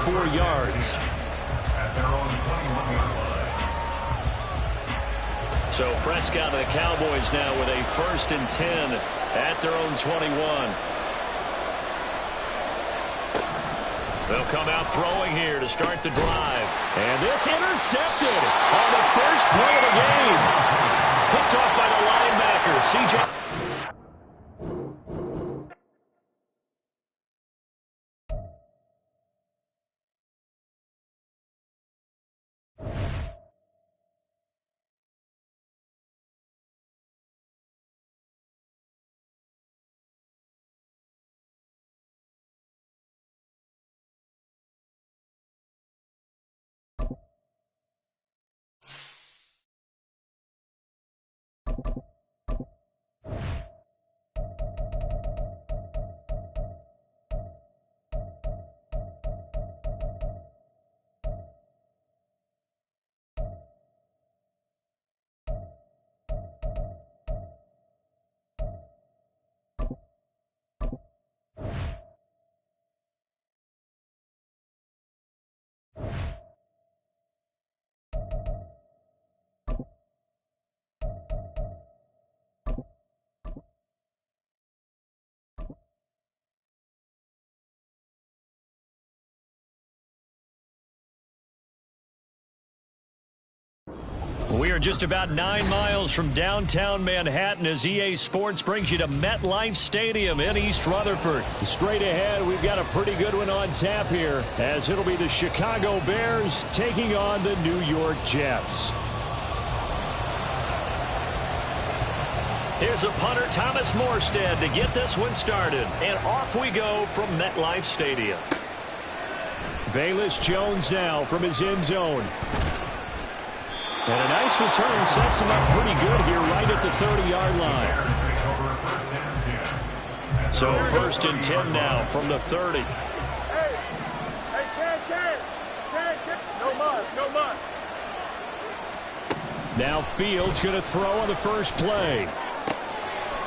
4 yards. So Prescott and the Cowboys now with a 1st and 10 at their own 21. They'll come out throwing here to start the drive. And this intercepted on the first play of the game. Picked off by the linebacker, C.J. We are just about 9 miles from downtown Manhattan as EA Sports brings you to MetLife Stadium in East Rutherford. Straight ahead, we've got a pretty good one on tap here, as it'll be the Chicago Bears taking on the New York Jets. Here's a punter, Thomas Morstead, to get this one started. And off we go from MetLife Stadium. Velus Jones now from his end zone. And a nice return sets him up pretty good here right at the 30-yard line. So 1st and 10 now from the 30. Hey, no muss. Now Fields going to throw on the first play.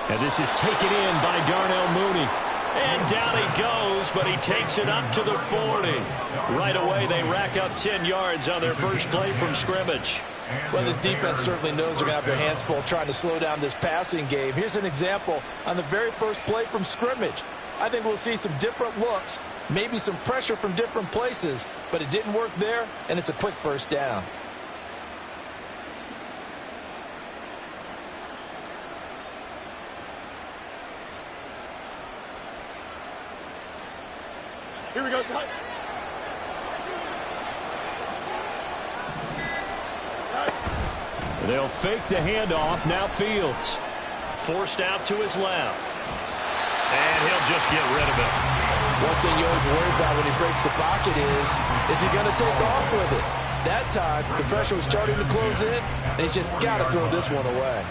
And this is taken in by Darnell Mooney. And down he goes, but he takes it up to the 40. Right away, they rack up 10 yards on their first play from scrimmage. Well, this defense certainly knows they're going to have their hands full trying to slow down this passing game. Here's an example on the very first play from scrimmage. I think we'll see some different looks, maybe some pressure from different places, but it didn't work there, and it's a quick first down. Here we go, son. They'll fake the handoff. Now Fields. Forced out to his left. And he'll just get rid of it. One thing you always worry about when he breaks the pocket is he going to take off with it? That time, the pressure was starting to close in, and he's just got to throw this one away.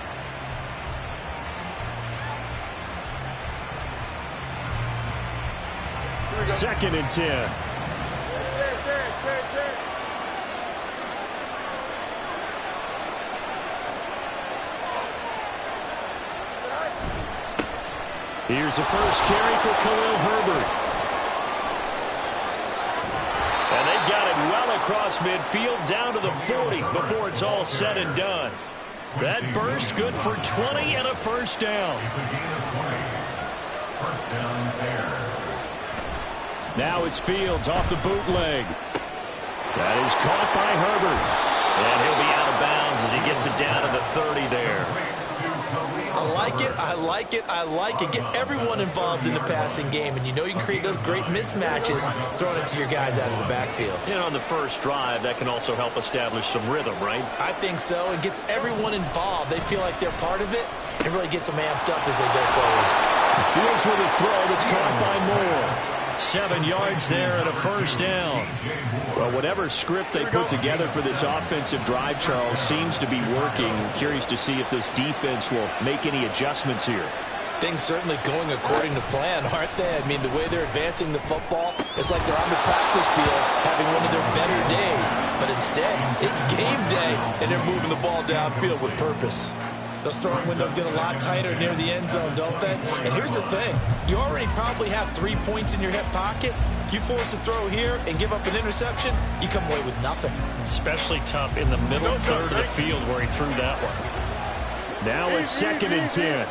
Second and 10. Here's the first carry for Khalil Herbert. And they've got it well across midfield down to the 40 before it's all said and done. That burst good for 20 and a first down. Now it's Fields off the bootleg. That is caught by Herbert. And he'll be out of bounds as he gets it down to the 30 there. I like it. Get everyone involved in the passing game, and you know you can create those great mismatches throwing it to your guys out of the backfield. And on the first drive, that can also help establish some rhythm, right? I think so. It gets everyone involved. They feel like they're part of it, and really gets them amped up as they go forward. Fields with a throw that's caught by Moore. 7 yards there and a first down. Well, whatever script they put together for this offensive drive, Charles, seems to be working. I'm curious to see if this defense will make any adjustments here. Things certainly going according to plan, aren't they? I mean, the way they're advancing the football, it's like they're on the practice field having one of their better days. But instead, it's game day, and they're moving the ball downfield with purpose. Those throwing windows get a lot tighter near the end zone, don't they? And here's the thing. You already probably have 3 points in your hip pocket. You force a throw here and give up an interception, you come away with nothing. Especially tough in the middle third of the field where he threw that one. Now a 2nd and 10.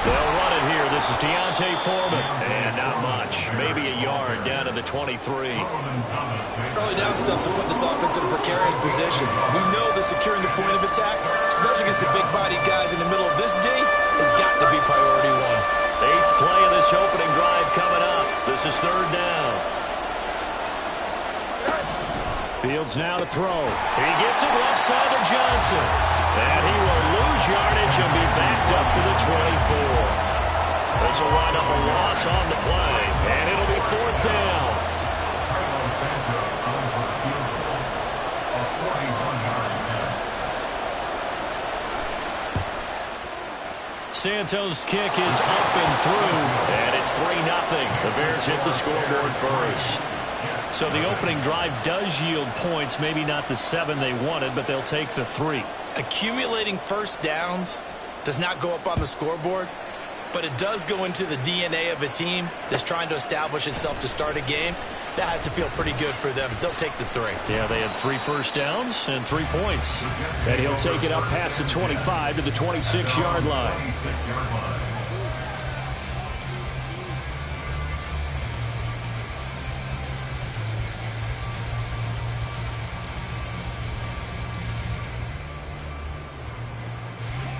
They'll run it here. This is Deontay Foreman. And not much. Maybe a yard down to the 23. Early down stuff will put this offense in a precarious position. We know that securing the point of attack, especially against the big-bodied guys in the middle of this D, has got to be priority one. 8th play of this opening drive coming up. This is 3rd down. Fields now to throw. He gets it left side to Johnson. And he will lose yardage and be backed up to the 24. This will wind up a loss on the play. And it'll be 4th down. Santos' kick is up and through. And it's 3-0. The Bears hit the scoreboard first. So the opening drive does yield points, maybe not the 7 they wanted, but they'll take the 3. Accumulating first downs does not go up on the scoreboard, but it does go into the DNA of a team that's trying to establish itself to start a game. That has to feel pretty good for them. They'll take the 3. Yeah, they had 3 first downs and 3 points. And he'll take it up past the 25 to the 26-yard line.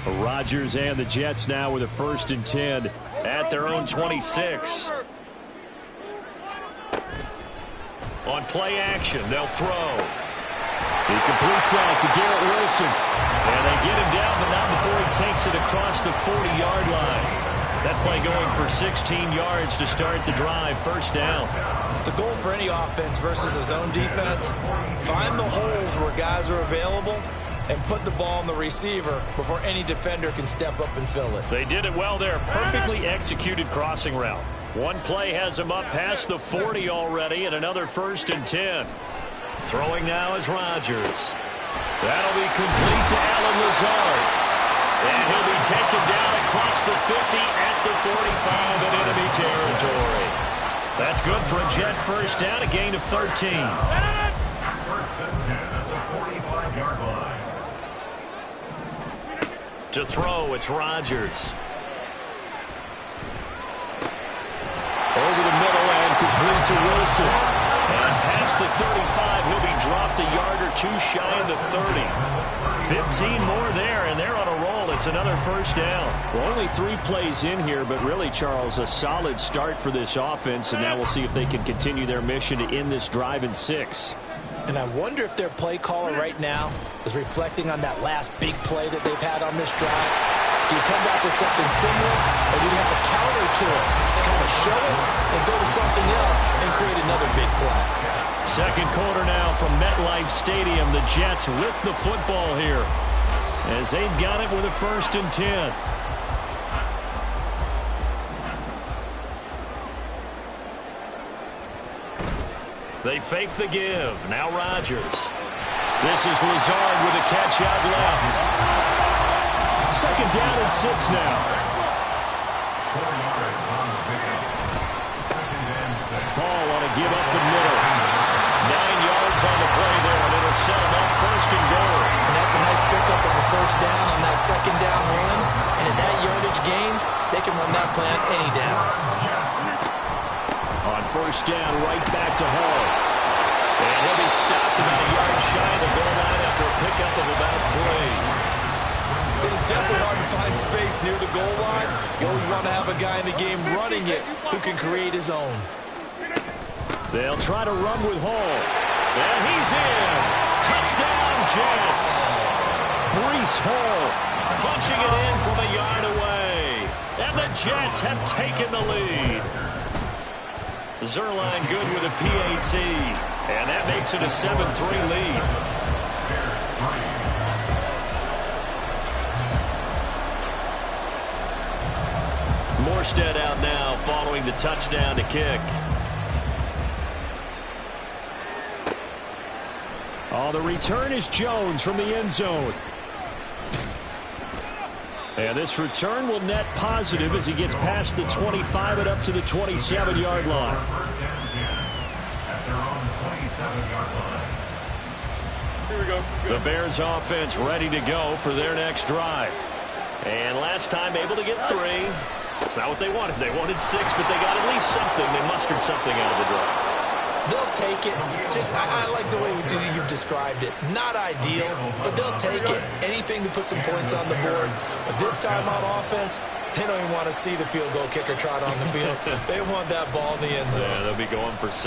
Rodgers and the Jets now with a 1st and 10 at their own 26. On play action, they'll throw. He completes that to Garrett Wilson. And they get him down, but not before he takes it across the 40-yard line. That play going for 16 yards to start the drive. 1st down. The goal for any offense versus a zone defense, find the holes where guys are available and put the ball on the receiver before any defender can step up and fill it. They did it well there. Perfectly executed crossing route. One play has him up past the 40 already, and another 1st and 10. Throwing now is Rodgers. That'll be complete to Allen Lazard. And he'll be taken down across the 50 at the 45 in enemy territory. That's good for a Jet 1st down, a gain of 13. 1st and 10 at the 45-yard line. To throw, it's Rodgers. Over the middle and complete to Wilson. And past the 35, he'll be dropped a yard or 2 shy of the 30. 15 more there, and they're on a roll. It's another 1st down. Well, only 3 plays in here, but really, Charles, a solid start for this offense, and now we'll see if they can continue their mission to end this drive in 6. And I wonder if their play caller right now is reflecting on that last big play that they've had on this drive. Do you come back with something similar, or do you have a counter to it? Kind of show it and go to something else and create another big play. 2nd quarter now from MetLife Stadium. The Jets with the football here as they've got it with a 1st and 10. They fake the give. Now Rodgers. This is Lazard with a catch out left. 2nd down and 6 now. Ball on a give up the middle. 9 yards on the play there, and it'll set them up 1st and goal. And that's a nice pickup of a 1st down on that 2nd down run. And at that yardage gained, they can run that play on any down. On 1st down, right back to Hall. And he'll be stopped about a yard shy of the goal line after a pickup of about 3. It is definitely hard to find space near the goal line. You always want to have a guy in the game running it who can create his own. They'll try to run with Hall. And he's in. Touchdown, Jets. Breece Hall punching it in from a yard away. And the Jets have taken the lead. Zerline good with a PAT. And that makes it a 7-3 lead. Morstead out now following the touchdown to kick. Oh, the return is Jones from the end zone. And this return will net positive as he gets past the 25 and up to the 27-yard line. First and 10 at their own 27-yard line. Here we go. The Bears offense ready to go for their next drive. And last time able to get 3. It's not what they wanted. They wanted 6, but they got at least something. They mustered something out of the drive. They'll take it. I like the way you've described it. Not ideal, but they'll take it. Anything to put some points on the board. But this time on offense, they don't even want to see the field goal kicker trot on the field. They want that ball in the end zone. Yeah, they'll be going for 6.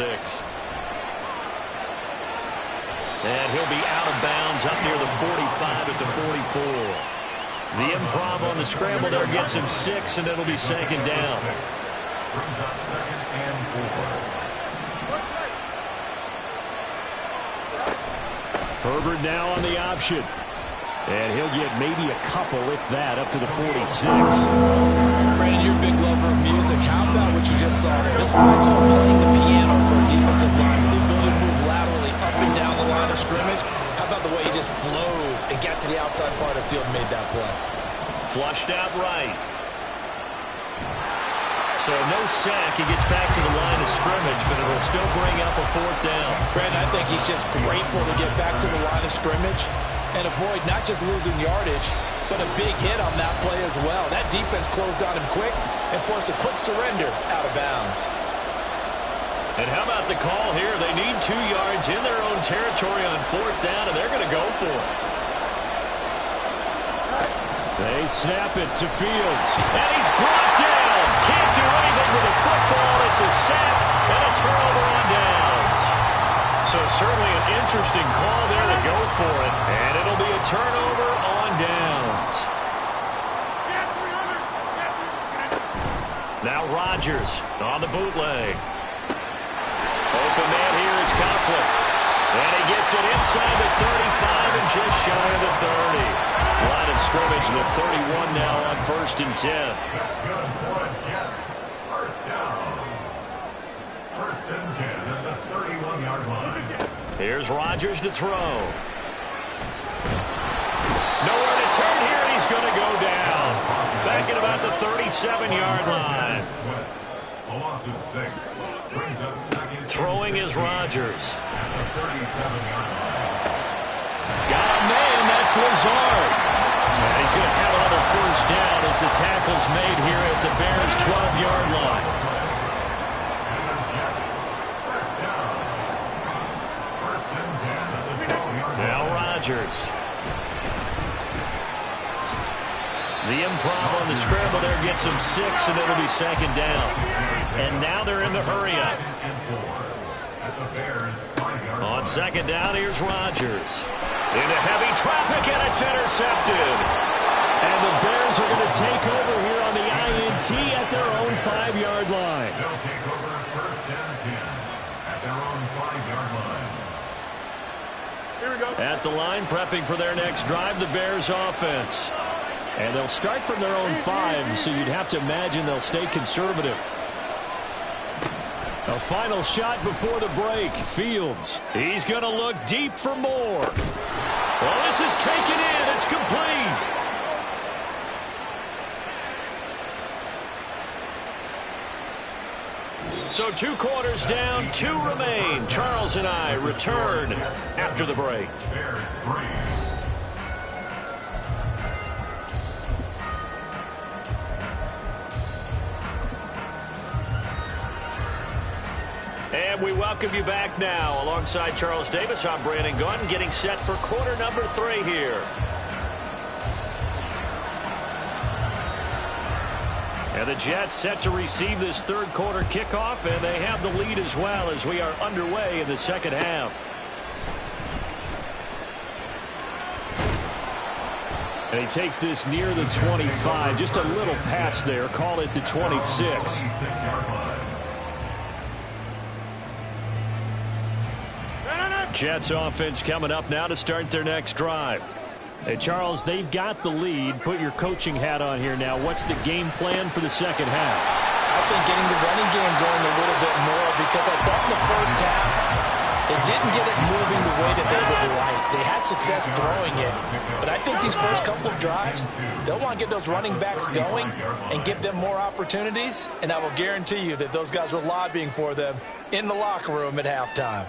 And he'll be out of bounds up near the 45 at the 44. The improv on the scramble there gets him 6, and it'll be second down. Brings up second and 4. Herbert now on the option. And he'll get maybe a couple, if that, up to the 46. Brandon, you're a big lover of music. How about what you just saw? This is what I call playing the piano for a defensive lineman. The ability to move laterally up and down the line of scrimmage. How about the way he just flowed and got to the outside part of the field and made that play? Flushed out right. So no sack. He gets back to the line of scrimmage, but it'll still bring up a 4th down. Brandon, I think he's just grateful to get back to the line of scrimmage and avoid not just losing yardage, but a big hit on that play as well. That defense closed on him quick and forced a quick surrender out of bounds. And how about the call here? They need 2 yards in their own territory on 4th down, and they're going to go for it. They snap it to Fields. And he's brought down. Can't do anything with the football. It's a sack and a turnover on downs. So certainly an interesting call there to go for it. And it'll be a turnover on downs. Now Rodgers on the bootleg. Open man here is Coughlin. And he gets it inside the 35 and just shy of the 30. Line of scrimmage, the 31 now on 1st and 10. That's good for the Jets. First down. 1st and 10 at the 31-yard line. Here's Rodgers to throw. Nowhere to turn here, and he's going to go down. Back at about the 37-yard line. A loss of 6. Brings up second. Throwing is Rodgers. At the 37-yard line. Got a man, that's Lazard. And he's going to have another 1st down as the tackle's made here at the Bears' 12-yard line. And the Jets. First down. 1st and 10 at the 12-yard line. Now Rodgers. The improv on the scramble there gets him 6, and it'll be second down. And now they're in the hurry up. On second down, here's Rodgers. Into heavy traffic, and it's intercepted. And the Bears are going to take over here on the INT at their own 5-yard line. They'll take over 1st and 10 at their own 5-yard line. Here we go. At the line, prepping for their next drive, the Bears offense. And they'll start from their own 5, so you'd have to imagine they'll stay conservative. A final shot before the break. Fields. He's going to look deep for more. Well, this is taken in. It's complete. So 2 quarters down, 2 remain. Charles and I return after the break. Bears 3. And we welcome you back now. Alongside Charles Davis, I'm Brandon Gunn, getting set for quarter number 3 here. And the Jets set to receive this 3rd quarter kickoff, and they have the lead as well as we are underway in the second half. And he takes this near the 25. Just a little pass there. Call it the 26. Jets offense coming up now to start their next drive. Hey, Charles, they've got the lead. Put your coaching hat on here now. What's the game plan for the second half? I think getting the running game going a little bit more, because I thought in the first half They didn't get it moving the way that they would like. They had success throwing it. But I think these first couple of drives, they'll want to get those running backs going and give them more opportunities. And I will guarantee you that those guys were lobbying for them in the locker room at halftime.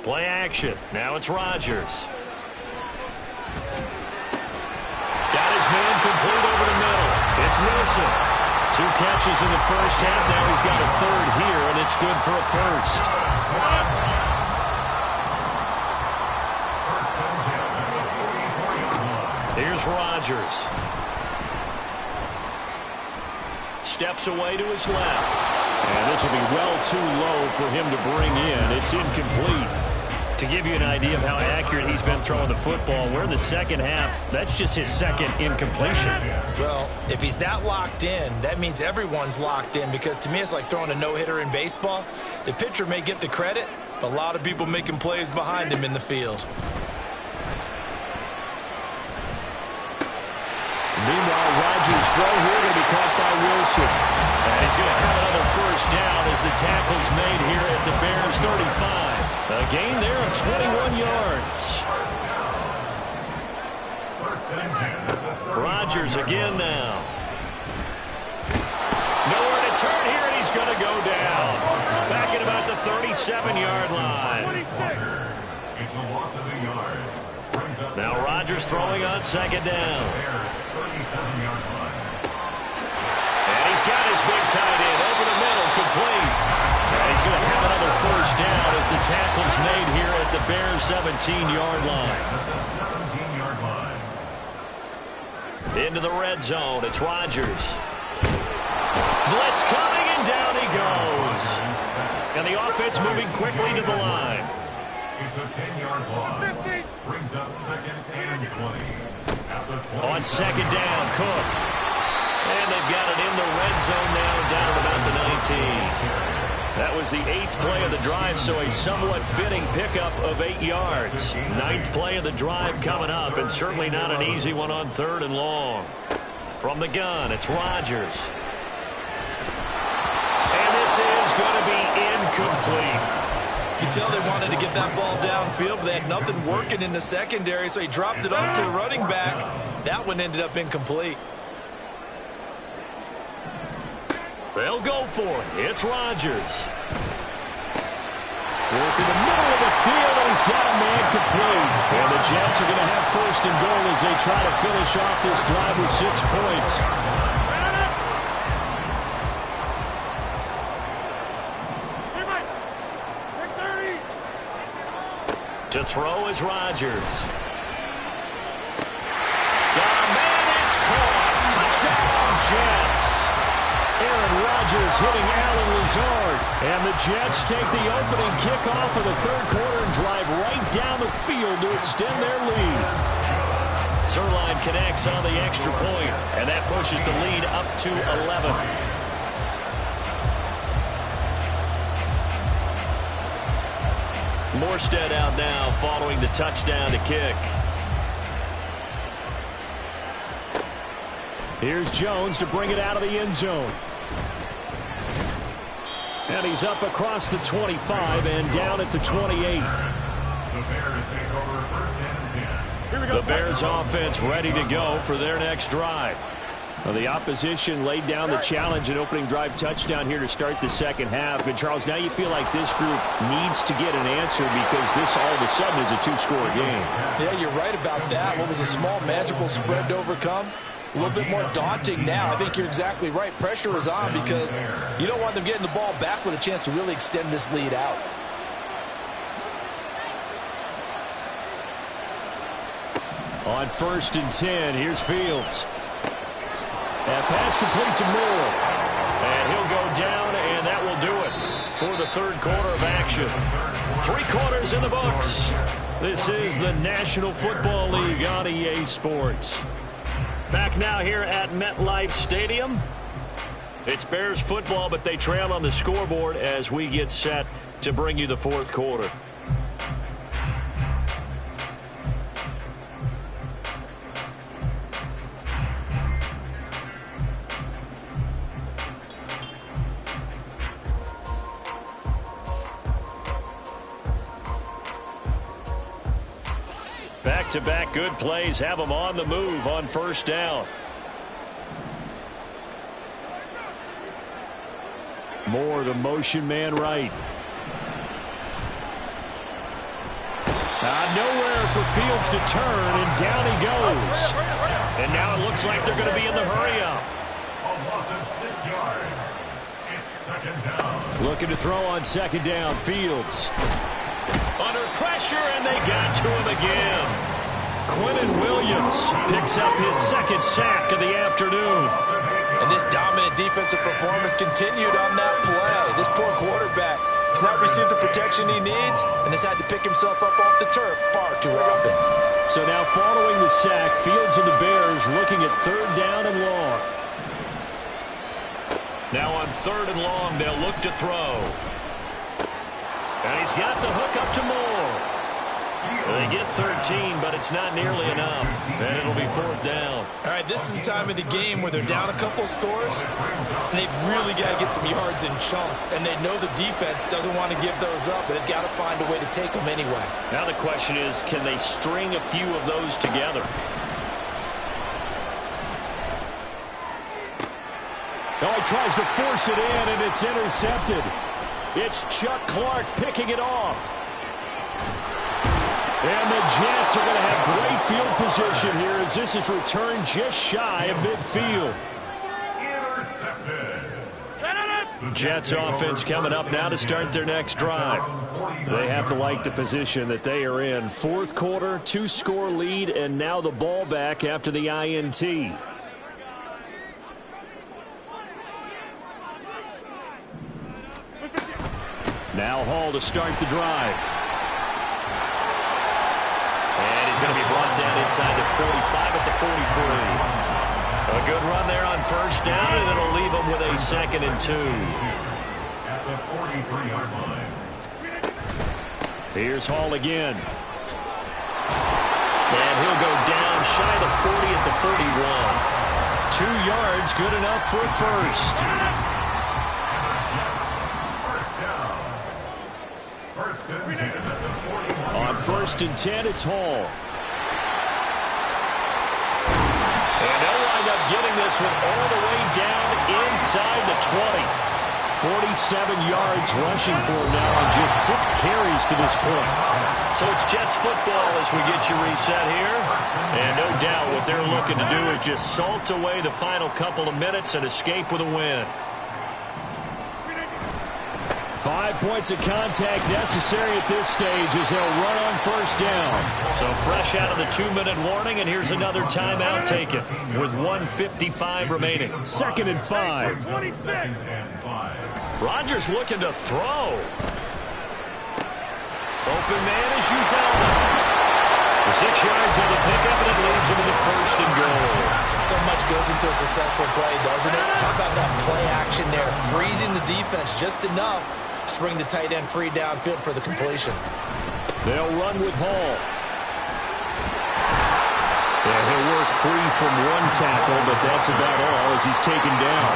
Play action. Now it's Rodgers. Got his man complete over the middle. It's Wilson. 2 catches in the first half. Now he's got a third here, and it's good for a first. Here's Rodgers. Steps away to his left. And this will be well too low for him to bring in. It's incomplete. To give you an idea of how accurate he's been throwing the football, we're in the second half. That's just his second incompletion. Well, if he's that locked in, that means everyone's locked in, because to me it's like throwing a no-hitter in baseball. The pitcher may get the credit, but a lot of people making plays behind him in the field. Meanwhile, Rodgers' throw here going to be caught by Wilson. And he's going to have another first down as the tackle's made here at the Bears' 35. A gain there of 21 yards. Rodgers again now. Nowhere to turn here, and he's going to go down. Back at about the 37-yard line. It's a loss of a yard. Now Rodgers throwing on second down. And he's got his big tight end over the middle, complete. And he's going to have another first down as the tackle's made here at the Bears' 17-yard line. Into the red zone, it's Rodgers. Blitz coming, and down he goes. And the offense moving quickly to the line. It's a 10-yard loss. Brings up second and 20. On second down, Cook. And they've got it in the red zone now, down at about the 19. That was the 8th play of the drive, so a somewhat fitting pickup of 8 yards. 9th play of the drive coming up, and certainly not an easy one on 3rd and long. From the gun, it's Rodgers. And this is going to be incomplete. You can tell they wanted to get that ball downfield, but they had nothing working in the secondary, so he dropped it up to the running back. That one ended up incomplete. They'll go for it. It's Rodgers. Work in the middle of the field, and he's got a man complete. And the Jets are going to have first and goal as they try to finish off this drive with 6 points. To throw is Rodgers. Got a man, it's caught. Touchdown, Jets. Aaron Rodgers hitting Allen Lazard. And the Jets take the opening kickoff of the 3rd quarter and drive right down the field to extend their lead. Sirline connects on the extra point, and that pushes the lead up to 11. Morstead out now following the touchdown to kick. Here's Jones to bring it out of the end zone. And he's up across the 25 and down at the 28. The Bears offense ready to go for their next drive. Well, the opposition laid down the challenge and opening drive touchdown here to start the second half. And, Charles, now you feel like this group needs to get an answer because this all of a sudden is a 2-score game. Yeah, you're right about that. What was a small, manageable spread to overcome? A little bit more daunting now. I think you're exactly right. Pressure is on because you don't want them getting the ball back with a chance to really extend this lead out. On 1st and 10, here's Fields. That pass complete to Moore. And he'll go down, and that will do it for the 3rd quarter of action. 3 quarters in the books. This is the National Football League on EA Sports. Back now here at MetLife Stadium. It's Bears football, but they trail on the scoreboard as we get set to bring you the 4th quarter. Back-to-back good plays have them on the move on first down. Moore, the motion man right. Nowhere for Fields to turn, and down he goes. And now it looks like they're going to be in the hurry-up. A loss of 6 yards. It's second down. Looking to throw on second down. Fields under pressure, and they got to him again. Quentin Williams picks up his second sack of the afternoon. And this dominant defensive performance continued on that play. This poor quarterback has not received the protection he needs and has had to pick himself up off the turf far too often. So now following the sack, Fields and the Bears looking at third down and long. Now on third and long, they'll look to throw. And he's got the hook up to Moore. They get 13, but it's not nearly enough. And it'll be fourth down. All right, this is the time of the game where they're down a couple of scores, and they've really got to get some yards in chunks. And they know the defense doesn't want to give those up, but they've got to find a way to take them anyway. Now the question is, can they string a few of those together? Oh, he tries to force it in, and it's intercepted. It's Chuck Clark picking it off. And the Jets are going to have great field position here as this is returned just shy of midfield. Intercepted. Jets offense coming up now to start their next drive. They have to like the position that they are in. Fourth quarter, 2-score lead, and now the ball back after the INT. Now Hall to start the drive. And he's going to be brought down inside the 45 at the 43. A good run there on first down, and it'll leave him with a 2nd and 2. At the 43-yard line. Here's Hall again. And he'll go down shy of the 40 at the 41. 2 yards, good enough for a first. On 1st and 10, it's Hall. And they'll wind up getting this one all the way down inside the 20. 47 yards rushing for him now on just 6 carries to this point. So it's Jets football as we get you reset here. And no doubt what they're looking to do is just salt away the final couple of minutes and escape with a win. 5 points of contact necessary at this stage as they'll run on first down. So fresh out of the 2-minute warning, and here's another timeout taken with 1:55 remaining. 2nd and 5. Rodgers looking to throw. Open man is Uzomah. 6 yards on the pickup, and it leads him to the 1st and goal. So much goes into a successful play, doesn't it? How about that play action there? Freezing the defense just enough to bring the tight end free downfield for the completion. They'll run with Hall. Yeah, he'll work free from 1 tackle, but that's about all as he's taken down.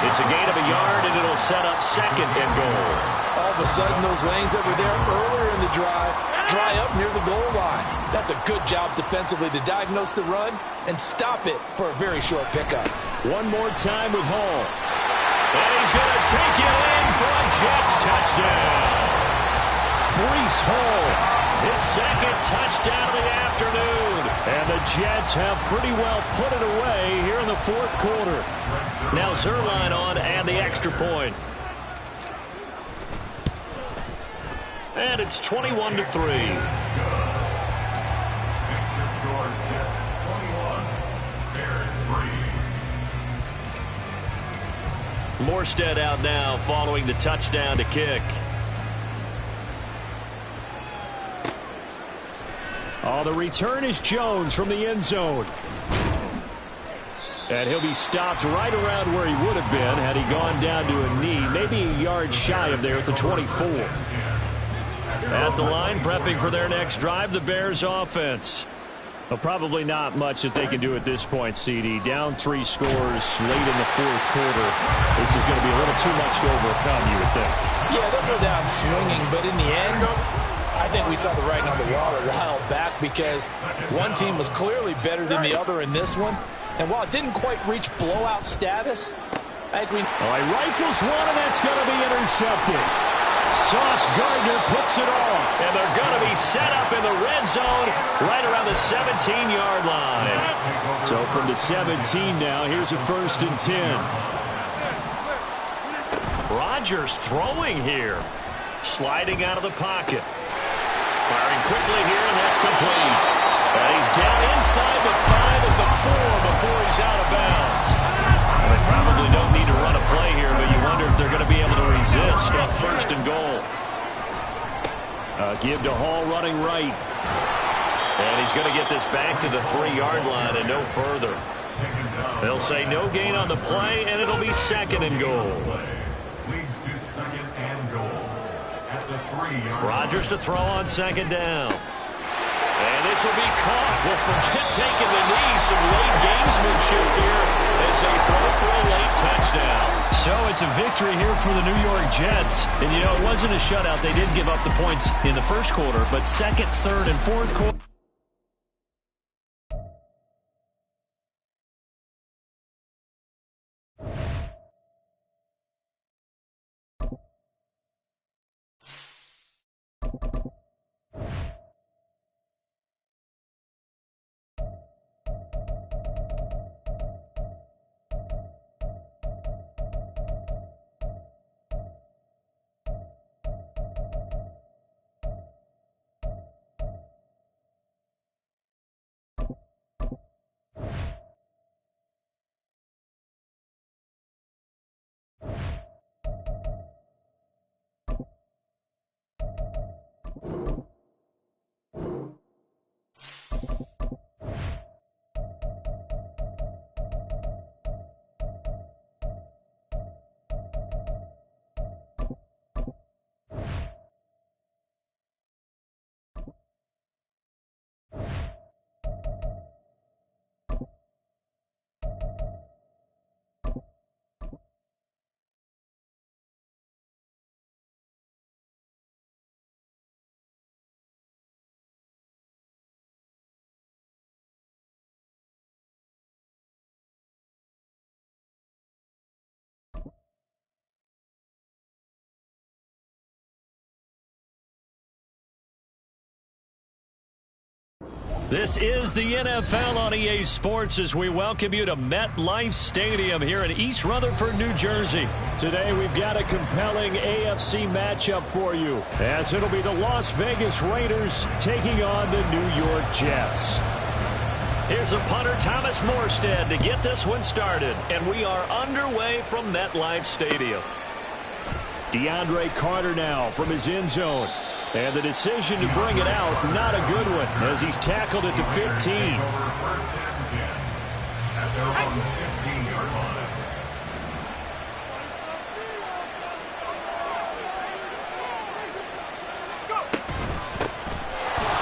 It's a gain of a yard, and it'll set up 2nd and goal. All of a sudden, those lanes that were there earlier in the drive dry up near the goal line. That's a good job defensively to diagnose the run and stop it for a very short pickup. One more time with Hall. And he's going to take it in for a Jets touchdown. Breece Hall, his 2nd touchdown of the afternoon. And the Jets have pretty well put it away here in the 4th quarter. Now Zerline on and the extra point. And it's 21-3. Extra score, Jets 21, Bears 3. Morstead out now following the touchdown to kick. Oh, the return is Jones from the end zone. And he'll be stopped right around where he would have been had he gone down to a knee, maybe a yard shy of there at the 24. At the line, prepping for their next drive, the Bears offense. Well, probably not much that they can do at this point, CD. Down 3 scores late in the 4th quarter. This is going to be a little too much to overcome, you would think. Yeah, they'll go down swinging, but in the end, I think we saw the writing on the wall a while back because one team was clearly better than the other in this one. And while it didn't quite reach blowout status, I think we... Oh, he rifles one, and that's going to be intercepted. Sauce Gardner picks it off. And they're going to be set up in the red zone right around the 17-yard line. So from the 17 now, here's a 1st and 10. Rodgers throwing here. Sliding out of the pocket. Firing quickly here, and that's complete. And he's down inside the 5 at the 4 before he's out of bounds. They probably don't need to run a play here, but you wonder if they're going to be able to resist on 1st and goal. Give to Hall running right. And he's going to get this back to the 3-yard line and no further. They'll say no gain on the play, and it'll be 2nd and goal. Leads to 2nd and goal at the 3-yard line. Rodgers to throw on 2nd down. And this will be caught. Well, forget taking the knee. Some late gamesmanship here as they throw for a late touchdown. So it's a victory here for the New York Jets. And, you know, it wasn't a shutout. They did give up the points in the 1st quarter, but 2nd, 3rd, and 4th quarter. This is the NFL on EA Sports as we welcome you to MetLife Stadium here in East Rutherford, New Jersey. Today we've got a compelling AFC matchup for you as it'll be the Las Vegas Raiders taking on the New York Jets. Here's a punter, Thomas Morstead, to get this one started. And we are underway from MetLife Stadium. DeAndre Carter now from his end zone. And the decision to bring it out, not a good one, as he's tackled at the 15. First and 10 at their own 15-yard line.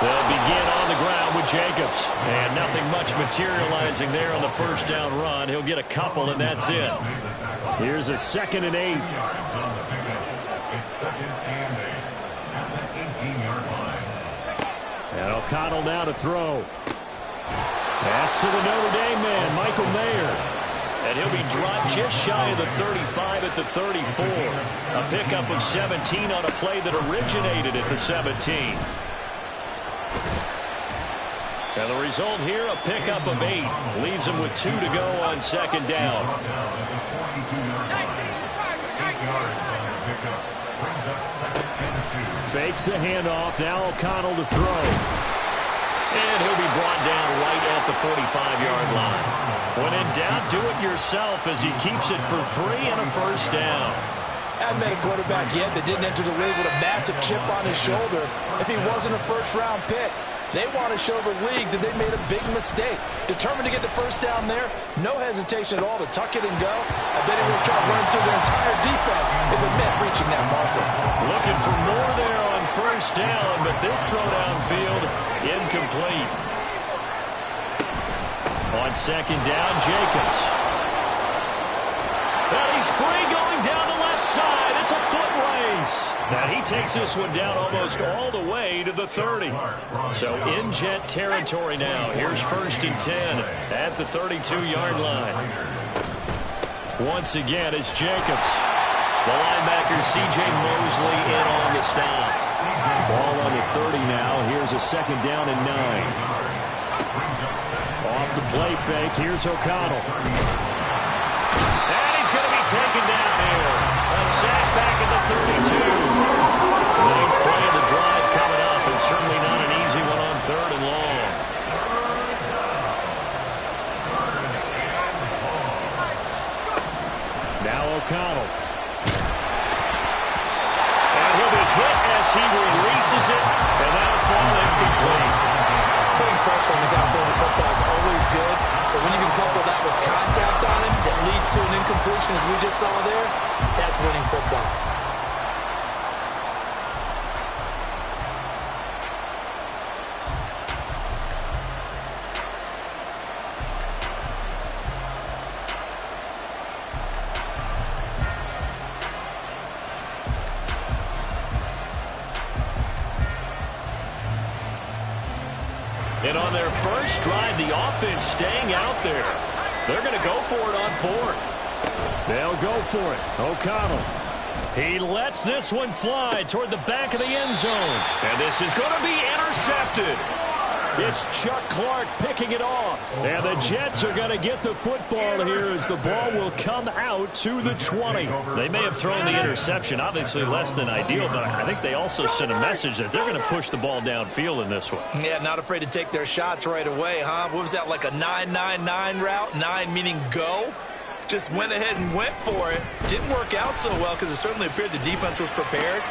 They'll begin on the ground with Jacobs. And nothing much materializing there on the 1st down run. He'll get a couple, and that's it. Here's a 2nd and 8. It's 2nd and 8. And O'Connell now to throw. That's to the Notre Dame man, Michael Mayer. And he'll be dropped just shy of the 35 at the 34. A pickup of 17 on a play that originated at the 17. And the result here, a pickup of 8. Leaves him with 2 to go on 2nd down. 8 yards on the pickup. Brings up 2nd and 2. Fakes the handoff. Now O'Connell to throw. And he'll be brought down right at the 45-yard line. When in doubt, do it yourself as he keeps it for 3 and a 1st down. Hadn't met a quarterback yet that didn't enter the league with a massive chip on his shoulder if he wasn't a 1st-round pick. They want to show the league that they made a big mistake. Determined to get the 1st down there, no hesitation at all to tuck it and go. I bet he will try to run through their entire defense if it meant reaching that marker. Looking for more there on 1st down, but this throw downfield incomplete. On 2nd down, Jacobs. And he's free going down the left side. It's a foot race. distance. Now he takes this one down almost all the way to the 30. So in Jet territory now. Here's 1st and 10 at the 32-yard line. Once again, it's Jacobs. The linebacker, C.J. Mosley, in on the stop. Ball on the 30 now. Here's a 2nd down and 9. Off the play fake. Here's O'Connell. And he's going to be taken down here. A sack back at the 32. Ninth play of the drive coming up, and certainly not an easy one on 3rd and long. Now O'Connell. And he'll be hit as he releases it, and that'll fall incomplete. Putting pressure on the guy throwing the football is always good, but when you can couple that with contact on him that leads to an incompletion, as we just saw there, that's winning football. And on their first drive, the offense staying out there. They're going to go for it on 4th. They'll go for it. O'Connell. He lets this one fly toward the back of the end zone. And this is going to be intercepted. It's Chuck Clark picking it off. And the Jets are going to get the football here as the ball will come out to the 20. They may have thrown the interception, obviously less than ideal, but I think they also sent a message that they're going to push the ball downfield in this one. Yeah, not afraid to take their shots right away, huh? What was that, like a 9-9-9 route? 9 meaning go? Just went ahead and went for it. Didn't work out so well because it certainly appeared the defense was prepared.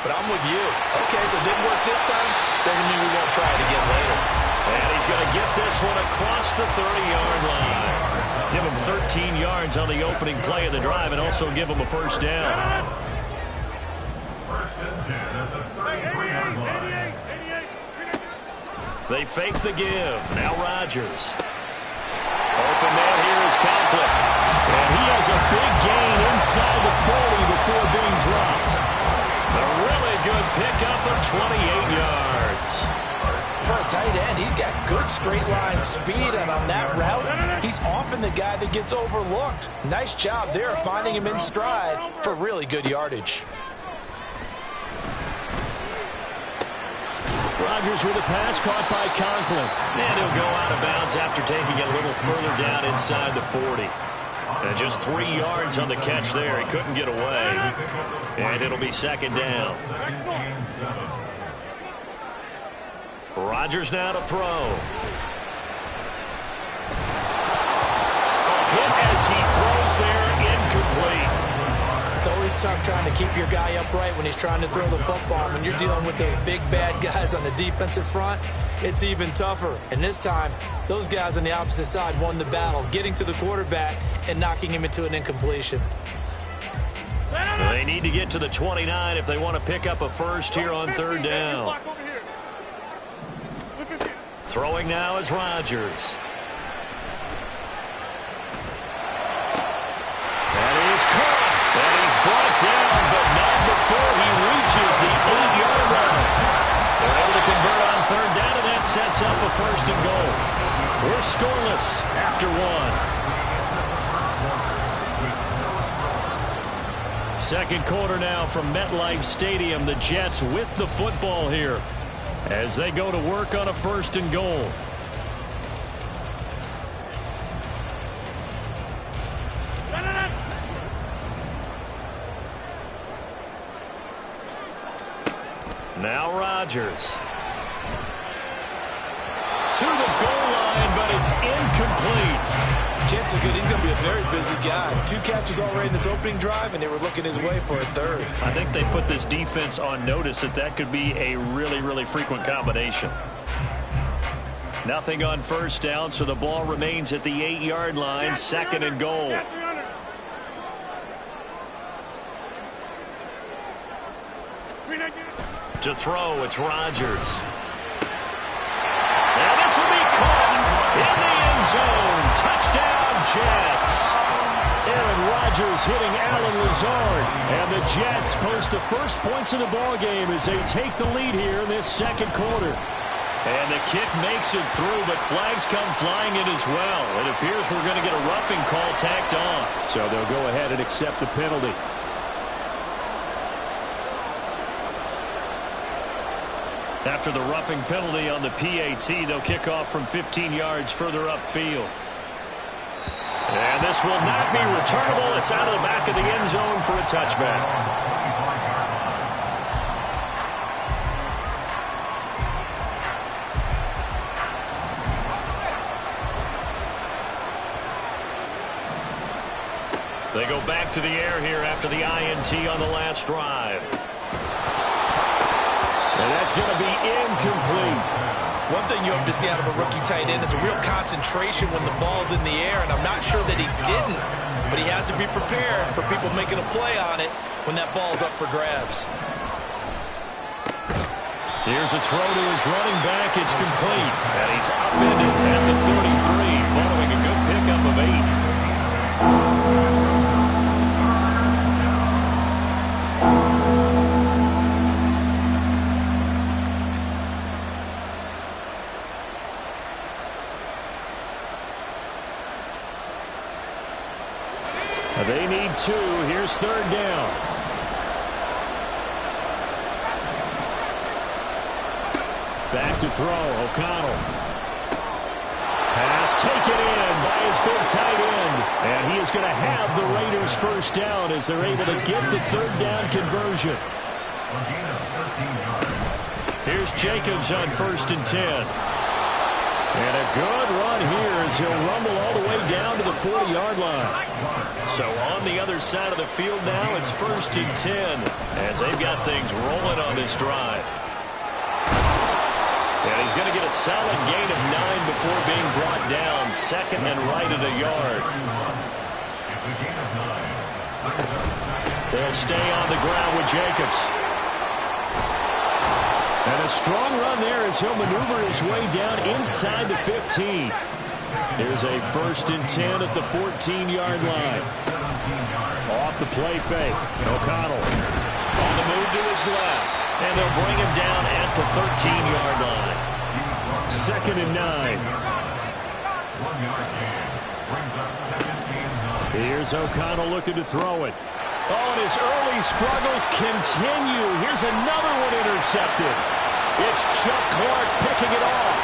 But I'm with you. Okay, so it didn't work this time. Doesn't mean we won't try it again later. And he's going to get this one across the 30-yard line. Give him 13 yards on the opening play of the drive and also give him a 1st down. 1st and 10 at the 33-yard line. They fake the give. Now Rodgers. Open man here is Conklin. And he has a big gain inside the 40 before being dropped. A really good pickup of 28 yards. For a tight end, he's got good straight line speed, and on that route, he's often the guy that gets overlooked. Nice job there finding him in stride for really good yardage. Rodgers with a pass caught by Conklin. And he'll go out of bounds after taking it a little further down inside the 40. And just 3 yards on the catch there. He couldn't get away. And it'll be 2nd down. Rodgers now to throw. A hit as he throws there, incomplete. It's always tough trying to keep your guy upright when he's trying to throw the football. When you're dealing with those big, bad guys on the defensive front, it's even tougher. And this time, those guys on the opposite side won the battle, getting to the quarterback and knocking him into an incompletion. They need to get to the 29 if they want to pick up a 1st here on 3rd down. Throwing now is Rodgers. That is caught. And he's brought down, but not before he reaches the 8-yard line. They're able to convert on 3rd down, and that sets up a 1st and goal. We're scoreless after 1. Second quarter now from MetLife Stadium. The Jets with the football here as they go to work on a 1st and goal. Now Rodgers. To the goal line, but it's incomplete. Chances are good he's going to be a very busy guy. 2 catches already in this opening drive, and they were looking his way for a 3rd. I think they put this defense on notice that could be a really, really frequent combination. Nothing on 1st down, so the ball remains at the 8-yard line, 2nd and goal. To throw, it's Rodgers. And this will be caught in the end zone. Touchdown, Jets. Aaron Rodgers hitting Allen Lazard. And the Jets post the first points of the ballgame as they take the lead here in this second quarter. And the kick makes it through, but flags come flying in as well. It appears we're going to get a roughing call tacked on. So they'll go ahead and accept the penalty. After the roughing penalty on the PAT, they'll kick off from 15 yards further upfield. And this will not be returnable. It's out of the back of the end zone for a touchback. They go back to the air here after the INT on the last drive. And that's going to be incomplete. One thing you hope to see out of a rookie tight end is a real concentration when the ball's in the air, and I'm not sure that he didn't, but he has to be prepared for people making a play on it when that ball's up for grabs. Here's a throw to his running back. It's complete. And he's upended at the 33 following a good pickup of 8. They need 2. Here's third down. Back to throw. O'Connell. Pass taken in by his big tight end. And he is going to have the Raiders first down as they're able to get the third down conversion. Here's Jacobs on 1st and 10. And a good run here as he'll rumble all the way down to the 40-yard line. So on the other side of the field now, it's 1st and 10 as they've got things rolling on this drive. And he's going to get a solid gain of 9 before being brought down. 2nd and right at a yard. They'll stay on the ground with Jacobs. And a strong run there as he'll maneuver his way down inside the 15. Here's a 1st and 10 at the 14-yard line. Off the play fake. O'Connell on the move to his left. And they'll bring him down at the 13-yard line. 2nd and 9. Here's O'Connell looking to throw it. Oh, and his early struggles continue. Here's another one intercepted. It's Chuck Clark picking it off.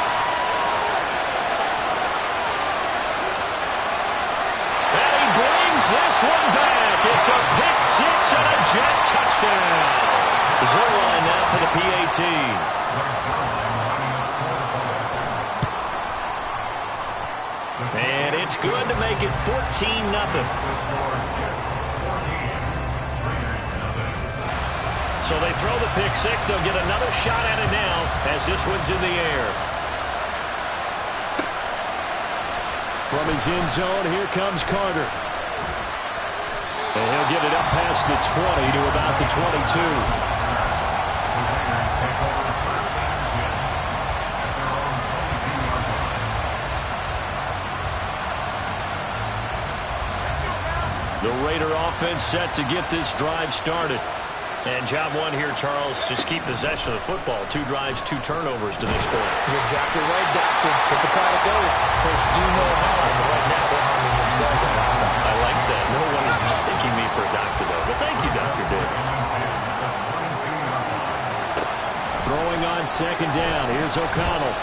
And he brings this one back. It's a pick 6 and a Jet touchdown. Zerline now for the PAT. And it's good to make it 14-0. So they throw the pick 6. They'll get another shot at it now as this one's in the air. From his end zone, here comes Carter. And he'll get it up past the 20 to about the 22. The Raider offense set to get this drive started. And job 1 here, Charles, just keep possession of the football. 2 drives, 2 turnovers to this point. You're exactly right, Doctor. Get the crowd to go. First, do no harm. And right now, they're harming themselves on offense. I like that. No one is mistaking me for a doctor, though. But thank you, Dr. Davis. Throwing on 2nd down. Here's O'Connell.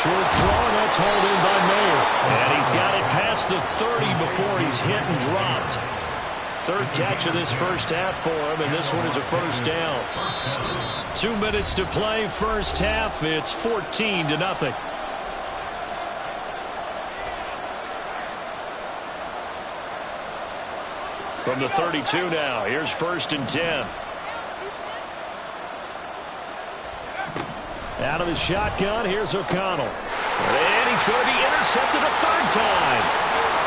Short throw, and that's hauled in by Mayer. And he's got it past the 30 before he's hit and dropped. 3rd catch of this first half for him, and this one is a first down. 2 minutes to play, first half. It's 14-0. From the 32 now, here's 1st and 10. Out of the shotgun, here's O'Connell. And he's going to be intercepted a 3rd time.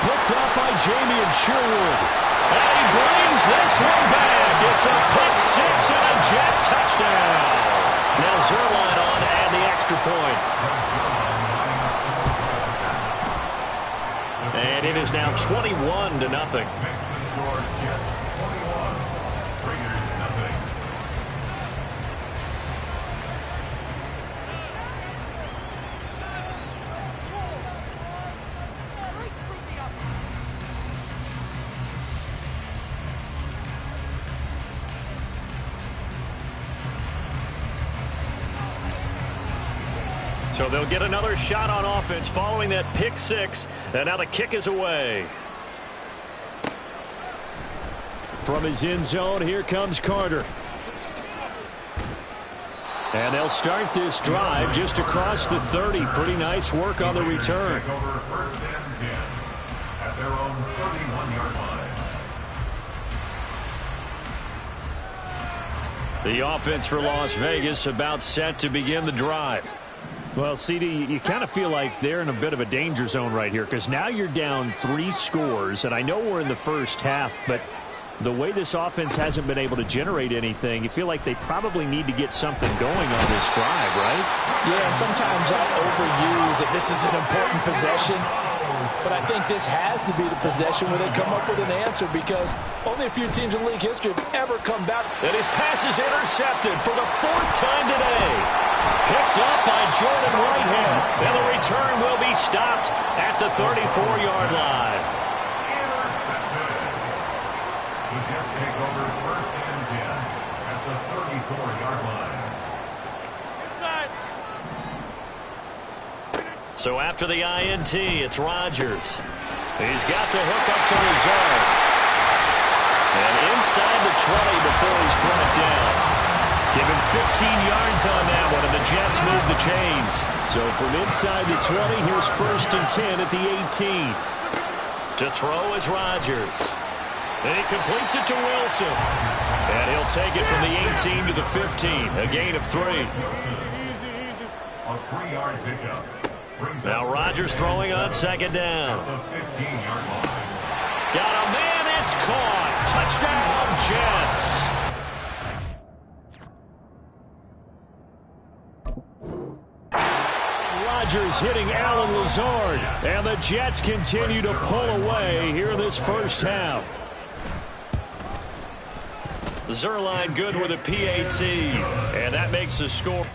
Picked up by Jamie Sherwood. And he brings this one back. It's a pick 6 and a Jet touchdown. Now Zerline on to add the extra point. And game is now 21-0. Makes the score Jets 21, Raiders nothing. So they'll get another shot on offense following that pick six. And now the kick is away. From his end zone, here comes Carter. And they'll start this drive just across the 30. Pretty nice work on the return. Take over first and 10 at their own 31-yard line. The offense for Las Vegas about set to begin the drive. Well, CD, you kind of feel like they're in a bit of a danger zone right here because now you're down 3 scores, and I know we're in the first half, but the way this offense hasn't been able to generate anything, you feel like they probably need to get something going on this drive, right? Yeah, and sometimes I overuse that this is an important possession, but I think this has to be the possession where they come up with an answer because only a few teams in league history have ever come back. And his pass is intercepted for the 4th time today. Picked up by Jordan Whitehead. And the return will be stopped at the 34-yard line. Intercepted. The Jets take over first and 10 at the 34-yard line. So after the INT, it's Rodgers. He's got the hook up to Lazard. And inside the 20 before he's brought down. Give him 15 yards on that one, and the Jets move the chains. So from inside the 20, here's first and 10 at the 18. To throw is Rodgers. And he completes it to Wilson. And he'll take it from the 18 to the 15, a gain of 3. A 3-yard pickup. Now Rodgers throwing on second down. The 15-yard line. Got a man, it's caught. Touchdown, Jets. Rodgers hitting Alan Lazard, and the Jets continue to pull away here in this first half. Zerline good with a PAT, and that makes the score.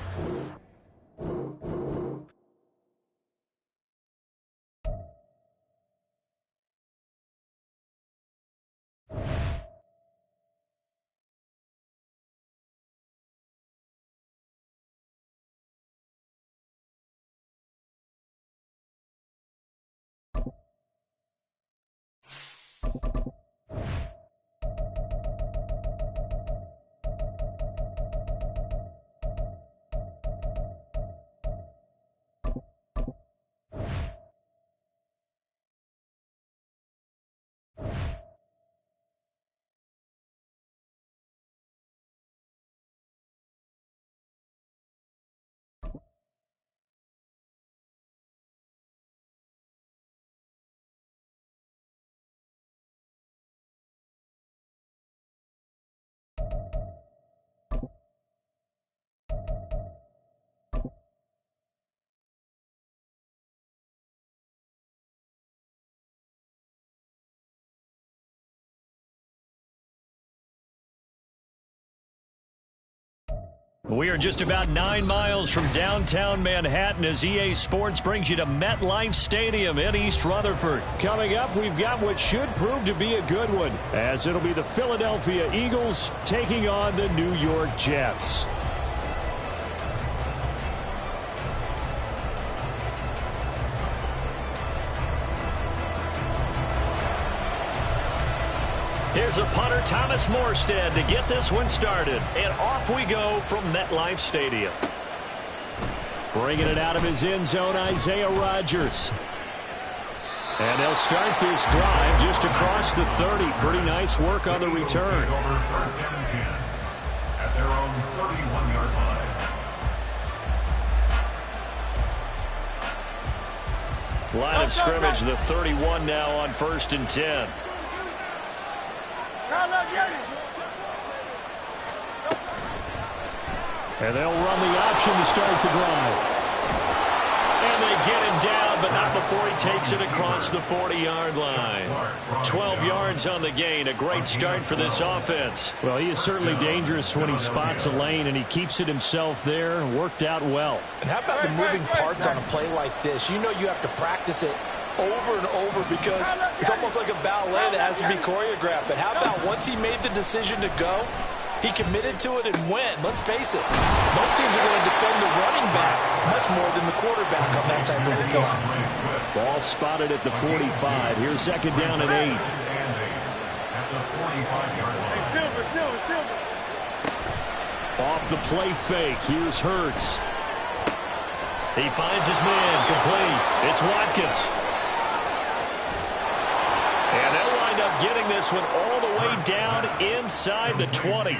We are just about 9 miles from downtown Manhattan as EA Sports brings you to MetLife Stadium in East Rutherford. Coming up, we've got what should prove to be a good one, as it'll be the Philadelphia Eagles taking on the New York Jets. Here's a punter, Thomas Morstead, to get this one started. And off we go from MetLife Stadium. Bringing it out of his end zone, Isaiah Rodgers. And they'll start this drive just across the 30. Pretty nice work on the return. Over first and 10 at their own 31-yard line. Line of scrimmage, the 31 now on first and 10. And they'll run the option to start the drive. And they get him down, but but not before he takes it across the 40-yard line. 12 yards on the gain. A great start for this offense. Well, he is certainly dangerous when he spots a lane, and he keeps it himself there. Worked out well. And how about the moving parts on a play like this? You know you have to practice it over and over because it's almost like a ballet that has to be choreographed. But how about once he made the decision to go, he committed to it and went. Let's face it, most teams are going to defend the running back much more than the quarterback on that type of a play. Ball spotted at the 45. Here's second down and 8. Off the play fake. Here's Hurts. He finds his man complete. It's Watkins. And they'll wind up getting this one all the way down inside the 20.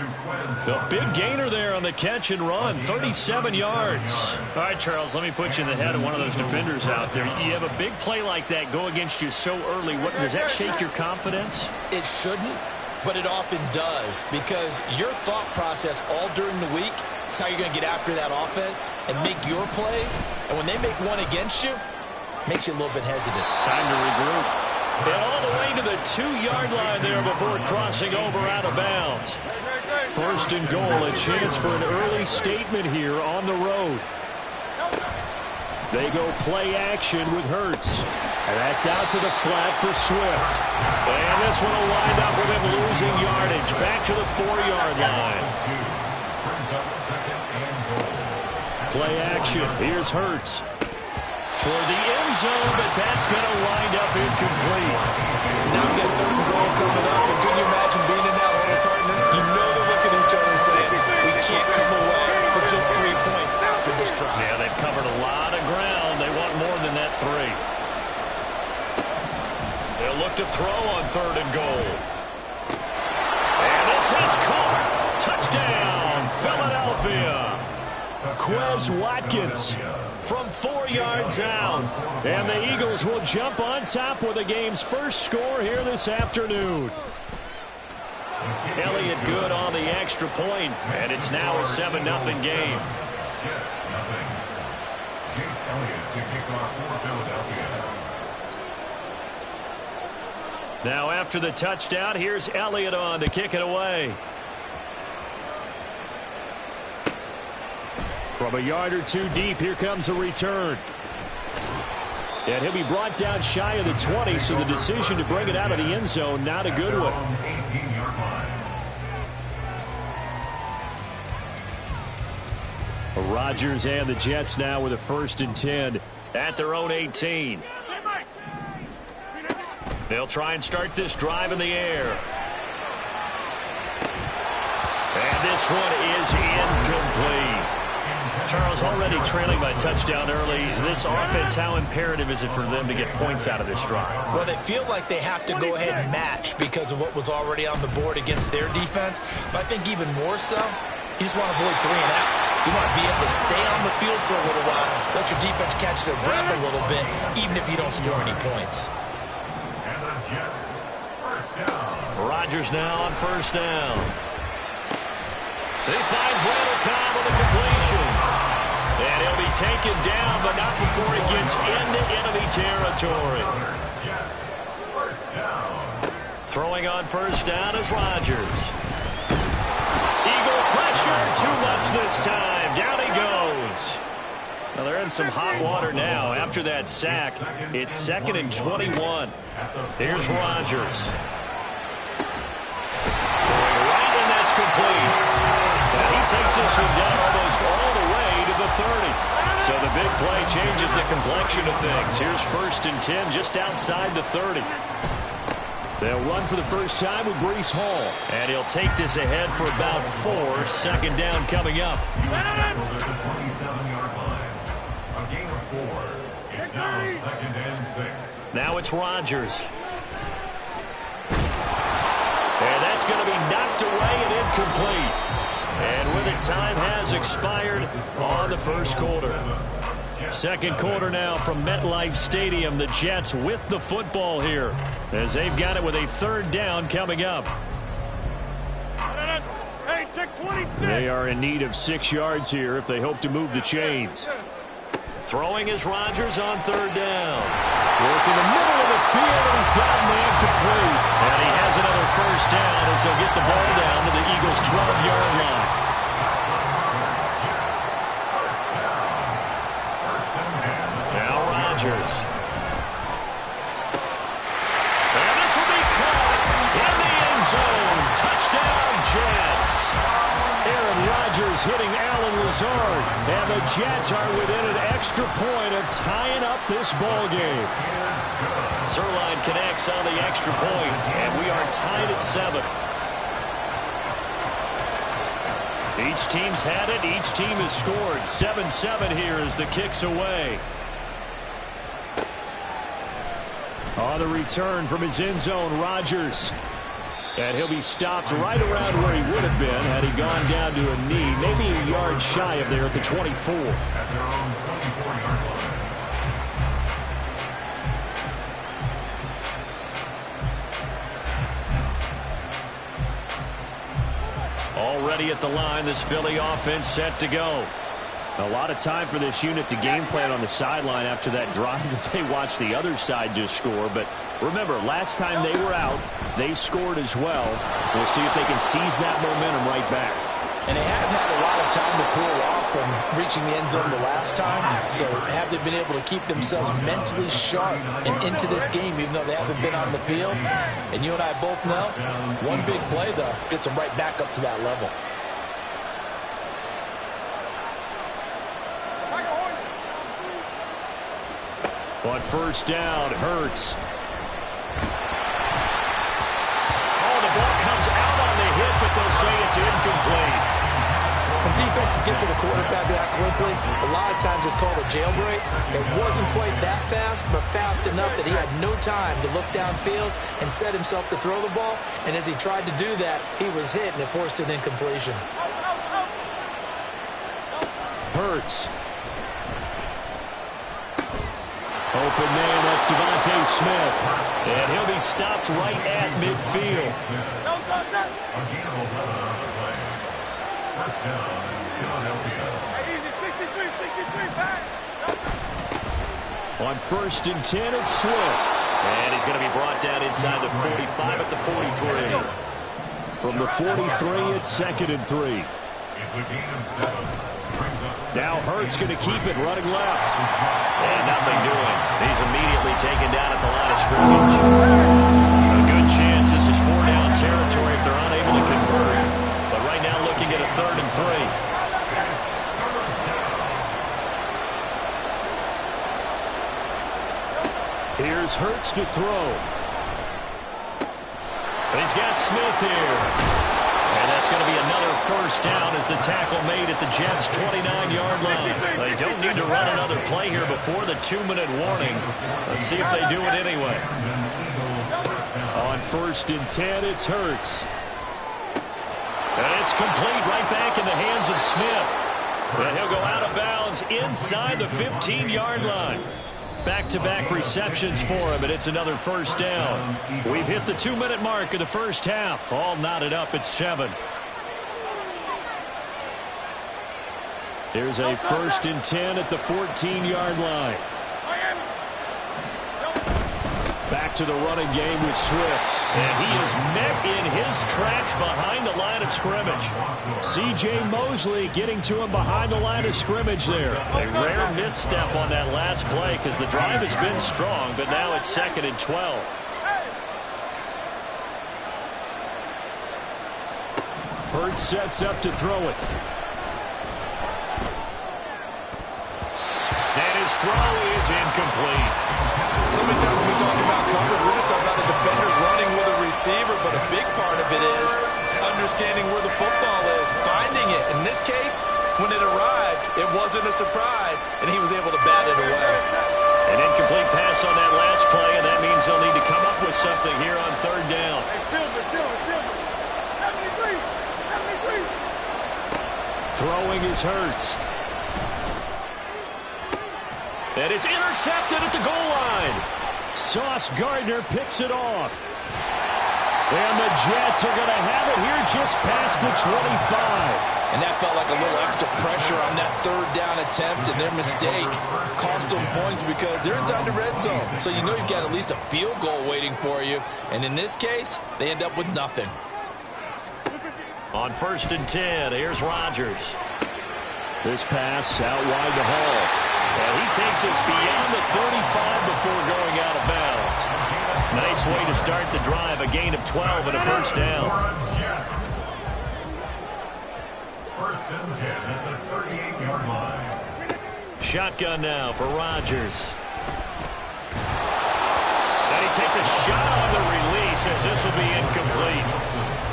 The big gainer there on the catch and run, 37 yards. All right, Charles, let me put you in the head of one of those defenders out there. You have a big play like that go against you so early. Does that shake your confidence? It shouldn't, but it often does because your thought process all during the week is how you're going to get after that offense and make your plays. And when they make one against you, it makes you a little bit hesitant. Time to regroup. And all the way to the 2-yard line there before crossing over out of bounds. First and goal, a chance for an early statement here on the road. They go play action with Hurts. And that's out to the flat for Swift. And this one will wind up with him losing yardage. Back to the 4-yard line. Play action. Here's Hurts. Toward the end zone, but that's going to wind up incomplete. Now we've got third and goal coming up, and can you imagine being in that hole, partner? You know they're looking at each other saying, we can't come away with just 3 points after this drive. Yeah, they've covered a lot of ground. They want more than that 3. They'll look to throw on third and goal. And this is caught. Touchdown, Philadelphia. Quez Watkins from 4 yards out. And the Eagles will jump on top with the game's first score here this afternoon. Elliott good on the extra point, and it's now a 7-0 game. Now after the touchdown, here's Elliott on to kick it away. From a yard or two deep, here comes a return. And he'll be brought down shy of the 20, so the decision to bring it out of the end zone, not a good one. Rodgers and the Jets now with a 1st and 10 at their own 18. They'll try and start this drive in the air. And this one is incomplete. Charles, already trailing by touchdown early. This offense, how imperative is it for them to get points out of this drive? Well, they feel like they have to go ahead and match because of what was already on the board against their defense. But I think even more so, you just want to avoid 3 and outs. You want to be able to stay on the field for a little while, let your defense catch their breath a little bit, even if you don't score any points. And the Jets, first down. Rodgers now on first down. He finds Randall Cobb with a completion. And he'll be taken down, but not before he gets into enemy territory. Jets, first down. Throwing on first down is Rodgers. Eagle pressure, too much this time. Down he goes. Well, they're in some hot water now. After that sack, it's 2nd and 21. Here's Rodgers. Throwing right, and that's complete. And he takes this one down almost all the way to the 30. So the big play changes the complexion of things. Here's 1st and 10 just outside the 30. They'll run for the first time with Breece Hall. And he'll take this ahead for about 4. 2nd down coming up. A gain of 4. It's now 2nd and 6. Now it's Rodgers. And that's going to be knocked away and incomplete. And with it, time has expired on the first quarter. Second quarter now from MetLife Stadium. The Jets with the football here as they've got it with a 3rd down coming up. They are in need of 6 yards here if they hope to move the chains. Throwing is Rodgers on third down. Working the middle of the field, and he's got a man complete. And he has another first down as they'll get the ball down to the Eagles' 12-yard line. Now Rodgers. And this will be caught in the end zone. Touchdown, Jets. Aaron Rodgers hitting Allen Lazard, and the Jets are within an extra point of tying up this ball game. Zerline connects on the extra point, and we are tied at 7. Each team's had it. Each team has scored. 7-7 here as the kick's away. On the return from his end zone, Rodgers. And he'll be stopped right around where he would have been had he gone down to a knee, maybe a yard shy of there at the 24. At their own 24-yard line. Already at the line, this Philly offense set to go. A lot of time for this unit to game plan on the sideline after that drive that they watched the other side just score. But remember, last time they were out, they scored as well. We'll see if they can seize that momentum right back. And they have had a lot of time to cool off from reaching the end zone the last time. So have they been able to keep themselves mentally sharp and into this game, even though they haven't been on the field? And you and I both know, one big play, though, gets them right back up to that level. On first down, Hurts. Oh, the ball comes out on the hit, but they'll say it's incomplete. When defenses get to the quarterback that quickly, a lot of times it's called a jailbreak. It wasn't quite that fast, but fast enough that he had no time to look downfield and set himself to throw the ball. And as he tried to do that, he was hit, and it forced an incompletion. Hurts. Open man, that's Devontae Smith. And he'll be stopped right at midfield. Again, 11 on the play. First down, Philadelphia. On first and 10, it's Swift. And he's going to be brought down inside the 45 at the 43. From the 43, it's second and 3. It's a gain of 7. Now Hurts going to keep it running left. And nothing doing. He's immediately taken down at the line of scrimmage. A good chance this is 4-down territory if they're unable to convert. But right now looking at a 3rd and 3. Here's Hurts to throw. And he's got Smith here. And that's going to be another first down as the tackle made at the Jets' 29-yard line. They don't need to run another play here before the 2-minute warning. Let's see if they do it anyway. On first and 10, it's Hurts. And it's complete right back in the hands of Smith. And he'll go out of bounds inside the 15-yard line. Back-to-back receptions for him, and it's another first down. We've hit the 2-minute mark of the first half. All knotted up at 7. Here's a first and 10 at the 14-yard line. Back to the running game with Swift. And he is met in his tracks behind the line of scrimmage. C.J. Mosley getting to him behind the line of scrimmage there. A rare misstep on that last play because the drive has been strong, but now it's 2nd and 12. Hurts sets up to throw it. And his throw is incomplete. So many times when we talk about coverage, we're just talking about a defender running with a receiver, but a big part of it is understanding where the football is, finding it. In this case, when it arrived, it wasn't a surprise, and he was able to bat it away. An incomplete pass on that last play, and that means they'll need to come up with something here on 3rd down. Throwing is Hurts. And it's intercepted at the goal line. Sauce Gardner picks it off. And the Jets are going to have it here just past the 25. And that felt like a little extra pressure on that third down attempt, and their mistake cost them points because they're inside the red zone. So you know you've got at least a field goal waiting for you. And in this case, they end up with nothing. On 1st and 10, here's Rodgers. This pass out wide to Hall. And he takes us beyond the 35 before going out of bounds. Nice way to start the drive, a gain of 12 and a first down. First and 10 at the 38-yard line. Shotgun now for Rodgers. And he takes a shot on the release as this will be incomplete.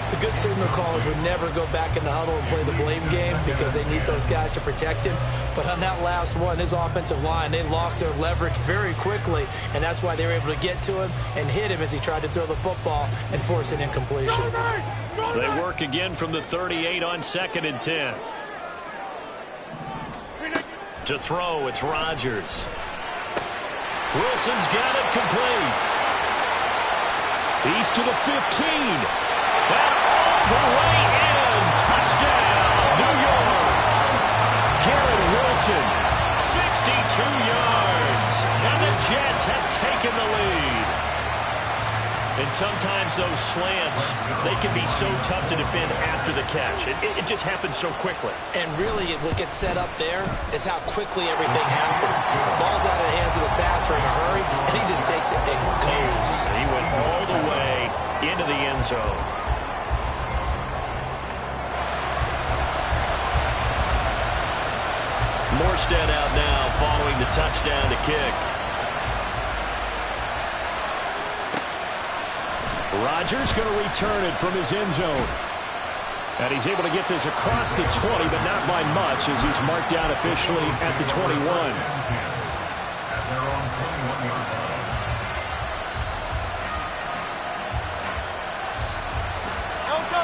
The good signal callers would never go back in the huddle and play the blame game because they need those guys to protect him. But on that last one, his offensive line, they lost their leverage very quickly, and that's why they were able to get to him and hit him as he tried to throw the football and force an incompletion. They work again from the 38 on 2nd and 10. To throw, it's Rodgers. Wilson's got it complete. He's to the 15. And all the way in. Touchdown, New York. Garrett Wilson, 62 yards. And the Jets have taken the lead. And sometimes those slants, they can be so tough to defend after the catch. It just happens so quickly. And really, what gets set up there is how quickly everything happens. Ball's out of the hands of the passer in a hurry, and he just takes it and goes. He went all the way into the end zone. Morstead out now following the touchdown to kick. Rodgers going to return it from his end zone. And he's able to get this across the 20, but not by much as he's marked down officially at the 21.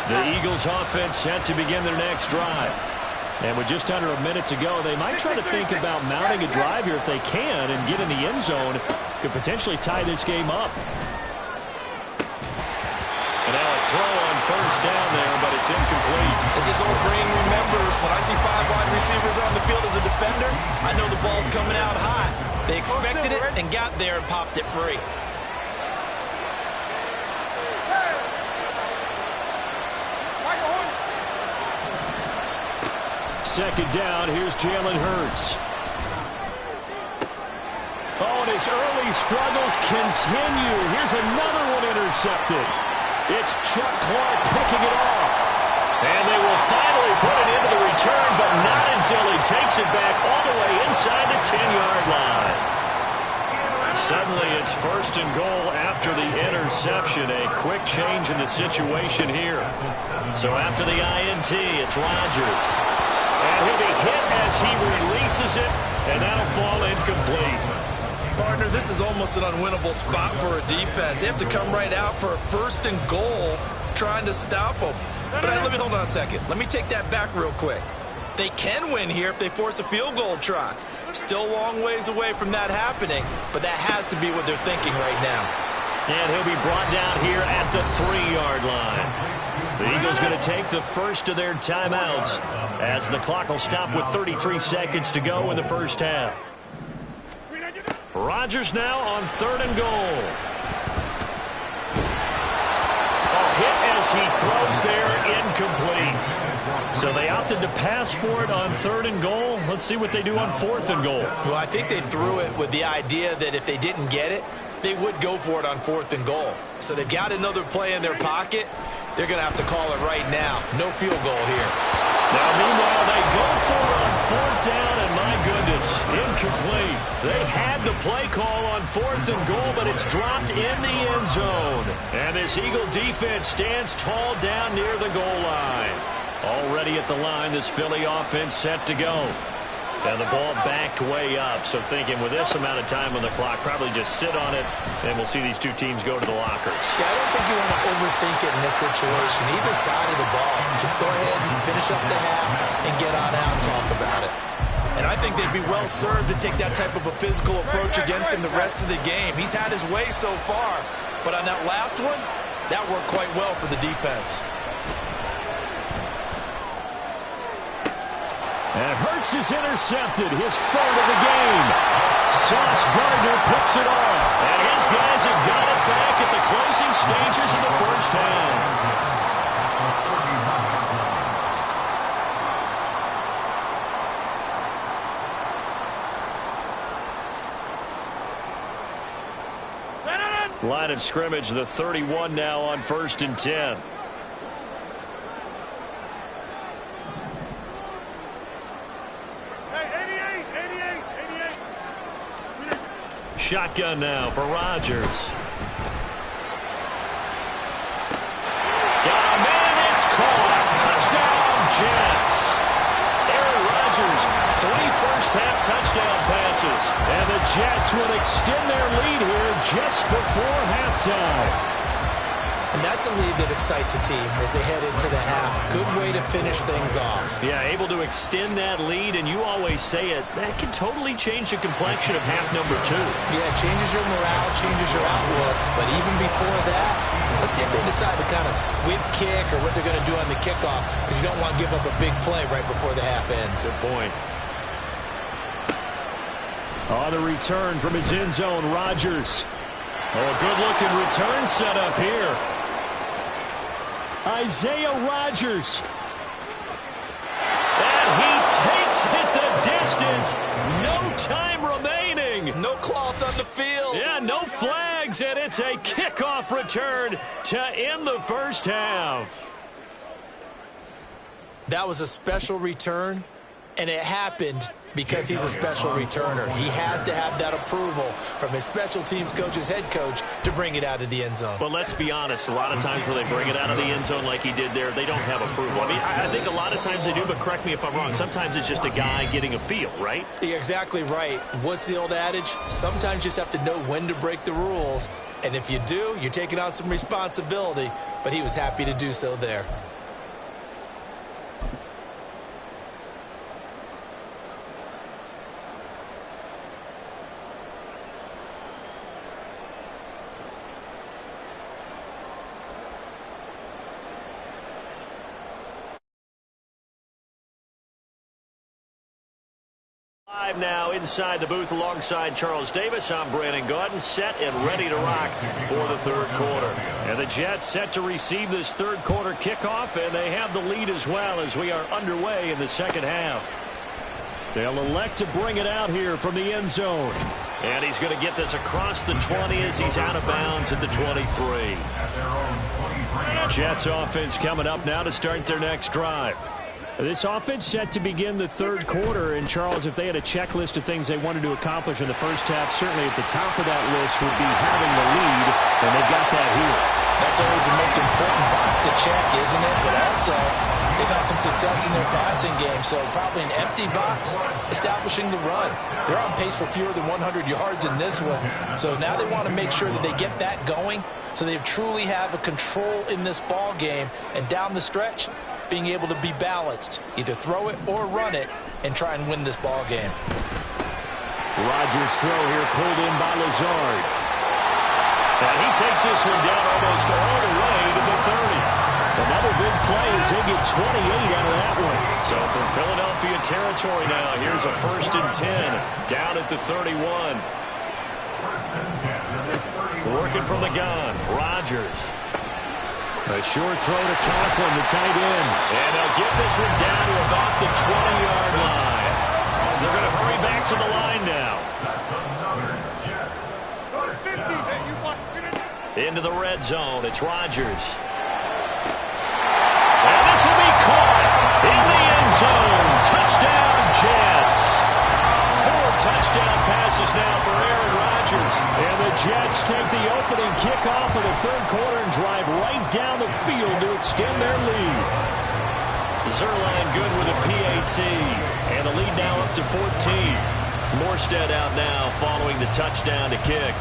The Eagles offense set to begin their next drive. And with just under a minute to go, they might try to think about mounting a drive here if they can and get in the end zone. Could potentially tie this game up. And now a throw on 1st down there, but it's incomplete. As this old brain remembers, when I see 5 wide receivers on the field as a defender, I know the ball's coming out hot. They expected it and got there and popped it free. Second down, here's Jalen Hurts. Oh, and his early struggles continue. Here's another one intercepted. It's Chuck Clark picking it off. And they will finally put it into the return, but not until he takes it back all the way inside the 10-yard line. Suddenly it's 1st and goal after the interception. A quick change in the situation here. So after the INT, it's Rodgers. And he'll be hit as he releases it, and that'll fall incomplete. Partner, this is almost an unwinnable spot for a defense. They have to come right out for a 1st and goal trying to stop them. But let me hold on a second. Let me take that back real quick. They can win here if they force a field goal try. Still a long ways away from that happening, but that has to be what they're thinking right now. And he'll be brought down here at the 3-yard line. The Eagles going to take the first of their timeouts as the clock will stop with 33 seconds to go in the first half. Rodgers now on 3rd and goal. A hit as he throws there, incomplete. So they opted to pass for it on 3rd and goal. Let's see what they do on 4th and goal. Well, I think they threw it with the idea that if they didn't get it, they would go for it on 4th and goal. So they've got another play in their pocket. They're going to have to call it right now. No field goal here. Now, meanwhile, they go for it on 4th down, and my goodness, incomplete. They had the play call on 4th and goal, but it's dropped in the end zone. And this Eagle defense stands tall down near the goal line. Already at the line, this Philly offense set to go. And the ball backed way up, so thinking with this amount of time on the clock, probably just sit on it, and we'll see these two teams go to the lockers. Yeah, I don't think you want to overthink it in this situation. Either side of the ball. Just go ahead and finish up the half and get on out and talk about it. And I think they'd be well served to take that type of a physical approach against him the rest of the game. He's had his way so far, but on that last one, That worked quite well for the defense. And Hurts is intercepted, his third of the game. Sauce Gardner picks it off. And his guys have got it back at the closing stages of the first half. Line of scrimmage, the 31 now on 1st and 10. Shotgun now for Rodgers. Got a man, it's caught. Touchdown, Jets. Aaron Rodgers, 3 first-half touchdown passes. And the Jets will extend their lead here just before halftime. And that's a lead that excites a team as they head into the half. Good way to finish things off. Yeah, able to extend that lead, and you always say it, that can totally change the complexion of half number 2. Yeah, it changes your morale, changes your outlook. But even before that, let's see if they decide to kind of squib kick or what they're going to do on the kickoff, because you don't want to give up a big play right before the half ends. Good point. On the return from his end zone, Rodgers. Oh, a good-looking return set up here. Isaiah Rodgers. And he takes it the distance. No time remaining. No cloth on the field. Yeah, no flags, and it's a kickoff return to end the first half. That was a special return, and it happened because he's a special returner. He has to have that approval from his special teams coach's head coach to bring it out of the end zone. But let's be honest, a lot of times where they bring it out of the end zone like he did there, they don't have approval. I mean, I think a lot of times they do, but correct me if I'm wrong. Sometimes it's just a guy getting a feel, right? You're exactly right. What's the old adage? Sometimes you just have to know when to break the rules. And if you do, you're taking on some responsibility. But he was happy to do so there. Live now inside the booth alongside Charles Davis. I'm Brandon Gaudin, set and ready to rock for the third quarter. And the Jets set to receive this third quarter kickoff, and they have the lead as well as we are underway in the second half. They'll elect to bring it out here from the end zone. And he's going to get this across the 20 as he's out of bounds at the 23. Jets offense coming up now to start their next drive. This offense set to begin the third quarter, and Charles, if they had a checklist of things they wanted to accomplish in the first half, certainly at the top of that list would be having the lead, and they've got that here. That's always the most important box to check, isn't it? But also, they've had some success in their passing game, so probably an empty box establishing the run. They're on pace for fewer than 100 yards in this one, so now they want to make sure that they get that going so they truly have a control in this ball game, and down the stretch, being able to be balanced, either throw it or run it, and try and win this ball game. Rodgers' throw here pulled in by Lazard. And he takes this one down almost all the way to the 30. Another big play as they get 28 out of that one. So from Philadelphia territory now, here's a 1st and 10 down at the 31. Working from the gun, Rodgers. A short throw to Conklin, the tight end. And they'll get this one down to about the 20-yard line. They're going to hurry back to the line now. Into the red zone, it's Rodgers. And this will be caught in the end zone. Touchdown, Jets. 4 touchdown passes now for Aaron Rodgers. And the Jets take the opening kickoff of the third quarter and drive right down the field to extend their lead. Zerline good with a PAT. And the lead now up to 14. Morstead out now following the touchdown to kick.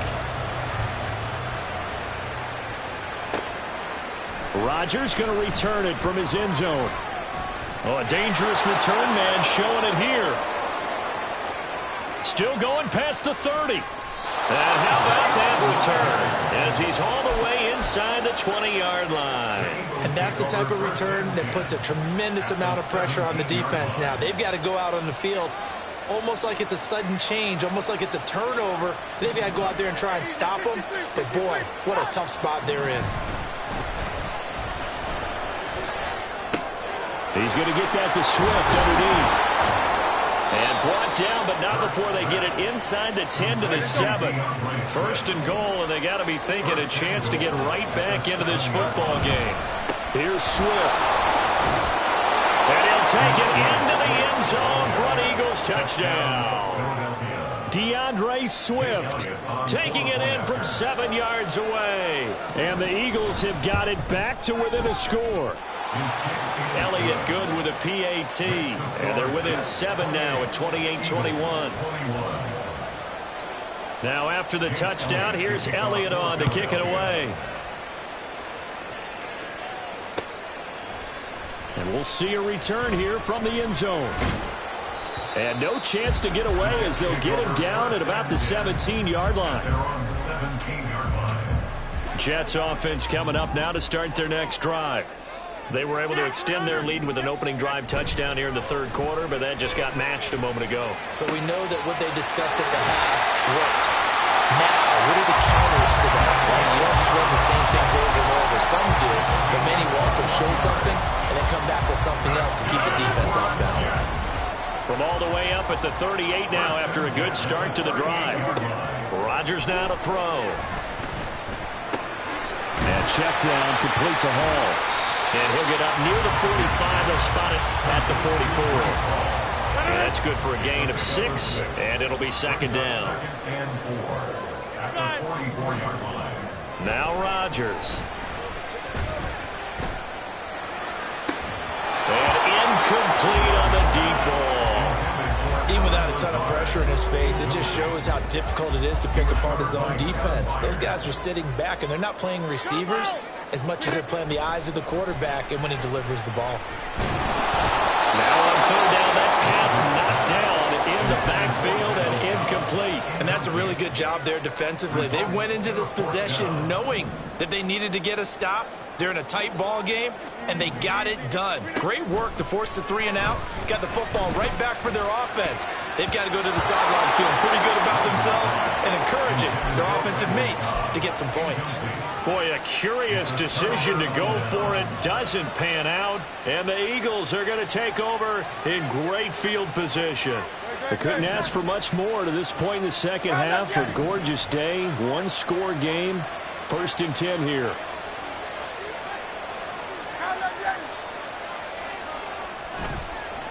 Rodgers going to return it from his end zone. Oh, a dangerous return man showing it here. Still going past the 30. And how about that return? As he's all the way inside the 20-yard line. And that's the type of return that puts a tremendous amount of pressure on the defense now. They've got to go out on the field almost like it's a sudden change, almost like it's a turnover. They've got to go out there and try and stop them. But, boy, what a tough spot they're in. He's going to get that to Swift underneath. And brought down, but not before they get it inside the 10 to the 7. First and goal, and they got to be thinking a chance to get right back into this football game. Here's Swift. And he'll take it into the end zone for an Eagles touchdown. DeAndre Swift taking it in from 7 yards away. And the Eagles have got it back to within a score. Elliott good with a PAT. And they're within 7 now at 28-21. Now after the touchdown, here's Elliott on to kick it away. And we'll see a return here from the end zone. And no chance to get away as they'll get him down at about the 17-yard line. Jets offense coming up now to start their next drive. They were able to extend their lead with an opening drive touchdown here in the third quarter, but that just got matched a moment ago. So we know that what they discussed at the half worked. Now, what are the counters to that? Well, you don't just run the same things over and over. Some do, but many will also show something and then come back with something else to keep the defense off balance. From all the way up at the 38 now after a good start to the drive. Rodgers now to throw. And check down complete to Hall. And he'll get up near the 45. They'll spot it at the 44. And that's good for a gain of 6, and it'll be second down. Now Rodgers. And incomplete on the deep ball. Even without a ton of pressure in his face, it just shows how difficult it is to pick apart his own defense. Those guys are sitting back, and they're not playing receivers as much as they're playing the eyes of the quarterback and when he delivers the ball. Now on third down, that pass knocked down in the backfield and incomplete. And that's a really good job there defensively. They went into this possession knowing that they needed to get a stop. They're in a tight ball game, and they got it done. Great work to force the 3 and out. Got the football right back for their offense. They've got to go to the sidelines feeling pretty good about themselves and encouraging their offensive mates to get some points. Boy, a curious decision to go for it. Doesn't pan out, and the Eagles are going to take over in great field position. They couldn't ask for much more to this point in the second half. A gorgeous day, one-score game. First and 10 here.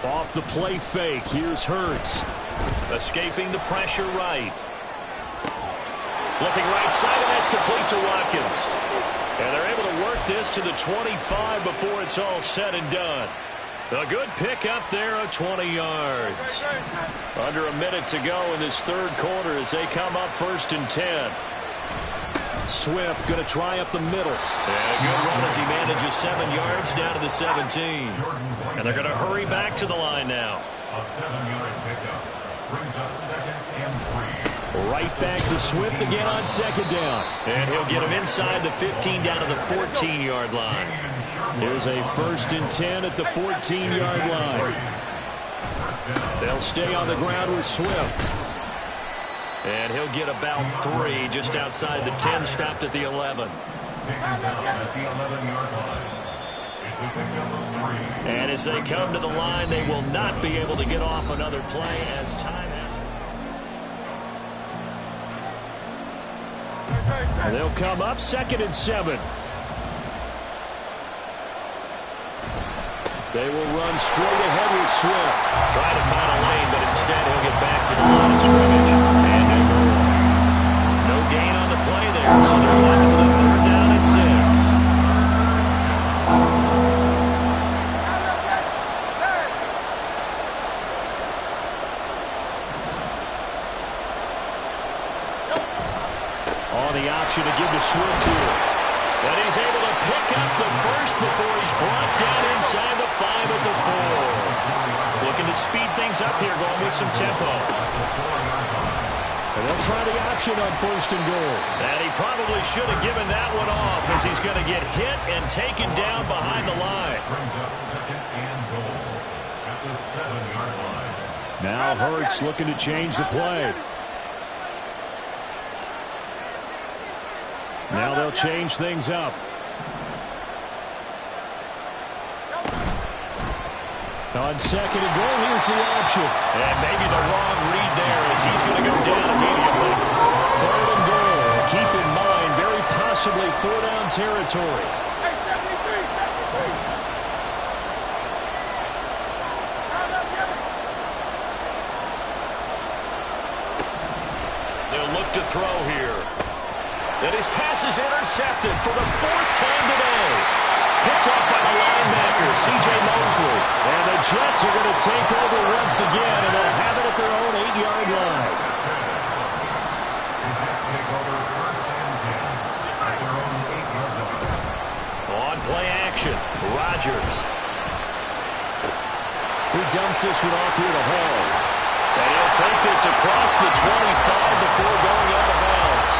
Off the play fake, here's Hurts. Escaping the pressure right. Looking right side, and that's complete to Watkins. And they're able to work this to the 25 before it's all said and done. A good pickup there of 20 yards. Under a minute to go in this third quarter as they come up first and 10. Swift going to try up the middle. And a good run as he manages 7 yards down to the 17. And they're going to hurry back to the line now. A 7-yard pickup brings up second and 3. Right back to Swift again on second down. And he'll get him inside the 15 down to the 14-yard line. Here's a first and 10 at the 14-yard line. They'll stay on the ground with Swift. And he'll get about 3 just outside the 10, stopped at the 11. And as they come to the line, they will not be able to get off another play as time has. They'll come up second and 7. They will run straight ahead with Swift. Trying to find a lane, but instead he'll get back to the line of scrimmage. And no gain on the play there, so they're left with a third down and 6. On the option to give to Swift here. But he's able to pick up the first before he's brought down inside the 5 at the 4. Looking to speed things up here, going with some tempo. And they'll try the option on 1st and goal. And he probably should have given that one off as he's going to get hit and taken down behind the line. Brings up 2nd and goal at the 7-yard line. Now Hurts looking to change the play. Now they'll change things up. On 2nd and goal, here's the option. And maybe the wrong read there as he's going to go down immediately. 3rd and goal. Keep in mind, very possibly 4-down territory. They'll look to throw here. And his pass is intercepted for the 4th time today. Picked off by the linebacker, C.J. Mosley. And the Jets are going to take over once again, and they'll have it at their own 8-yard line. The Jets take over 1st and 10 at their own 8-yard line. On play action, Rodgers. He dumps this one off here to Hall. And he'll take this across the 25 before going out of bounds.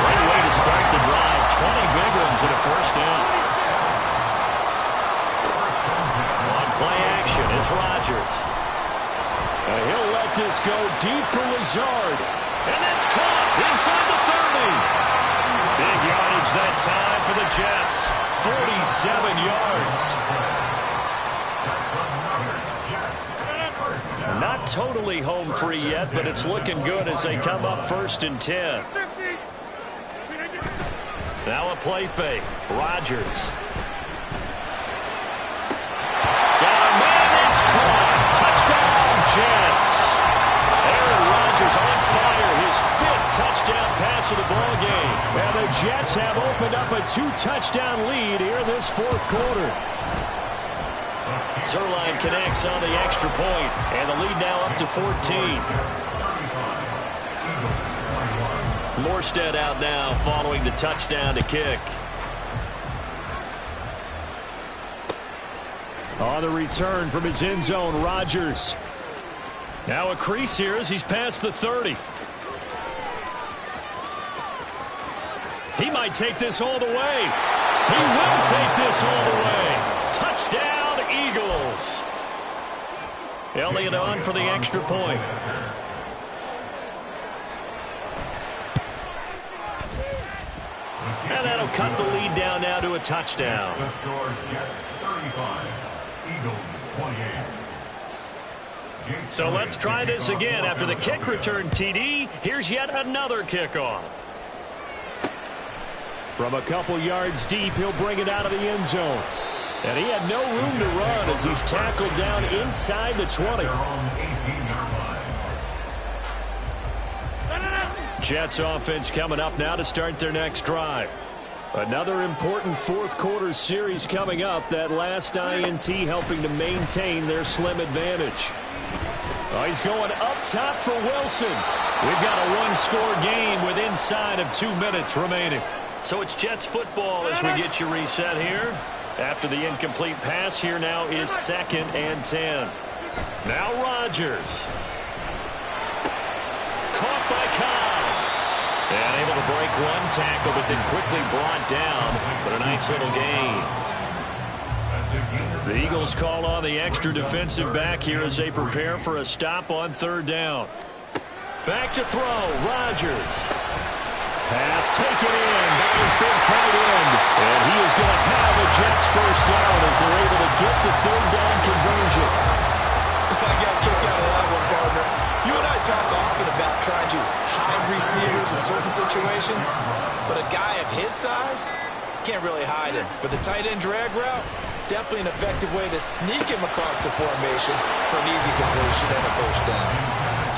Great way to start the drive. 20 big ones and a 1st down. On play action, it's Rodgers. And he'll let this go deep for Lazard. And that's caught inside the 30. Big yardage that time for the Jets. 47 yards. Not totally home free yet, but it's looking good as they come up 1st and 10. Now a play fake. Rodgers. Got a man, it's caught. Touchdown, Jets. Aaron Rodgers on fire. His 5th touchdown pass of the ball game. And the Jets have opened up a 2-touchdown lead here in this 4th quarter. Zerline connects on the extra point, and the lead now up to 14. Morstead out now following the touchdown to kick. On the return from his end zone, Rodgers. Now a crease here as he's past the 30. He might take this all the way. He will take this all the way. Touchdown, Eagles. Elliott on for the extra point. And that'll cut the lead down now to a touchdown. The score, Jets 35, Eagles 28. So let's try this again. After the kick return TD, here's yet another kickoff. From a couple yards deep, he'll bring it out of the end zone. And he had no room to run as he's tackled down inside the 20. Jets offense coming up now to start their next drive. Another important 4th quarter series coming up. That last INT helping to maintain their slim advantage. Oh, he's going up top for Wilson. We've got a 1-score game with inside of 2 minutes remaining. So it's Jets football as we get you reset here. After the incomplete pass, here now is 2nd and 10. Now Rodgers. Caught by Cobb. And able to break one tackle, but then quickly brought down. But a nice little gain. The Eagles call on the extra defensive back here as they prepare for a stop on 3rd down. Back to throw, Rodgers. Pass taken in by his big tight end. And he is going to have a Jets 1st down as they're able to get the 3rd down conversion. I got a kick out of that one, partner. You and I talked often about trying to hide receivers in certain situations, but a guy of his size can't really hide him. But the tight end drag route, definitely an effective way to sneak him across the formation for an easy completion and a 1st down.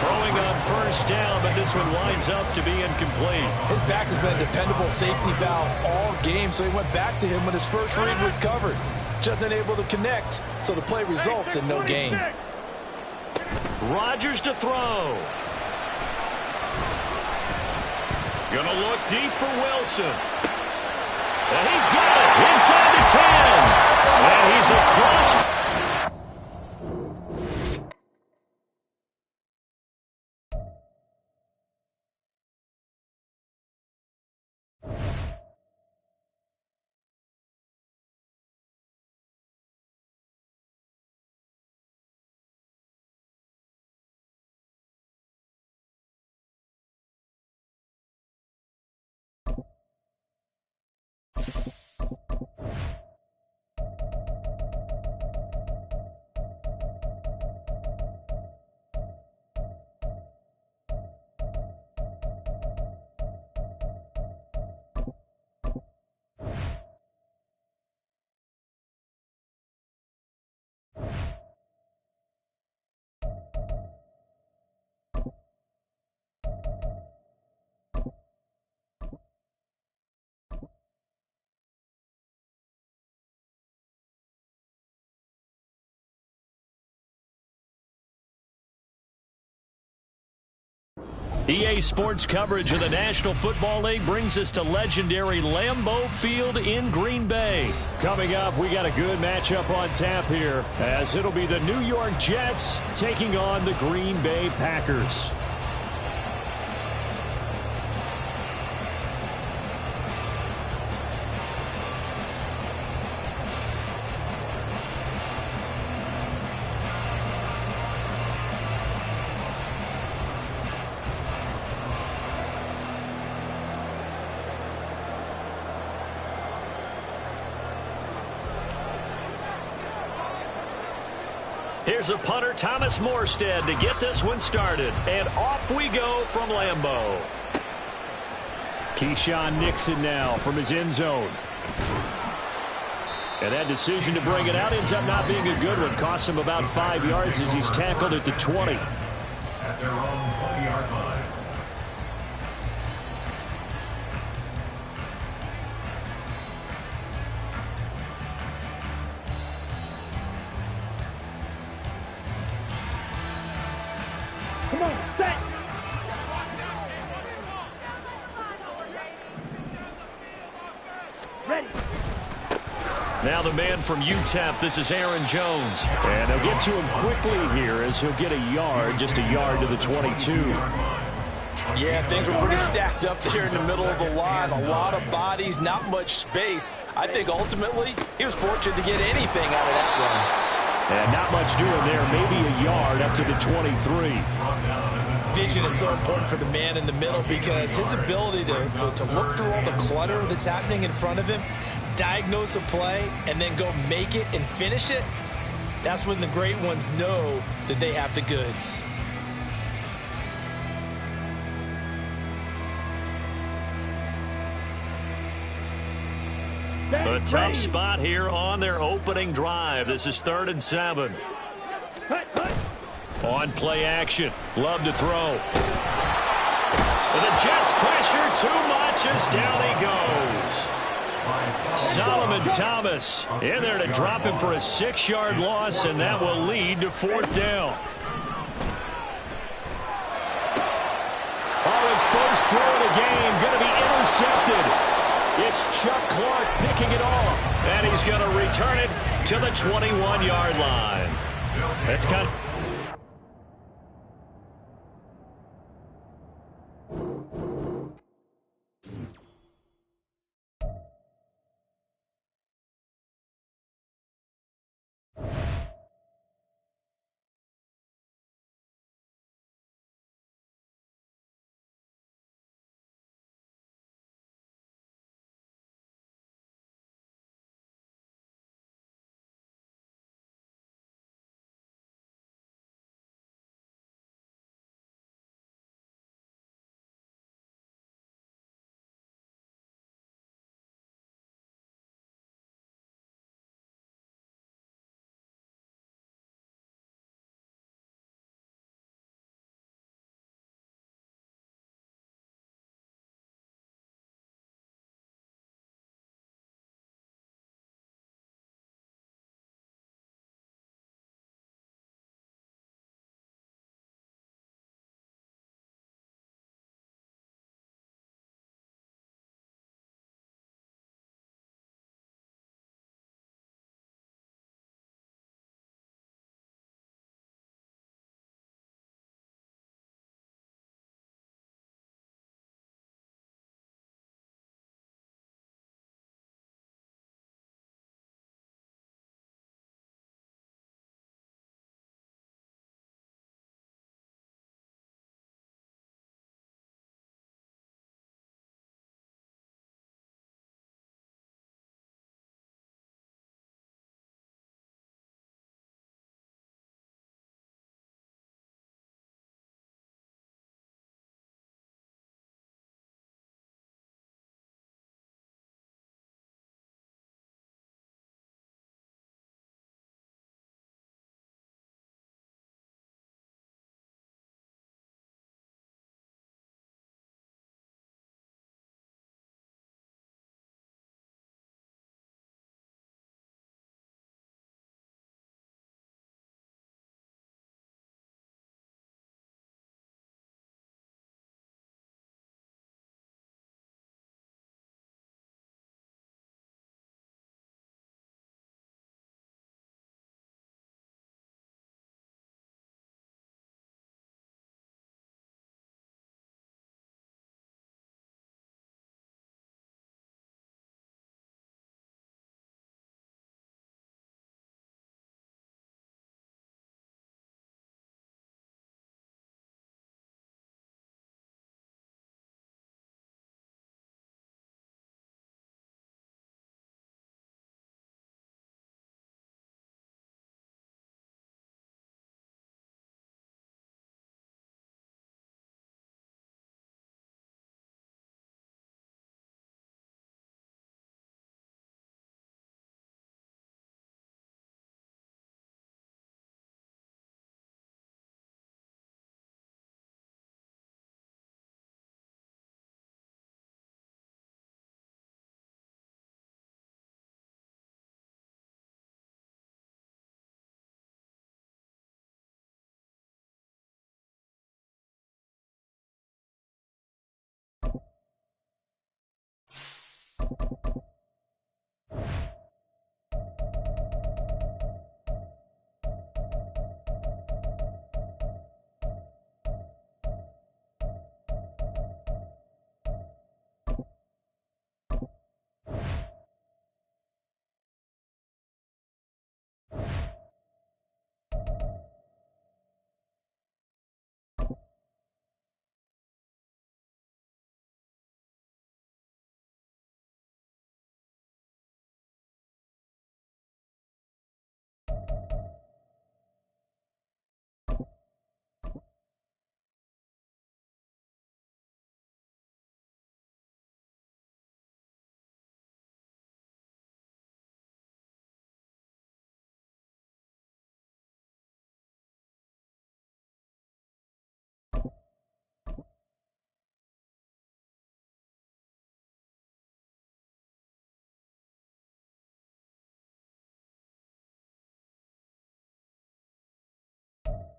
Throwing on 1st down, but this one winds up to be incomplete. His back has been a dependable safety valve all game, so he went back to him when his first read was covered. Just unable to connect, so the play results in no gain. Rodgers to throw. Gonna look deep for Wilson. And he's got it inside the 10. And he's across. EA Sports coverage of the National Football League brings us to legendary Lambeau Field in Green Bay. Coming up, we got a good matchup on tap here, as it'll be the New York Jets taking on the Green Bay Packers. Here's a punter, Thomas Morstead, to get this one started. And off we go from Lambeau. Keyshawn Nixon now from his end zone. And that decision to bring it out ends up not being a good one. Costs him about 5 yards as he's tackled at the 20. At their own 20-yard line. Now the man from UTEP, this is Aaron Jones. And they'll get to him quickly here as he'll get a yard, just a yard to the 22. Yeah, things were pretty stacked up there in the middle of the line. A lot of bodies, not much space. I think ultimately he was fortunate to get anything out of that run. And not much doing there, maybe a yard up to the 23. Vision is so important for the man in the middle because his ability to look through all the clutter that's happening in front of him, diagnose a play, and then go make it and finish it, that's when the great ones know that they have the goods. A tough spot here on their opening drive. This is 3rd and 7. On play action. Love to throw. And the Jets pressure too much as down he goes. Solomon Thomas in there to drop him for a 6-yard loss, and that will lead to 4th down. Oh, his first throw of the game going to be intercepted. It's Chuck Clark picking it off. And he's going to return it to the 21-yard line. That's kind of...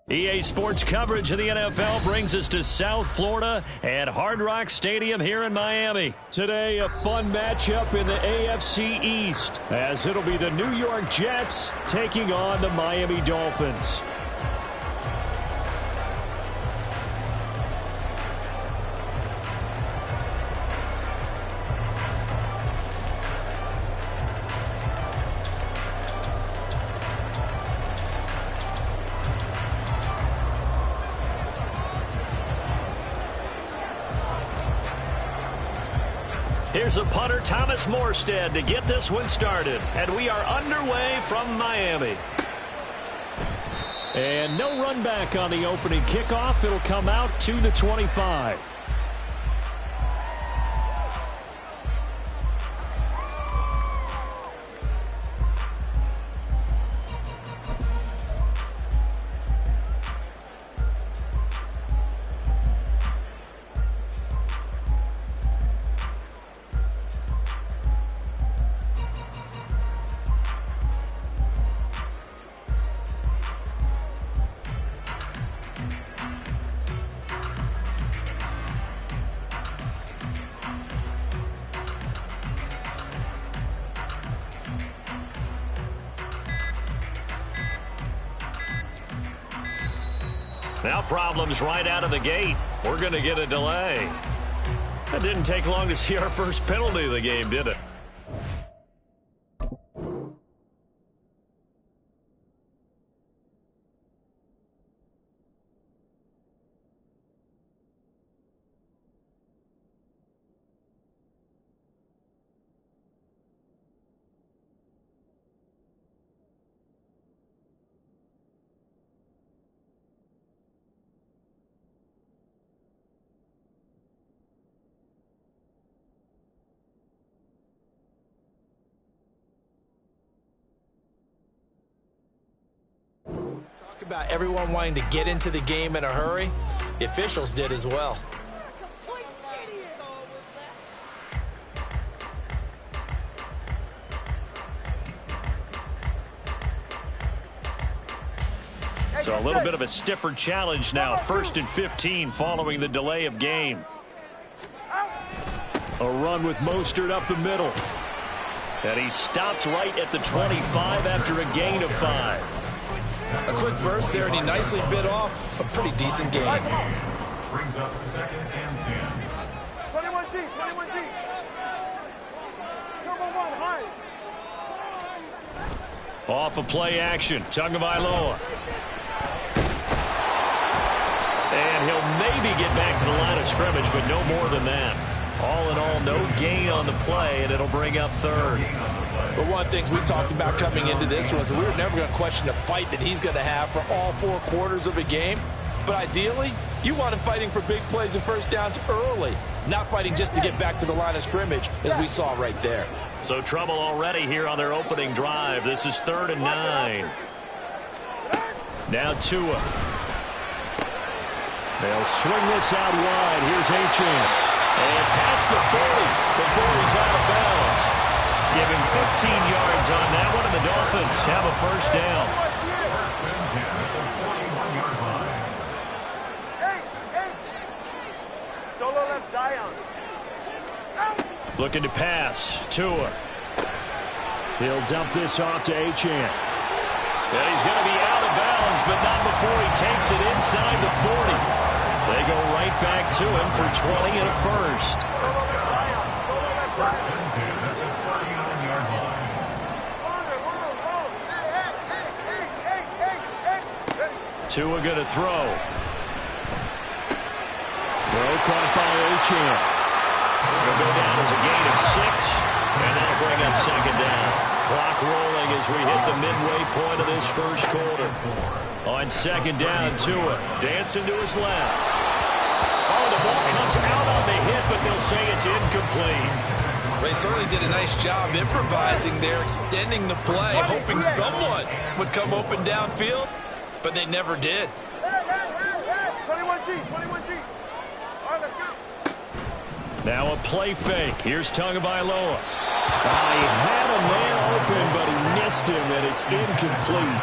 EA Sports coverage of the NFL brings us to South Florida at Hard Rock Stadium here in Miami. Today, a fun matchup in the AFC East, as it'll be the New York Jets taking on the Miami Dolphins. Here's a punter, Thomas Morstead, to get this one started. And we are underway from Miami. And no run back on the opening kickoff. It'll come out to the 25. Now problems right out of the gate. We're going to get a delay. That didn't take long to see our first penalty of the game, did it? Talk about everyone wanting to get into the game in a hurry. The officials did as well. So a little bit of a stiffer challenge now. 1st and 15 following the delay of game. A run with Mostert up the middle. And he stopped right at the 25 after a gain of 5. A quick burst there, and he nicely bit off a pretty decent game. Brings up 2nd and 10. 21G, 21G. Turbo 1, high. Off of play action, Tagovailoa. And he'll maybe get back to the line of scrimmage, but no more than that. All in all, no gain on the play, and it'll bring up 3rd. But one of the things we talked about coming into this was we were never going to question the fight that he's going to have for all 4 quarters of a game. But ideally, you want him fighting for big plays and first downs early, not fighting just to get back to the line of scrimmage, as we saw right there. So trouble already here on their opening drive. This is 3rd and 9. Now Tua. They'll swing this out wide. Here's Achane. And past the 40 before he's out of bounds. Give him 15 yards on that one, and the Dolphins have a first down. 1st and 10 at the 41-yard line. Hey! Solo left Zion. Looking to pass. Tua. He'll dump this off to Achane. And he's going to be out of bounds, but not before he takes it inside the 40. They go right back to him for 20 and a first. First and 10 at the 39-yard line. Tua going to throw. Throw caught by Achane. It'll go down as a gain of 6. And that'll bring up second down. Clock rolling as we hit the midway point of this first quarter. On second down, Tua dancing to his left. Oh, the ball comes out on the hit, but they'll say it's incomplete. They certainly did a nice job improvising there, extending the play, hoping someone would come open downfield, but they never did. 21G, 21G. All right, let's go. Now a play fake. Here's Tagovailoa. He had a man open, but he missed him, and it's incomplete.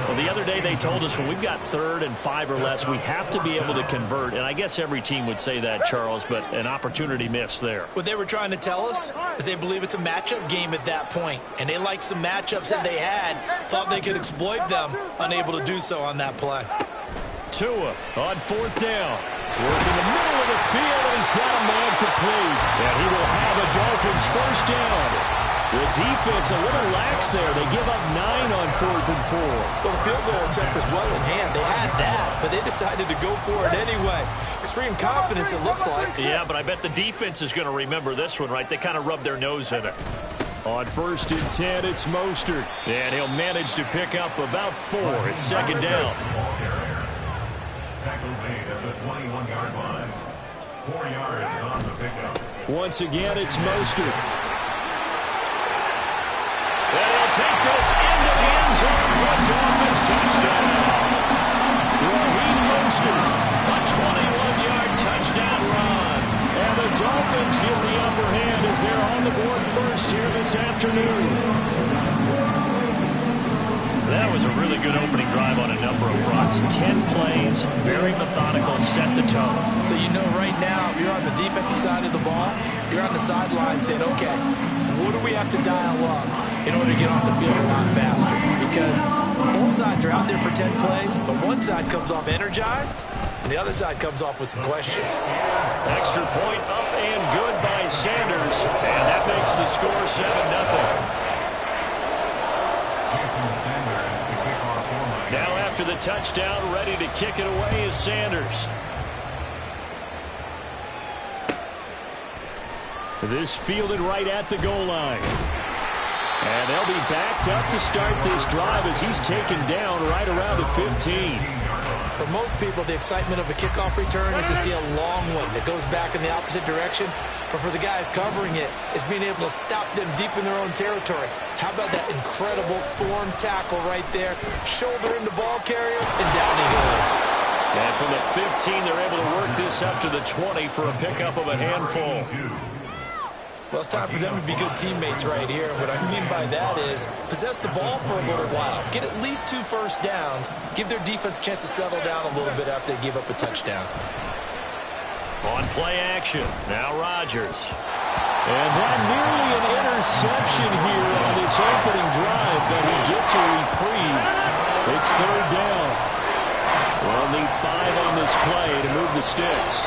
Well, the other day they told us when we've got 3rd and 5 or less, we have to be able to convert. And I guess every team would say that, Charles, but an opportunity missed there. What they were trying to tell us is they believe it's a matchup game at that point, and they liked some matchups that they had, thought they could exploit them, unable to do so on that play. Tua on 4th down. Working the middle of the field, and he's got a man complete. And he will have a Dolphins first down. The defense a little lax there. They give up 9 on 4th and 4. Well, the field goal attempt is well in hand. They had that, but they decided to go for it anyway. Extreme confidence, it looks like. Yeah, but I bet the defense is going to remember this one, right? They kind of rubbed their nose in it. On 1st and 10, it's Mostert. And he'll manage to pick up about 4. It's second down. Tackle made at the 21-yard line. 4 yards on the pickup. Once again, it's Mostert. And he'll take this into the end zone for a Dolphins touchdown. Raheem Mostert, a 21-yard touchdown run. And the Dolphins get the upper hand as they're on the board first here this afternoon. That was a really good opening drive on a number of fronts. 10 plays, very methodical, set the tone. So you know right now, if you're on the defensive side of the ball, you're on the sideline saying, okay, what do we have to dial up in order to get off the field a lot faster? Because both sides are out there for 10 plays, but one side comes off energized, and the other side comes off with some questions. Extra point up and good by Sanders, and that makes the score 7-0. Now after the touchdown, ready to kick it away is Sanders. This fielded right at the goal line. And they'll be backed up to start this drive as he's taken down right around the 15. For most people, the excitement of a kickoff return is to see a long one that goes back in the opposite direction. But for the guys covering it, it's being able to stop them deep in their own territory. How about that incredible form tackle right there? Shoulder into ball carrier, and down he goes. And from the 15, they're able to work this up to the 20 for a pickup of a handful. Well, it's time for them to be good teammates right here. What I mean by that is possess the ball for a little while. Get at least 2 first downs. Give their defense a chance to settle down a little bit after they give up a touchdown. On play action, now Rodgers. And that nearly an interception here on this opening drive, but he gets a reprieve. It's 3rd down. We'll need 5 on this play to move the sticks.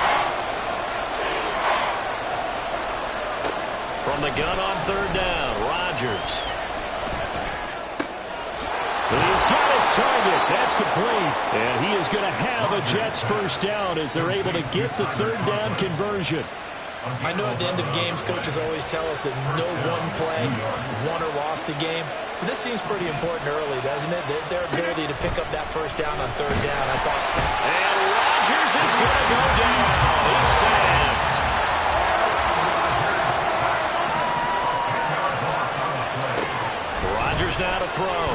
From the gun on 3rd down, Rodgers. He's got his target. That's complete. And he is going to have a Jets first down as they're able to get the 3rd down conversion. I know at the end of games, coaches always tell us that no one play won or lost a game. But this seems pretty important early, doesn't it? Their ability to pick up that first down on 3rd down, I thought. And Rodgers is going to go down. He's sacked. Rodgers now to throw.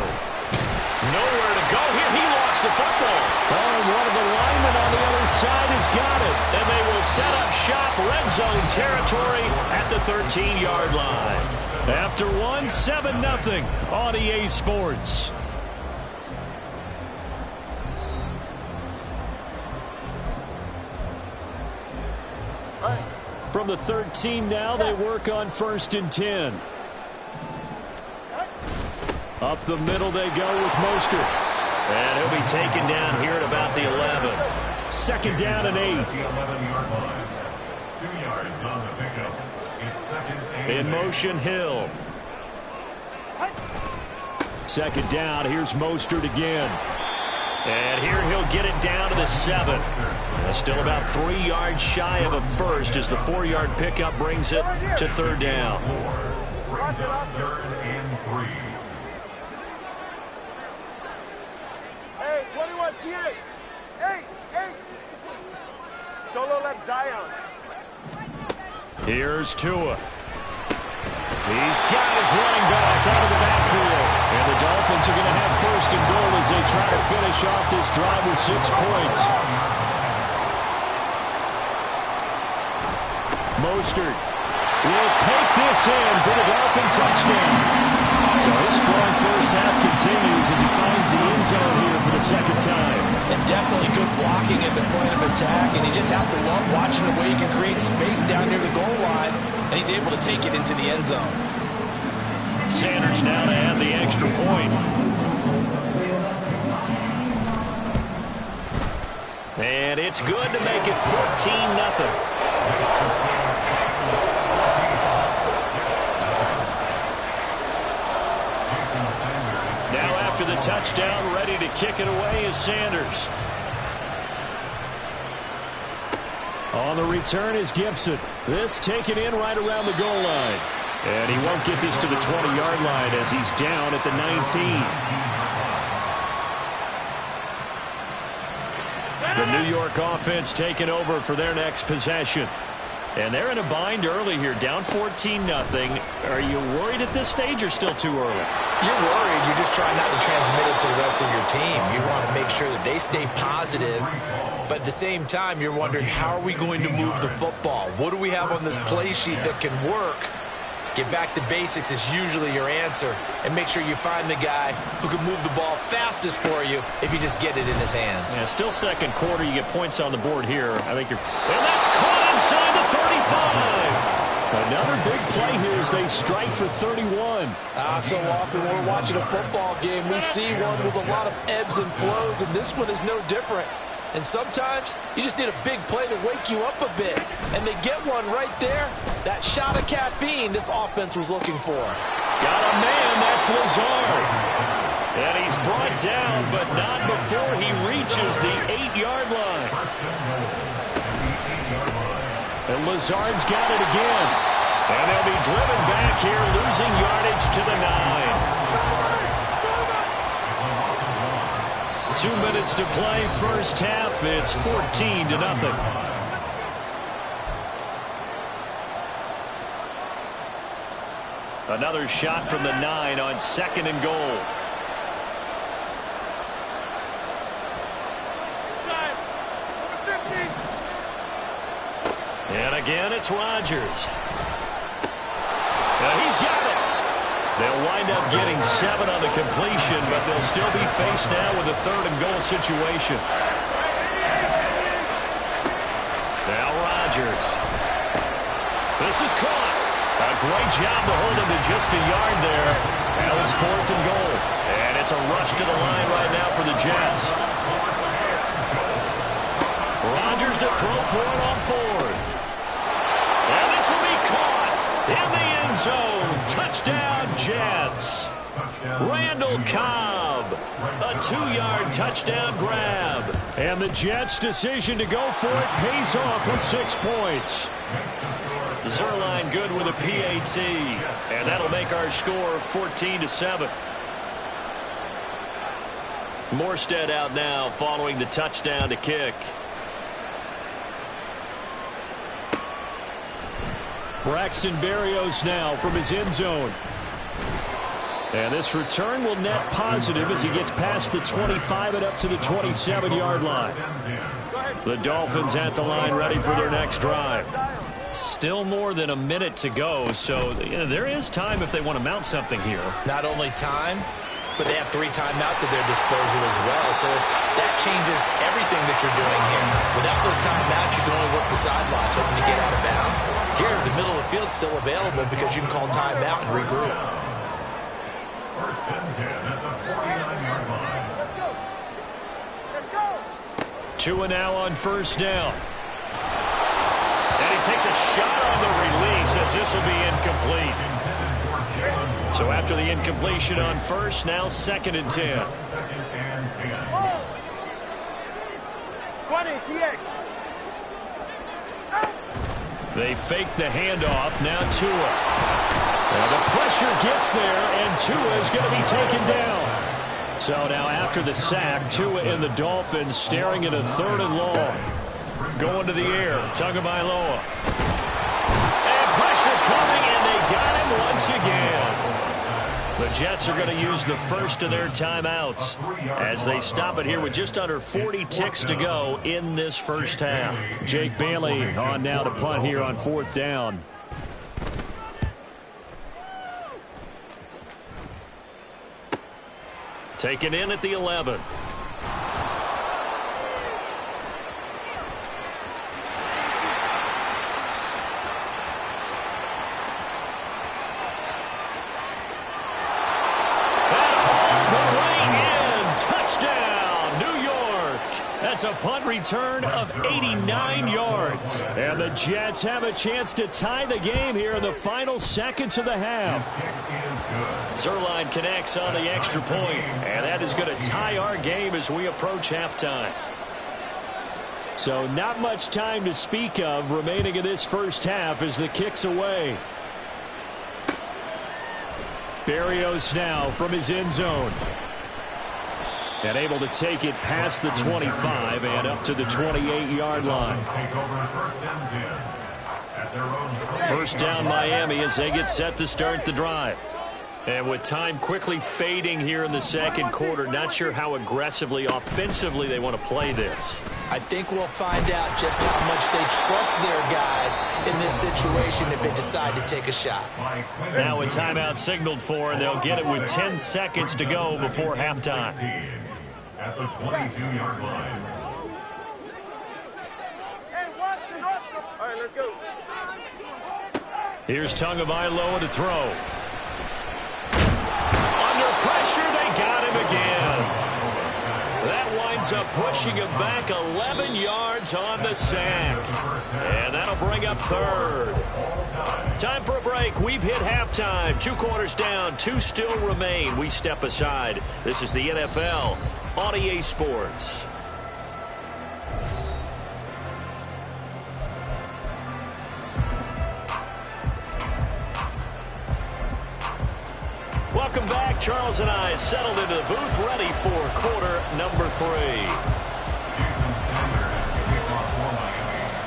Nowhere to go here. He lost the football. Oh, and one of the linemen on the other side has got it. And they will set up shop, red zone territory at the 13-yard line. After 7-0 on EA Sports. From the 13 now, they work on 1st and 10. Up the middle they go with Mostert. And he'll be taken down here at about the 11. 2nd down and 8. The 11-yard line. 2 yards on the pickup. It's 2nd and 8. In motion, Hill. 2nd down. Here's Mostert again. And here he'll get it down to the 7. Still about 3 yards shy of a first as the 4-yard pickup brings it to 3rd down. Brings up 3rd and 3. Hey, 21, T8. 8. Solo left Zion. Here's Tua. He's got his running back out of the backfield. And the Dolphins are going to have 1st and goal as they try to finish off this drive with 6 points. Mostert will take this in for the Dolphin touchdown. So his strong first half continues as he finds the end zone here for the 2nd time. And definitely good blocking at the point of attack, and you just have to love watching the way he can create space down near the goal line, and he's able to take it into the end zone. Sanders now to add the extra point. And it's good to make it 14-0. Now after the touchdown, ready to kick it away is Sanders. On the return is Gibson. This taken in right around the goal line. And he won't get this to the 20-yard line as he's down at the 19. The New York offense taking over for their next possession. And they're in a bind early here, down 14-0. Are you worried at this stage or still too early? You're worried. You're just trying not to transmit it to the rest of your team. You want to make sure that they stay positive. But at the same time, you're wondering, how are we going to move the football? What do we have on this play sheet that can work? Get back to basics is usually your answer. And make sure you find the guy who can move the ball fastest for you if you just get it in his hands. Yeah, still 2nd quarter. You get points on the board here. I think you're... And that's caught inside the 35. Another big play here as they strike for 31. So often when we're watching a football game, we see one with a lot of ebbs and flows, and this one is no different. And sometimes you just need a big play to wake you up a bit. And they get one right there. That shot of caffeine this offense was looking for. Got a man, that's Lazard. And he's brought down, but not before he reaches the 8-yard line. And Lazard's got it again. And they'll be driven back here, losing yardage to the 9. 2 minutes to play, first half. It's 14-0. Another shot from the 9 on 2nd and goal. And again, it's Rodgers. He's got it. They'll wind up getting 7 on the completion, but they'll still be faced now with a 3rd and goal situation. Now Rodgers. This is caught. A great job to hold him to just a yard there. Now it's 4th and goal. And it's a rush to the line right now for the Jets. Rodgers to throw for it on 4th. And this will be caught in the end zone. Touchdown, Jets. Randall Cobb. A 2-yard touchdown grab. And the Jets' decision to go for it pays off with 6 points. Zerline good with a PAT. And that'll make our score 14-7. Morstead out now following the touchdown to kick. Braxton Berrios now from his end zone. And this return will net positive as he gets past the 25 and up to the 27-yard line. The Dolphins at the line ready for their next drive. Still more than a minute to go, so there is time if they want to mount something here. Not only time, but they have 3 timeouts at their disposal as well. So that changes everything that you're doing here. Without those timeouts, you can only work the sidelines, hoping to get out of bounds. Here, the middle of the field's still available because you can call timeout and regroup. First and 10 at the 49-yard line. Let's go. 2 now on first down. And he takes a shot on the release as this will be incomplete. So after the incompletion on first, now 2nd and 10. Second and 10. 20, TX. They fake the handoff. Now Tua. And the pressure gets there, and Tua is going to be taken down. So now after the sack, Tua and the Dolphins staring at a 3rd and long. Going to the air, Tagovailoa. And pressure coming, and they got him once again. The Jets are going to use the first of their timeouts as they stop it here with just under 40 ticks to go in this first half. Jake Bailey on now to punt here on 4th down. Taken in at the 11. That's a punt return of 89 yards. And the Jets have a chance to tie the game here in the final seconds of the half. Zerline connects on the extra point, and that is going to tie our game as we approach halftime. So not much time to speak of remaining in this first half as the kick's away. Berrios now from his end zone. And able to take it past the 25 and up to the 28-yard line. First down Miami as they get set to start the drive. And with time quickly fading here in the second quarter, not sure how aggressively, offensively they want to play this. I think we'll find out just how much they trust their guys in this situation if they decide to take a shot. Now a timeout signaled for, and they'll get it with 10 seconds to go before halftime. At the 22-yard line. Hey, Watson, Watson. All right, let's go. Here's Tagovailoa to throw. Under pressure, they got him again. That winds up pushing him back 11 yards on the sack. And that'll bring up 3rd. Time for a break. We've hit halftime. 2 quarters down. 2 still remain. We step aside. This is the NFL on EA Sports. Welcome back. Charles and I settled into the booth, ready for quarter number 3.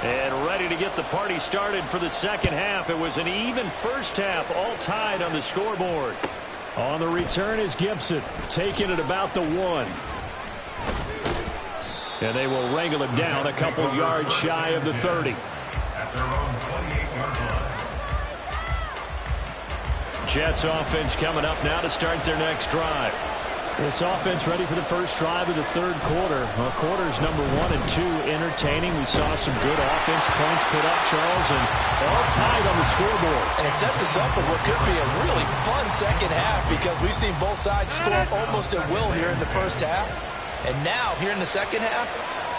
And ready to get the party started for the second half. It was an even first half, all tied on the scoreboard. On the return is Gibson, taking it about the 1. And they will wrangle him down a couple yards shy of the 30. At their own 28-yard line. Jets offense coming up now to start their next drive. This offense ready for the first drive of the 3rd quarter. Quarters number 1 and 2 entertaining. We saw some good offense points put up, Charles, and all tied on the scoreboard. And it sets us up for what could be a really fun second half because we've seen both sides score almost at will here in the first half. And now, here in the second half,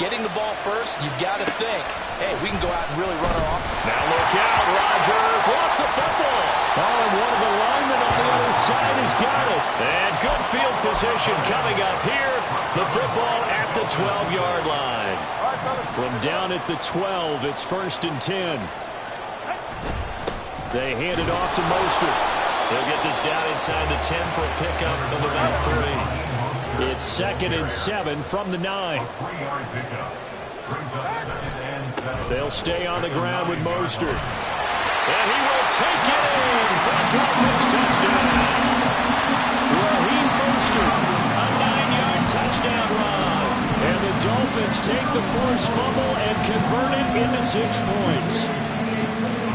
getting the ball first, you've got to think, hey, we can go out and really run her off. Now look out, Rodgers lost the football. Oh, and one of the linemen on the other side has got it. And good field position coming up here. The football at the 12-yard line. From down at the 12, it's 1st and 10. They hand it off to Mostert. He'll get this down inside the 10 for a pickup of about 3. It's 2nd and 7 from the 9. 3-yard pickup. Brings up 2nd and 7. They'll stay on the ground with Mostert. And he will take it in for a Dolphins touchdown. Raheem Mostert, a 9-yard touchdown run. And the Dolphins take the forced fumble and convert it into 6 points.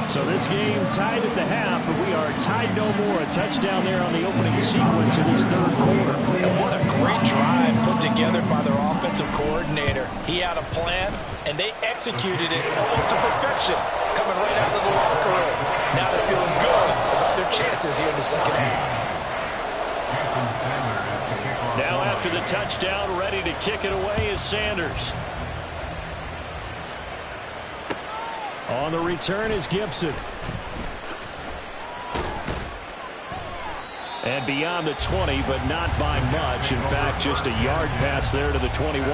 So this game tied at the half, but we are tied no more. A touchdown there on the opening sequence of this third quarter. And what a great drive put together by their offensive coordinator. He had a plan, and they executed it almost to perfection, coming right out of the locker room. Now they're feeling good about their chances here in the second half. Now after the touchdown, ready to kick it away is Sanders. On the return is Gibson. And beyond the 20, but not by much. In fact, just a yard pass there to the 21.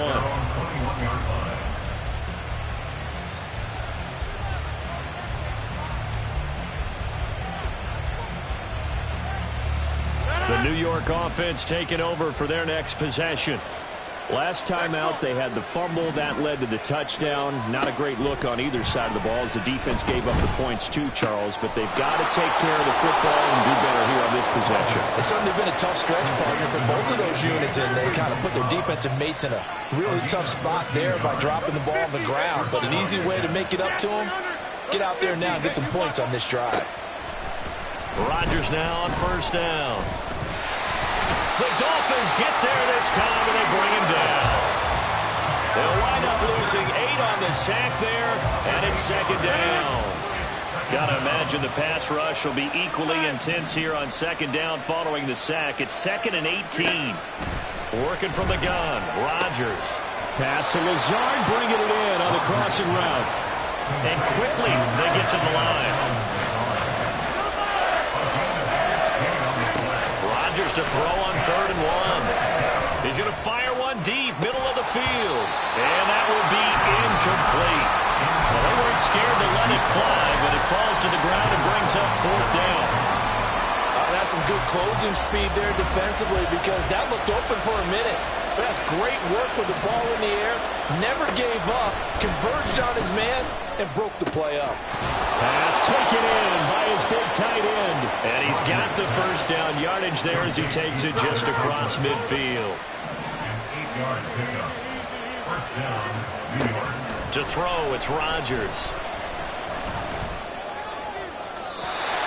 The New York offense taking over for their next possession. Last time out, they had the fumble. That led to the touchdown. Not a great look on either side of the ball as the defense gave up the points too, Charles. But they've got to take care of the football and do better here on this possession. It's certainly been a tough stretch, partner, for both of those units, and they kind of put their defensive mates in a really tough spot there by dropping the ball on the ground. But an easy way to make it up to them, get out there now and get some points on this drive. Rodgers now on first down. The Dolphins get there this time, and they bring him down. They'll wind up losing 8 on the sack there, and it's second down. Got to imagine the pass rush will be equally intense here on second down following the sack. It's 2nd and 18. Working from the gun, Rodgers. Pass to Lazard, bringing it in on the crossing route. And quickly they get to the line. Rodgers to throw on 3rd and 1. He's going to fire one deep, middle of the field. And that will be incomplete. Well, they weren't scared to let it fly, but it falls to the ground and brings up 4th down. That's some good closing speed there defensively because that looked open for a minute. But that's great work with the ball in the air. Never gave up, converged on his man, and broke the play up. Pass taken in by his big tight end. And he's got the first down yardage there as he takes it just across midfield. An 8-yard pickup. First down, New York. To throw, it's Rodgers.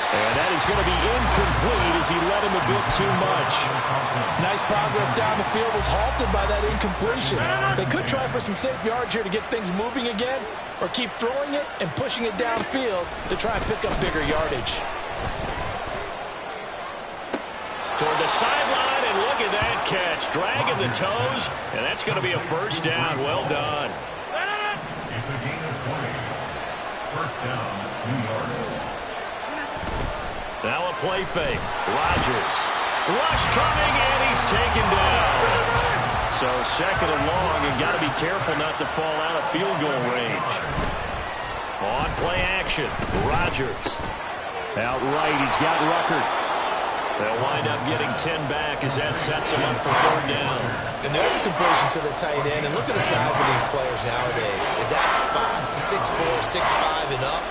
And that is going to be incomplete as he led him a bit too much. Nice progress down the field was halted by that incompletion. They could try for some safe yards here to get things moving again, or keep throwing it and pushing it downfield to try and pick up bigger yardage. Toward the sideline, and look at that catch. Dragging the toes, and that's going to be a first down. Well done. It's a gain of 20. First down, New York. Now a play fake. Rodgers. Rush coming, and he's taken down. So 2nd and long, and got to be careful not to fall out of field goal range. On play action, Rodgers. Out right, he's got Rucker. They'll wind up getting 10 back as that sets him up for 3rd down. And there's a completion to the tight end. And look at the size of these players nowadays. At that spot, 6'4", 6'5", and up.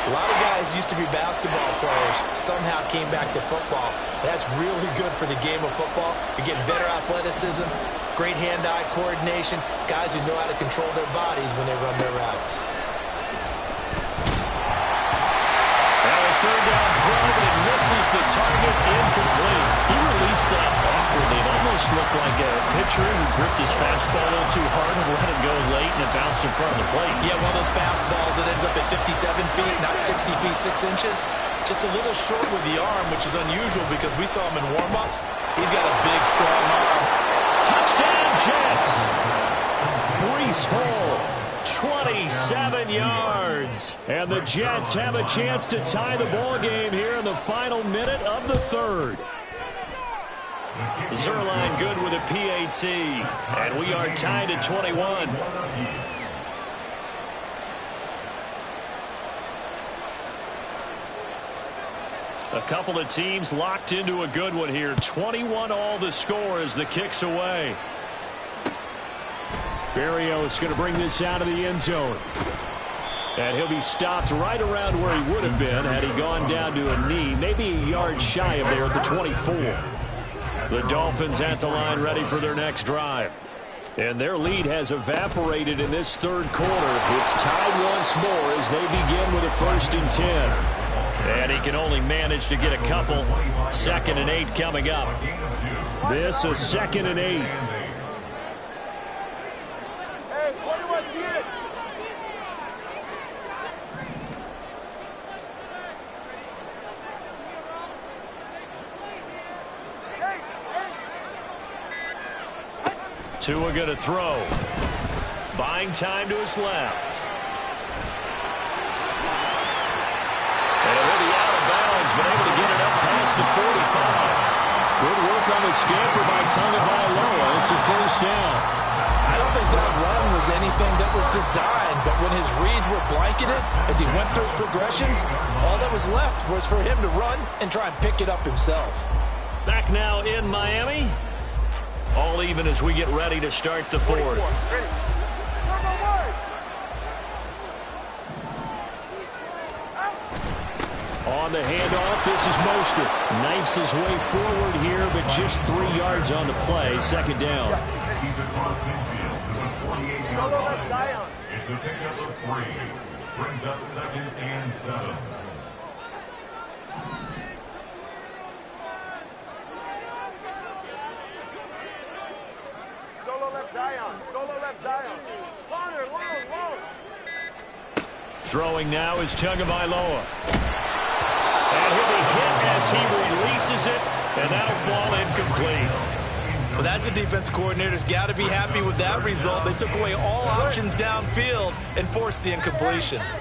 A lot of guys used to be basketball players, somehow came back to football. That's really good for the game of football. You're getting better athleticism, great hand-eye coordination, guys who know how to control their bodies when they run their routes. Now a 3rd down throw, but it misses the target, incomplete. He released that awkwardly. It almost looked like a pitcher who gripped his fastball a little too hard and let it go late, and it bounced in front of the plate. Yeah, one of those fastballs that ends up at 57 feet, not 60 feet, 6 inches. Just a little short with the arm, which is unusual because we saw him in warm-ups. He's got a big, strong arm. Touchdown, Jets! Breece Hall, 27 yards. And the Jets have a chance to tie the ball game here in the final minute of the 3rd. Zerline good with a PAT, and we are tied at 21. A couple of teams locked into a good one here. 21 all the score as the kick's away. Berrios going to bring this out of the end zone. And he'll be stopped right around where he would have been had he gone down to a knee, maybe a yard shy of there at the 24. The Dolphins at the line ready for their next drive. And their lead has evaporated in this third quarter. It's tied once more as they begin with a 1st and 10. And he can only manage to get a couple. 2nd and 8 coming up. This is 2nd and 8. Hey, 21 TX. Tua going to throw. Buying time to his left. And he'll be out of bounds, but able to get it up past the 45. Good work on the scamper by Tagovailoa. It's a 1st down. I don't think that run was anything that was designed, but when his reads were blanketed, as he went through his progressions, all that was left was for him to run and try and pick it up himself. Back now in Miami. All even as we get ready to start the 4th. Ready. Number 1. On the handoff, this is Mostert. Knifes his way forward here, but just 3 yards on the play. 2nd down. He's across midfield to the 48-yard Solo line. left Zion. It's a pickup of 3. Brings up 2nd and 7. Solo left Zion. Solo left Zion. Corner, long. Throwing now is Tagovailoa. And he'll be hit as he releases it, and that'll fall incomplete. Well, that's a defense coordinator's got to be happy with that result. They took away all options downfield and forced the incompletion. Hey.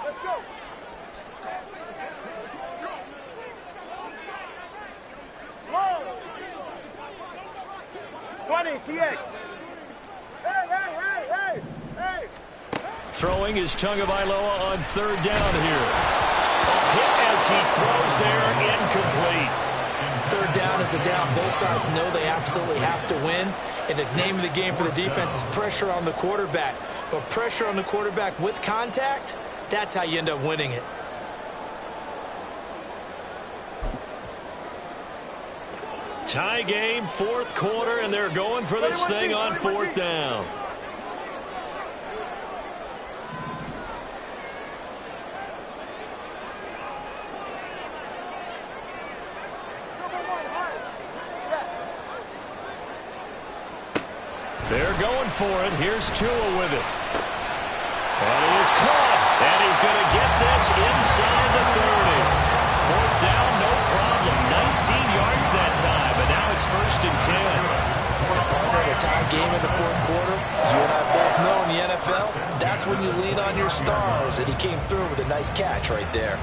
Let's go. 20 TX. Hey. Throwing is Tagovailoa on 3rd down here. A hit as he throws there, incomplete. 3rd down is a down. Both sides know they absolutely have to win. And the name of the game for the defense is pressure on the quarterback. But pressure on the quarterback with contact, that's how you end up winning it. Tie game, 4th quarter, and they're going for this thing on 4th down. They're going for it. Here's Tua with it. And it is caught. And he's going to get this inside the 30. 4th down, no problem. 19 yards that time. And now it's 1st and 10. Partner, a tie game in the 4th quarter. You and I both know in the NFL, that's when you lean on your stars. And he came through with a nice catch right there.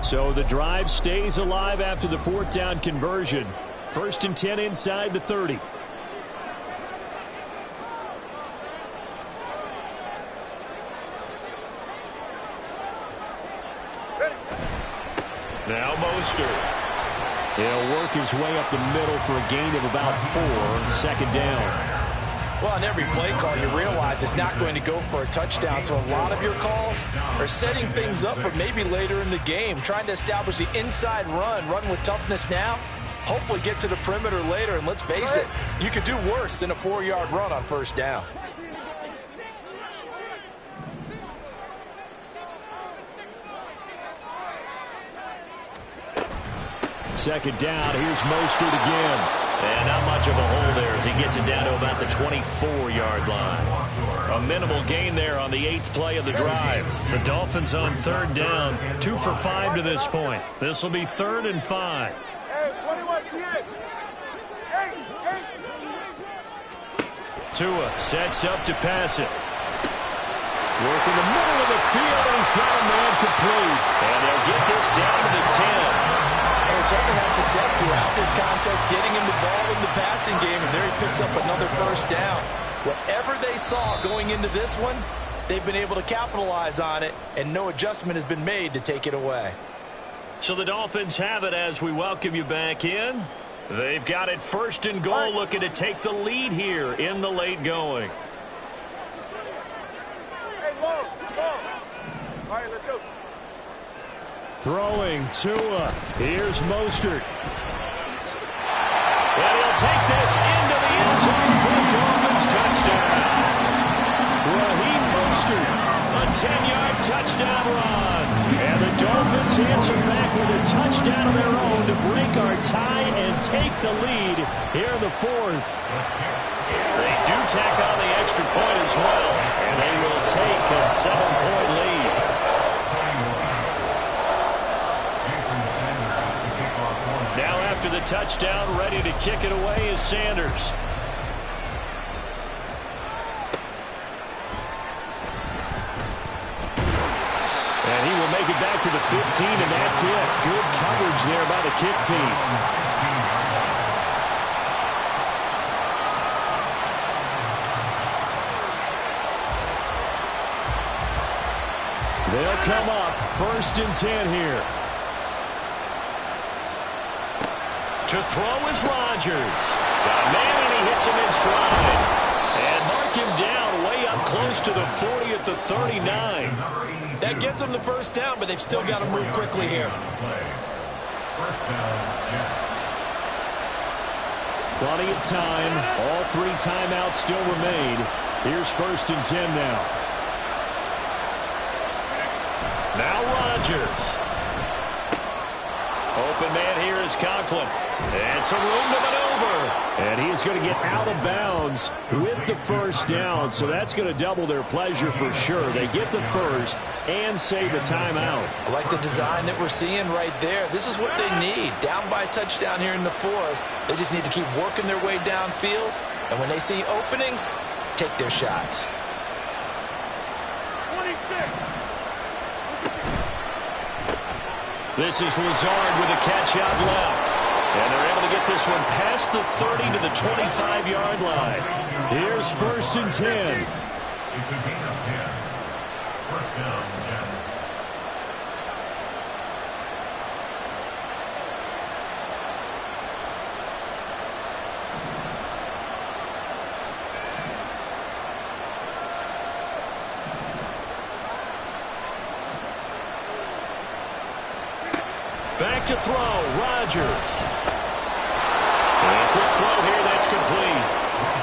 So the drive stays alive after the 4th down conversion. 1st and 10 inside the 30. Now Mostert. He'll work his way up the middle for a gain of about 4 on 2nd down. Well, on every play call, you realize it's not going to go for a touchdown. So a lot of your calls are setting things up for maybe later in the game, trying to establish the inside run with toughness now, hopefully get to the perimeter later. And let's face it, you could do worse than a 4-yard run on 1st down. Second down, here's Mostert again. And not much of a hole there as he gets it down to about the 24-yard line. A minimal gain there on the 8th play of the drive. The Dolphins on 3rd down, 2 for 5 to this point. This will be 3rd and 5. Hey, 21 TX. Hey. Tua sets up to pass it. Work in the middle of the field, and he's got a man complete. And they'll get this down to the 10. They've certainly had success throughout this contest, getting him the ball in the passing game, and there he picks up another 1st down. Whatever they saw going into this one, they've been able to capitalize on it, and no adjustment has been made to take it away. So the Dolphins have it as we welcome you back in. They've got it 1st and goal, looking to take the lead here in the late going. Hey, low. All right, let's go. Throwing Tua. Here's Mostert. And he'll take this into the end zone for a Dolphins touchdown. Raheem Mostert, a 10-yard touchdown run. And the Dolphins answer back with a touchdown of their own to break our tie and take the lead here in the 4th. They do tack on the extra point as well, and they will take a 7-point lead. Now after the touchdown, ready to kick it away is Sanders. And he will make it back to the 15, and that's it. Good coverage there by the kick team. They'll come up 1st and 10 here. To throw is Rodgers. Got a man, and he hits him in stride. And mark him down way up close to the 40 at the 39. That gets them the 1st down, but they've still got to move quickly here. Plenty of time. All 3 timeouts still remain. Here's 1st and 10 now. Now Rodgers. Open man here is Conklin. And some room to maneuver. And he is going to get out of bounds with the 1st down. So that's going to double their pleasure for sure. They get the 1st and save the timeout. I like the design that we're seeing right there. This is what they need. Down by a touchdown here in the 4th. They just need to keep working their way downfield. And when they see openings, take their shots. 26. This is Lazard with a catch out left. And they're able to get this one past the 30 to the 25-yard line. Here's 1st and 10. It's a gain of 10. 1st down, Jets. Back to throw, Rodgers. And a quick throw here, that's complete.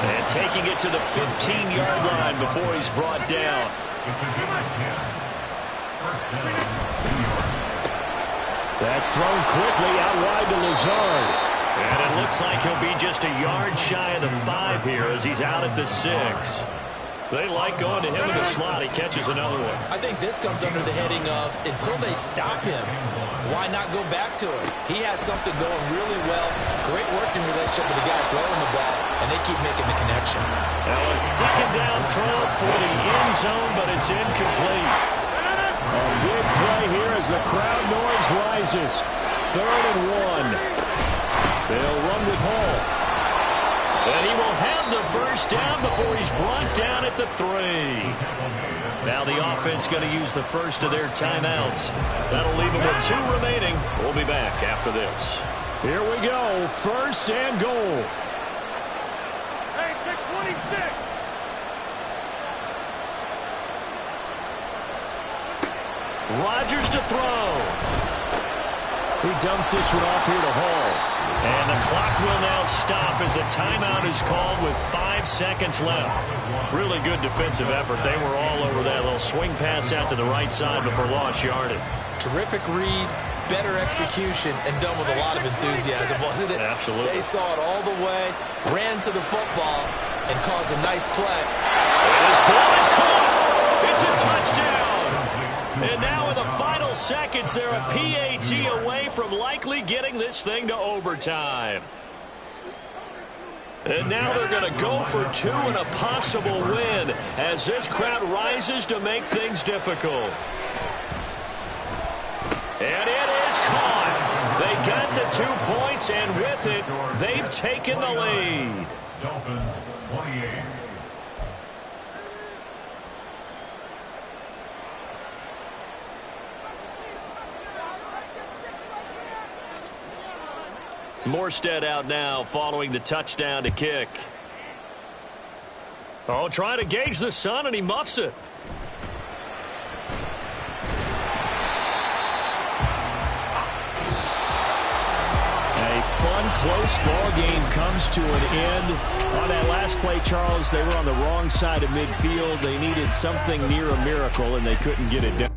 And taking it to the 15-yard line before he's brought down. It's a gain of 10. 1st down, New York. That's thrown quickly out wide to Lazard. And it looks like he'll be just a yard shy of the 5 here as he's out at the 6. They like going to him in the slot. He catches another one. I think this comes under the heading of until they stop him, why not go back to it? He has something going really well. Great working relationship with the guy throwing the ball, and they keep making the connection. Now a 2nd down throw for the end zone, but it's incomplete. A big play here as the crowd noise rises. 3rd and 1. They'll run with Hall. And he will have the 1st down before he's brought down at the 3. Now the offense going to use the 1st of their timeouts. That'll leave them with 2 remaining. We'll be back after this. Here we go. 1st and goal. Hey, pick 26. Rodgers to throw. He dumps this one off here to Hall. And the clock will now stop as a timeout is called with 5 seconds left. Really good defensive effort. They were all over that little swing pass out to the right side before lost yardage. Terrific read, better execution, and done with a lot of enthusiasm, wasn't it? Absolutely. They saw it all the way, ran to the football, and caused a nice play. And this ball is caught. It's a touchdown. And now in the final seconds, they're a PAT away from likely getting this thing to overtime. And now they're going to go for 2 and a possible win as this crowd rises to make things difficult. And it is caught. They got the 2 points, and with it, they've taken the lead. Dolphins 28. Morstead out now following the touchdown to kick. Oh, trying to gauge the sun, and he muffs it. A fun, close ball game comes to an end. On that last play, Charles, they were on the wrong side of midfield. They needed something near a miracle, and they couldn't get it done.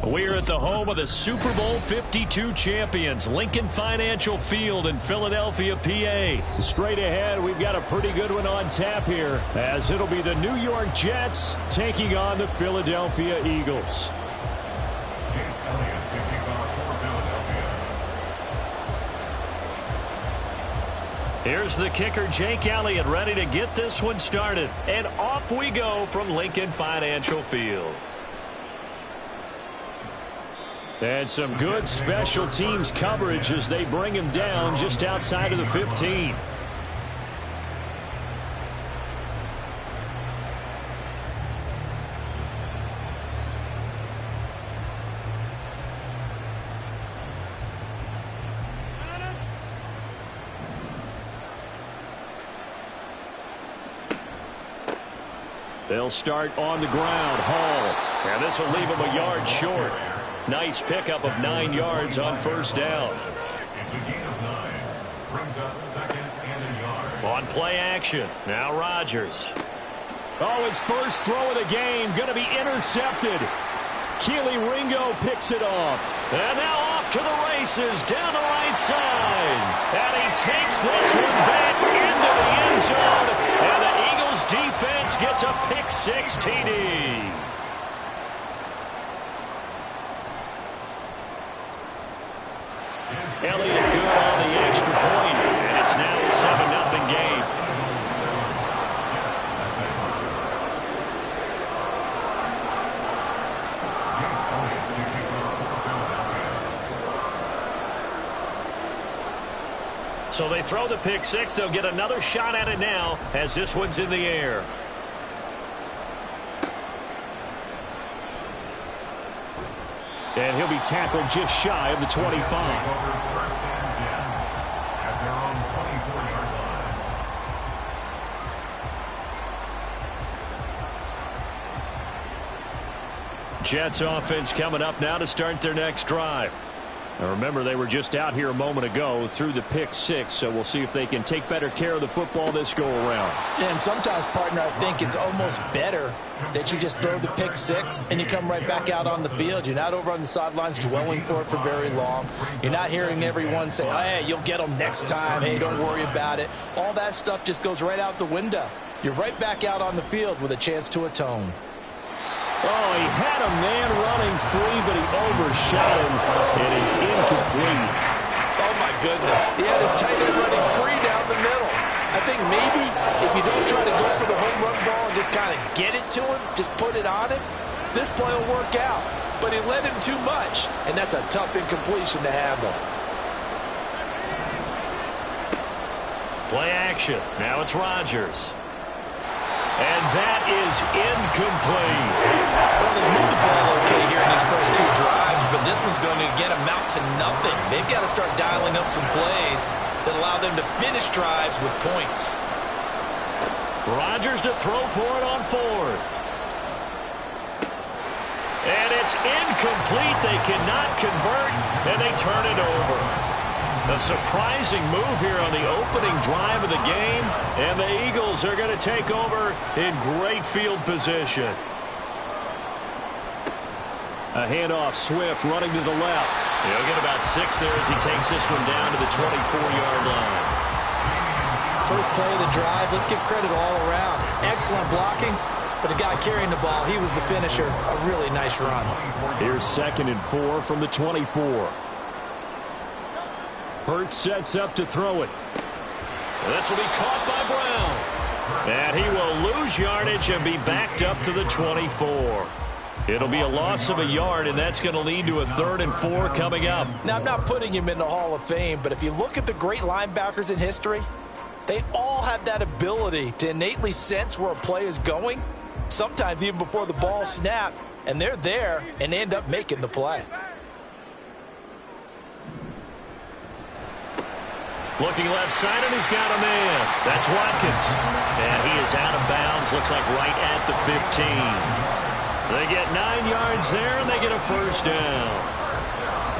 We're at the home of the Super Bowl 52 champions, Lincoln Financial Field in Philadelphia, PA. Straight ahead, we've got a pretty good one on tap here, as it'll be the New York Jets taking on the Philadelphia Eagles. Here's the kicker, Jake Elliott, ready to get this one started. And off we go from Lincoln Financial Field. And some good special teams coverage as they bring him down just outside of the 15. They'll start on the ground. Hall. And this will leave him a yard short. Nice pickup of 9 yards on first down. It's a gain of 9. Brings up second and a yard. On play action. Now Rodgers. Oh, his first throw of the game going to be intercepted. Keely Ringo picks it off. And now off to the races down the right side. And he takes this one back into the end zone. And the Eagles defense gets a pick-6 TD. Elliott good on the extra point, and it's now a 7-0 game. So they throw the pick-6. They'll get another shot at it now as this one's in the air. And he'll be tackled just shy of the 25. First and 10 at their own 24-yard line. Jets offense coming up now to start their next drive. Now remember, they were just out here a moment ago through the pick-6, so we'll see if they can take better care of the football this go-around. And sometimes, partner, I think it's almost better that you just throw the pick-6 and you come right back out on the field. You're not over on the sidelines dwelling for it for very long. You're not hearing everyone say, oh, hey, you'll get them next time. Hey, don't worry about it. All that stuff just goes right out the window. You're right back out on the field with a chance to atone. Oh, he had a man running free, but he overshot him, and it's incomplete. Oh, my goodness. He had his tight end running free down the middle. I think maybe if you don't try to go for the home run ball and just kind of get it to him, just put it on him, this play will work out. But he led him too much, and that's a tough incompletion to handle. Play action. Now it's Rodgers. And that is incomplete. Well, they moved the ball okay here in these first 2 drives, but this one's going to get them out to nothing. They've got to start dialing up some plays that allow them to finish drives with points. Rodgers to throw for it on 4th. And it's incomplete. They cannot convert, and they turn it over. A surprising move here on the opening drive of the game, and the Eagles are going to take over in great field position. A handoff, Swift running to the left. He'll get about 6 there as he takes this one down to the 24-yard line. First play of the drive, let's give credit all around. Excellent blocking, but the guy carrying the ball, he was the finisher. A really nice run. Here's 2nd and 4 from the 24. Hurts sets up to throw it. This will be caught by Brown. And he will lose yardage and be backed up to the 24. It'll be a loss of a yard, and that's going to lead to a 3rd and 4 coming up. Now, I'm not putting him in the Hall of Fame, but if you look at the great linebackers in history, they all have that ability to innately sense where a play is going, sometimes even before the ball snapped, and they're there and end up making the play. Looking left side, and he's got a man. That's Watkins. And he is out of bounds, looks like right at the 15. They get 9 yards there, and they get a first down.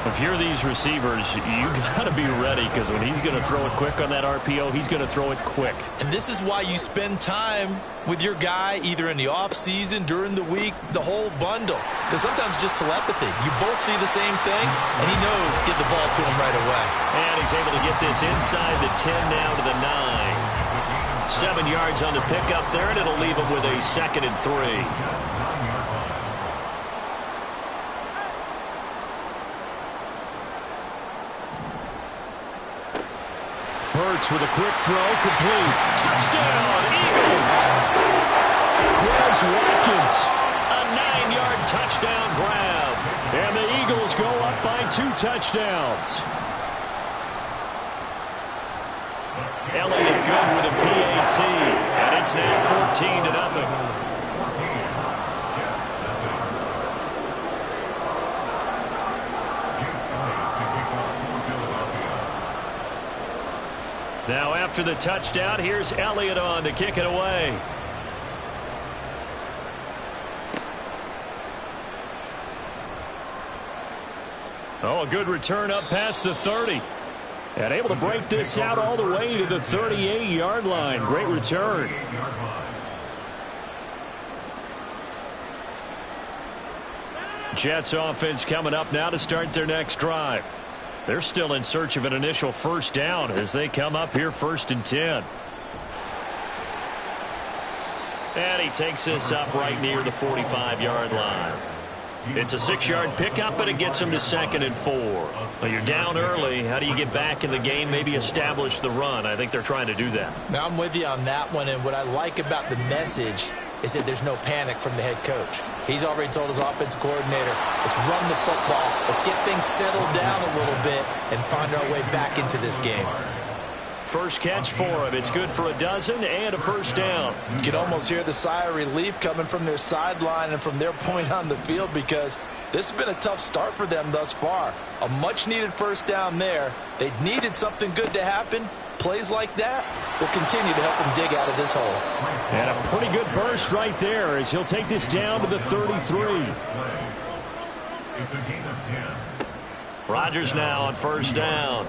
If you're these receivers, you got to be ready, because when he's going to throw it quick on that RPO, he's going to throw it quick. And this is why you spend time with your guy either in the offseason, during the week, the whole bundle. Because sometimes just telepathy. You both see the same thing, and he knows get the ball to him right away. And he's able to get this inside the 10 now to the 9. 7 yards on the pickup there, and it'll leave him with a 2nd and 3. Hurts with a quick throw, complete. Touchdown, Eagles! Quez Watkins, a 9-yard touchdown grab. And the Eagles go up by 2 touchdowns. Elliott good with a PAT, and it's now 14-0. Now after the touchdown, here's Elliott on to kick it away. Oh, a good return up past the 30. And able to break this out all the way to the 38-yard line. Great return. Jets offense coming up now to start their next drive. They're still in search of an initial first down as they come up here 1st and 10. And he takes this up right near the 45-yard line. It's a 6-yard pickup, but it gets him to 2nd and 4. Well, you're down early. How do you get back in the game, maybe establish the run? I think they're trying to do that. Now I'm with you on that one, and what I like about the message is that there's no panic from the head coach. He's already told his offensive coordinator, let's run the football, let's get things settled down a little bit and find our way back into this game. First catch for him. It's good for a dozen and a first down. You can almost hear the sigh of relief coming from their sideline and from their point on the field, because this has been a tough start for them thus far. A much-needed first down there. They needed something good to happen. Plays like that will continue to help them dig out of this hole. And a pretty good burst right there as he'll take this down to the 33. Rodgers now on first down.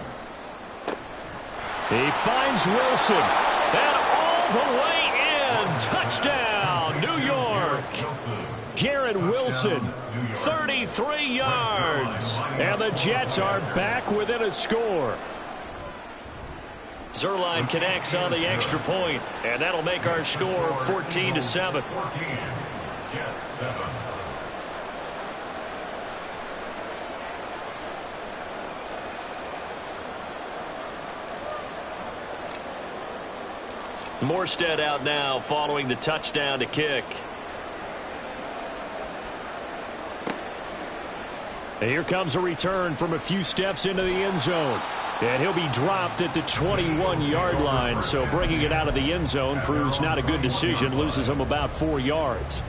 He finds Wilson. And all the way in. Touchdown, New York. Garrett Wilson, 33 yards. And the Jets are back within a score. Zerline connects on the extra point, and that'll make our score 14-7. Morstead out now following the touchdown to kick. And here comes a return from a few steps into the end zone. And he'll be dropped at the 21-yard line. So bringing it out of the end zone proves not a good decision. Loses him about 4 yards.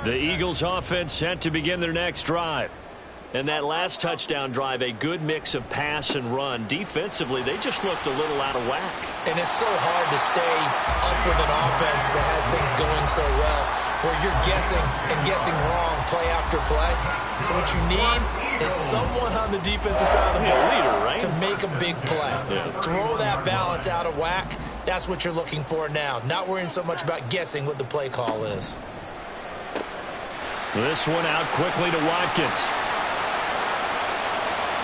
The Eagles offense set to begin their next drive. And that last touchdown drive, a good mix of pass and run. Defensively, they just looked a little out of whack. And it's so hard to stay up with an offense that has things going so well, where you're guessing and guessing wrong play after play. So what you need is someone on the defensive side of the ball leader, right, to make a big play. Throw that balance out of whack. That's what you're looking for now. Not worrying so much about guessing what the play call is. This one out quickly to Watkins.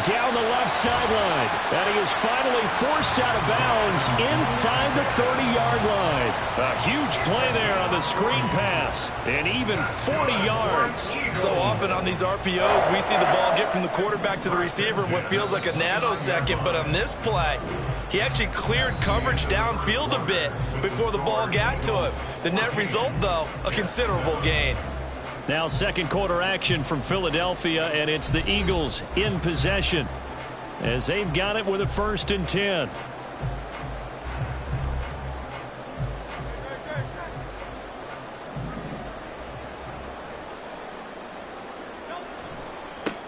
Down the left sideline. And he is finally forced out of bounds inside the 30-yard line. A huge play there on the screen pass. And even 40 yards. So often on these RPOs, we see the ball get from the quarterback to the receiver in what feels like a nanosecond. But on this play, he actually cleared coverage downfield a bit before the ball got to him. The net result, though, a considerable gain. Now second quarter action from Philadelphia, and it's the Eagles in possession as they've got it with a 1st and 10.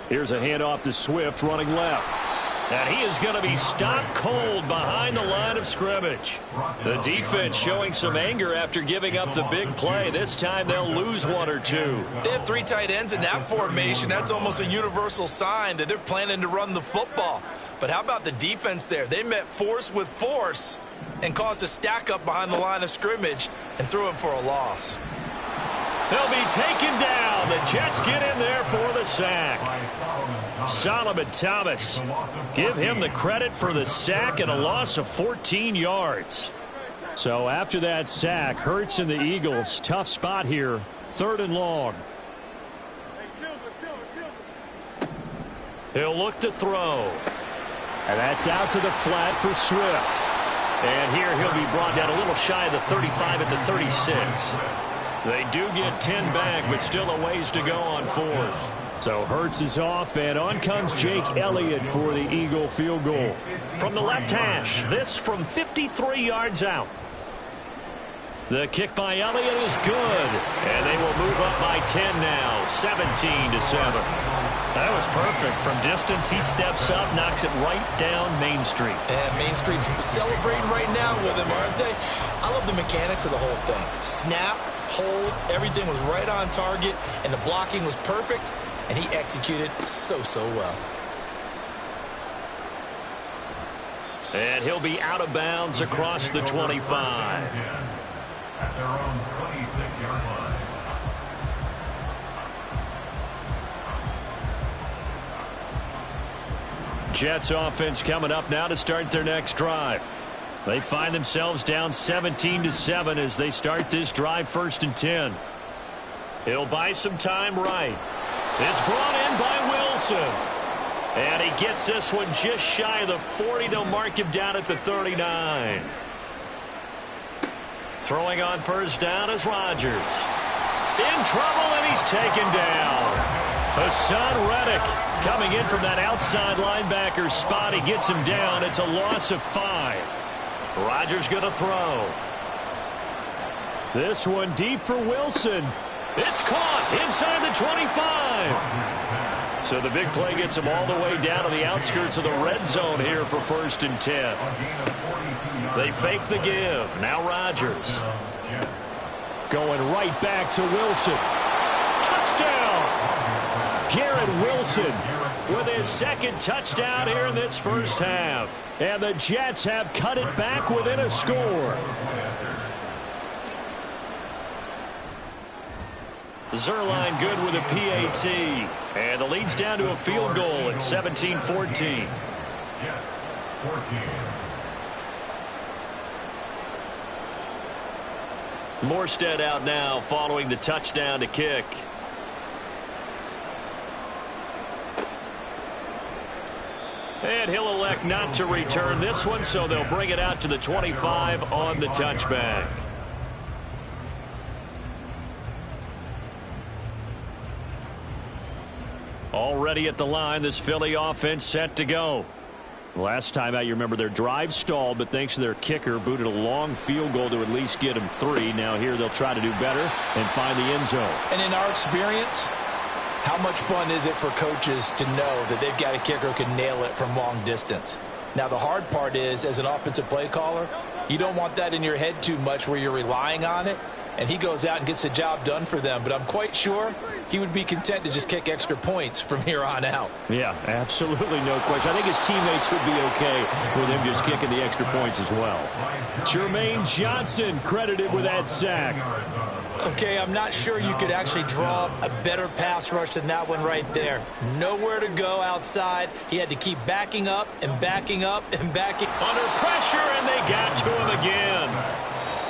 Here's a handoff to Swift running left. And he is going to be stopped cold behind the line of scrimmage. The defense showing some anger after giving up the big play. This time they'll lose one or two. They have 3 tight ends in that formation. That's almost a universal sign that they're planning to run the football. But how about the defense there? They met force with force and caused a stack up behind the line of scrimmage and threw him for a loss. He'll be taken down. The Jets get in there for the sack. Solomon Thomas. Give him the credit for the sack and a loss of 14 yards. So after that sack, Hurts and the Eagles, tough spot here. 3rd and long. He'll look to throw. And that's out to the flat for Swift. And here he'll be brought down a little shy of the 35 at the 36. They do get 10 back, but still a ways to go on 4th. So Hurts is off, and on comes Jake Elliott for the Eagle field goal. From the left hash, this from 53 yards out. The kick by Elliott is good, and they will move up by 10 now, 17-7. That was perfect. From distance, he steps up, knocks it right down Main Street. And Main Street's celebrating right now with him, aren't they? I love the mechanics of the whole thing. Snap, hold, everything was right on target, and the blocking was perfect, and he executed so well. And he'll be out of bounds across the 25. At their own 26-yard line. Jets offense coming up now to start their next drive. They find themselves down 17-7 as they start this drive 1st and 10. He'll buy some time right. It's brought in by Wilson. And he gets this one just shy of the 40. They'll mark him down at the 39. Throwing on 1st down is Rodgers. In trouble, and he's taken down. Hassan Reddick coming in from that outside linebacker spot. He gets him down. It's a loss of 5. Rodgers going to throw. This one deep for Wilson. It's caught inside the 25. So the big play gets him all the way down to the outskirts of the red zone here for 1st and 10. They fake the give. Now Rodgers. Going right back to Wilson. Touchdown! Garrett Wilson with his 2nd touchdown here in this 1st half. And the Jets have cut it back within a score. Zerline good with a PAT. And the lead's down to a field goal at 17-14. Jets 14. Morstead out now following the touchdown to kick. And he'll elect not to return this one, so they'll bring it out to the 25 on the touchback. Already at the line, this Philly offense set to go. Last time out, you remember their drive stalled, but thanks to their kicker, booted a long field goal to at least get them 3. Now here they'll try to do better and find the end zone. And in our experience, how much fun is it for coaches to know that they've got a kicker who can nail it from long distance? Now, the hard part is, as an offensive play caller, you don't want that in your head too much where you're relying on it, and he goes out and gets the job done for them. But I'm quite sure he would be content to just kick extra points from here on out. Yeah, absolutely no question. I think his teammates would be okay with him just kicking the extra points as well. Jermaine Johnson credited with that sack. Okay, I'm not sure you could actually draw a better pass rush than that one right there. Nowhere to go outside. He had to keep backing up and backing up and backing. Under pressure, and they got to him again.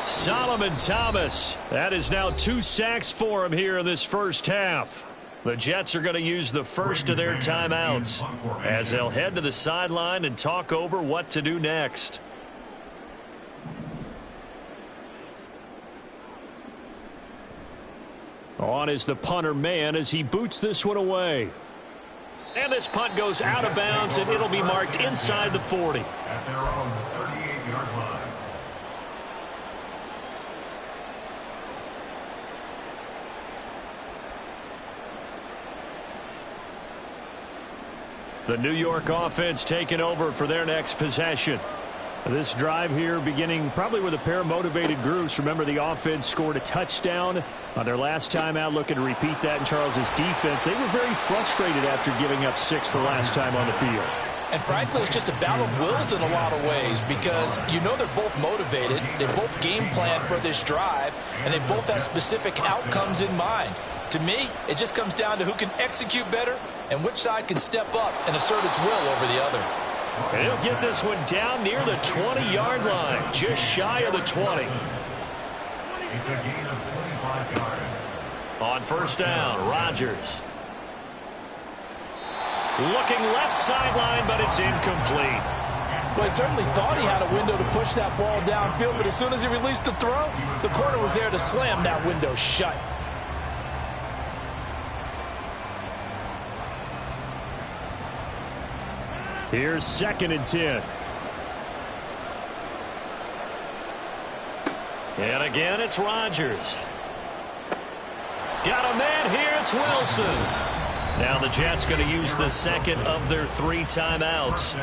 Solomon Thomas. That is now 2 sacks for him here in this 1st half. The Jets are going to use the first of their timeouts as they'll head to the sideline and talk over what to do next. On is the punter man as he boots this one away. And this punt goes out of bounds, and it'll be marked inside the 40. At their own 38-yard line. The New York offense taking over for their next possession. This drive here beginning probably with a pair of motivated groups. Remember, the offense scored a touchdown on their last time out, looking to repeat that in Charles's defense. They were very frustrated after giving up 6 the last time on the field. And frankly, it's just a battle of wills in a lot of ways because you know they're both motivated. They both game plan for this drive, and they both have specific outcomes in mind. To me, it just comes down to who can execute better and which side can step up and assert its will over the other. And he'll get this one down near the 20-yard line, just shy of the 20. It's a gain of 25 yards. On first down, Rodgers. Looking left sideline, but it's incomplete. Well, he certainly thought he had a window to push that ball downfield, but as soon as he released the throw, the corner was there to slam that window shut. Here's 2nd and 10. And again, it's Rodgers. Got a man here, it's Wilson. Now the Jets going to use the second of their 3 timeouts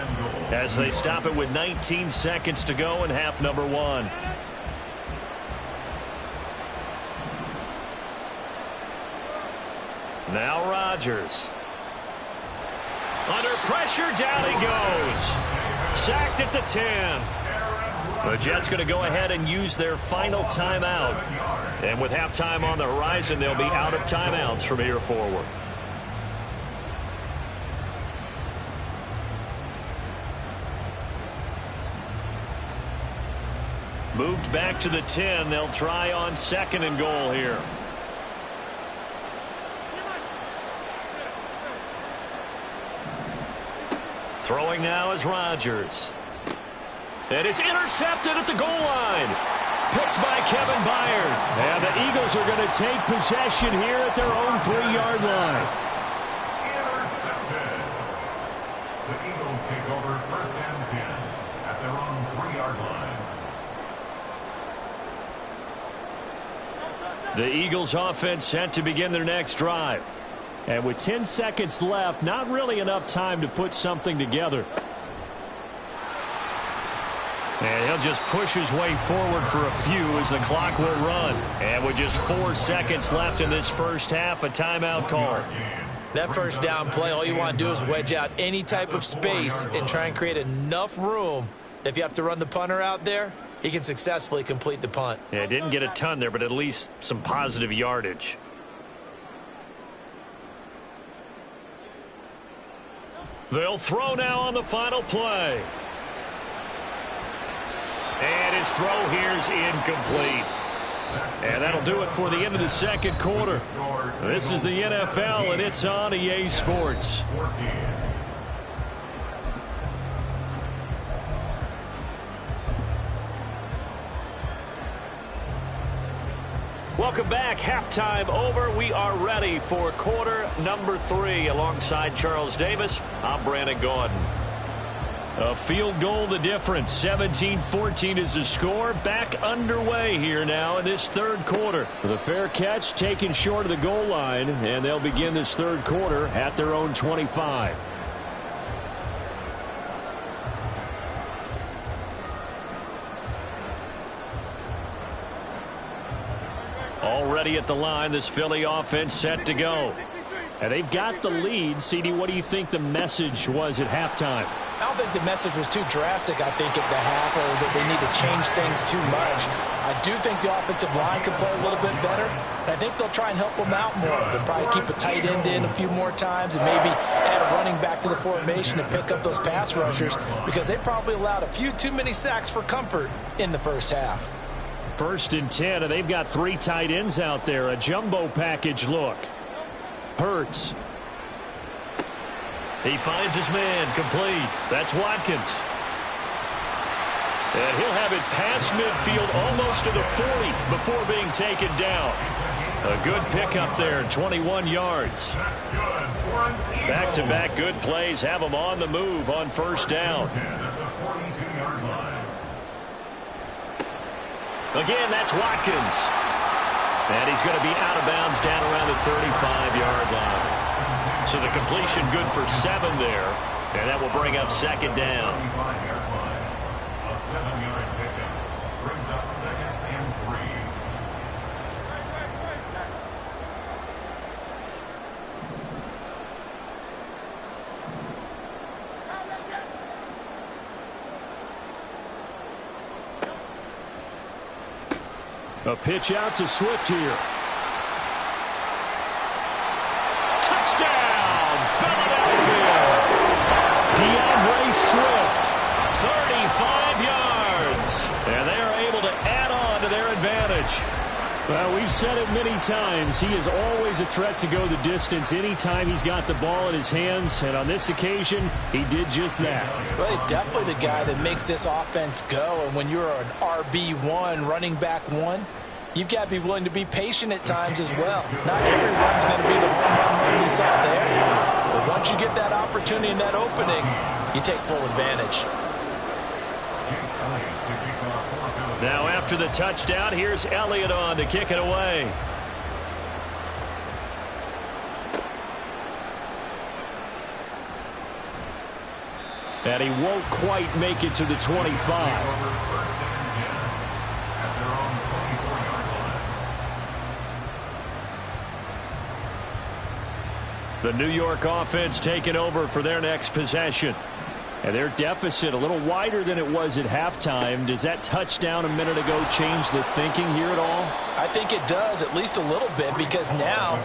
as they stop it with 19 seconds to go in half number 1. Now Rodgers. Under pressure, down he goes. Sacked at the 10. The Jets going to go ahead and use their final timeout. And with halftime on the horizon, they'll be out of timeouts from here forward. Moved back to the 10. They'll try on 2nd and goal here. Throwing now is Rodgers. And it's intercepted at the goal line. Picked by Kevin Byard. And the Eagles are going to take possession here at their own 3-yard line. Intercepted. The Eagles take over 1st and 10 at their own 3-yard line. The Eagles offense set to begin their next drive. And with 10 seconds left, not really enough time to put something together. And he'll just push his way forward for a few as the clock will run. And with just 4 seconds left in this first half, a timeout call. That first down play, all you want to do is wedge out any type of space and try and create enough room. If you have to run the punter out there, he can successfully complete the punt. Yeah, didn't get a ton there, but at least some positive yardage. They'll throw now on the final play. And his throw here's incomplete. And that'll do it for the end of the second quarter. This is the NFL, and it's on EA Sports. Welcome back. Halftime over. We are ready for quarter number 3. Alongside Charles Davis, I'm Brandon Gaudin. A field goal the difference. 17-14 is the score. Back underway here now in this third quarter. The fair catch taken short of the goal line, and they'll begin this third quarter at their own 25. Already at the line, this Philly offense set to go. And they've got the lead. CD, what do you think the message was at halftime? I don't think the message was too drastic, I think, at the half, or that they need to change things too much. I do think the offensive line can play a little bit better. And I think they'll try and help them out more. They'll probably keep a tight end in a few more times and maybe add a running back to the formation to pick up those pass rushers because they probably allowed a few too many sacks for comfort in the first half. 1st and 10, and they've got 3 tight ends out there. A jumbo package look. Hurts. He finds his man complete. That's Watkins. And he'll have it past midfield almost to the 40 before being taken down. A good pickup there, 21 yards. Back-to-back good plays have them on the move on first down. Again, that's Watkins. And he's going to be out of bounds down around the 35-yard line. So the completion good for 7 there. And that will bring up second down. A 7-yard pickup brings up 2nd and 3. A pitch out to Swift here. Touchdown, Philadelphia. DeAndre Swift, 35 yards. And they are able to add on to their advantage. Well, we've said it many times. He is always a threat to go the distance anytime he's got the ball in his hands. And on this occasion, he did just that. Well, he's definitely the guy that makes this offense go. And when you're an RB1, running back 1, you've got to be willing to be patient at times as well. Not every run's going to be the home run we saw there. But once you get that opportunity and that opening, you take full advantage. Now after the touchdown, here's Elliott on to kick it away. And he won't quite make it to the 25. The New York offense taking over for their next possession. And their deficit a little wider than it was at halftime. Does that touchdown a minute ago change the thinking here at all? I think it does, at least a little bit, because now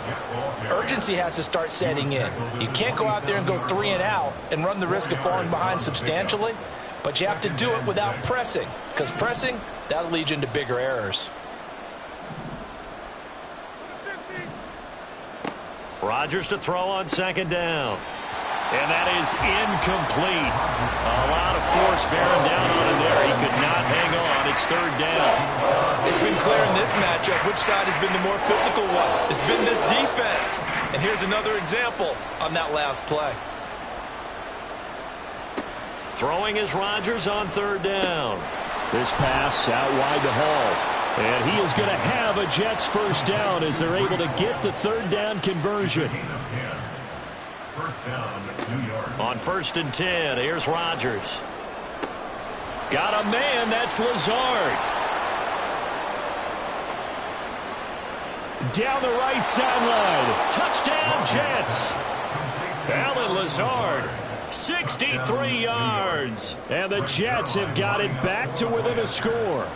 urgency has to start setting in. You can't go out there and go 3 and out and run the risk of falling behind substantially, but you have to do it without pressing, because pressing, that'll lead you into bigger errors. Rodgers to throw on second down. And that is incomplete. A lot of force bearing down on him there. He could not hang on. It's third down. It's been clear in this matchup which side has been the more physical one. It's been this defense. And here's another example on that last play. Throwing is Rodgers on third down. This pass out wide to Hall. And he is going to have a Jets first down as they're able to get the third down conversion. First down, New York. On 1st and 10, here's Rodgers. Got a man, that's Lazard. Down the right sideline. Touchdown, Jets. Alan Lazard, 63 yards. And the Jets have got it back to within a score.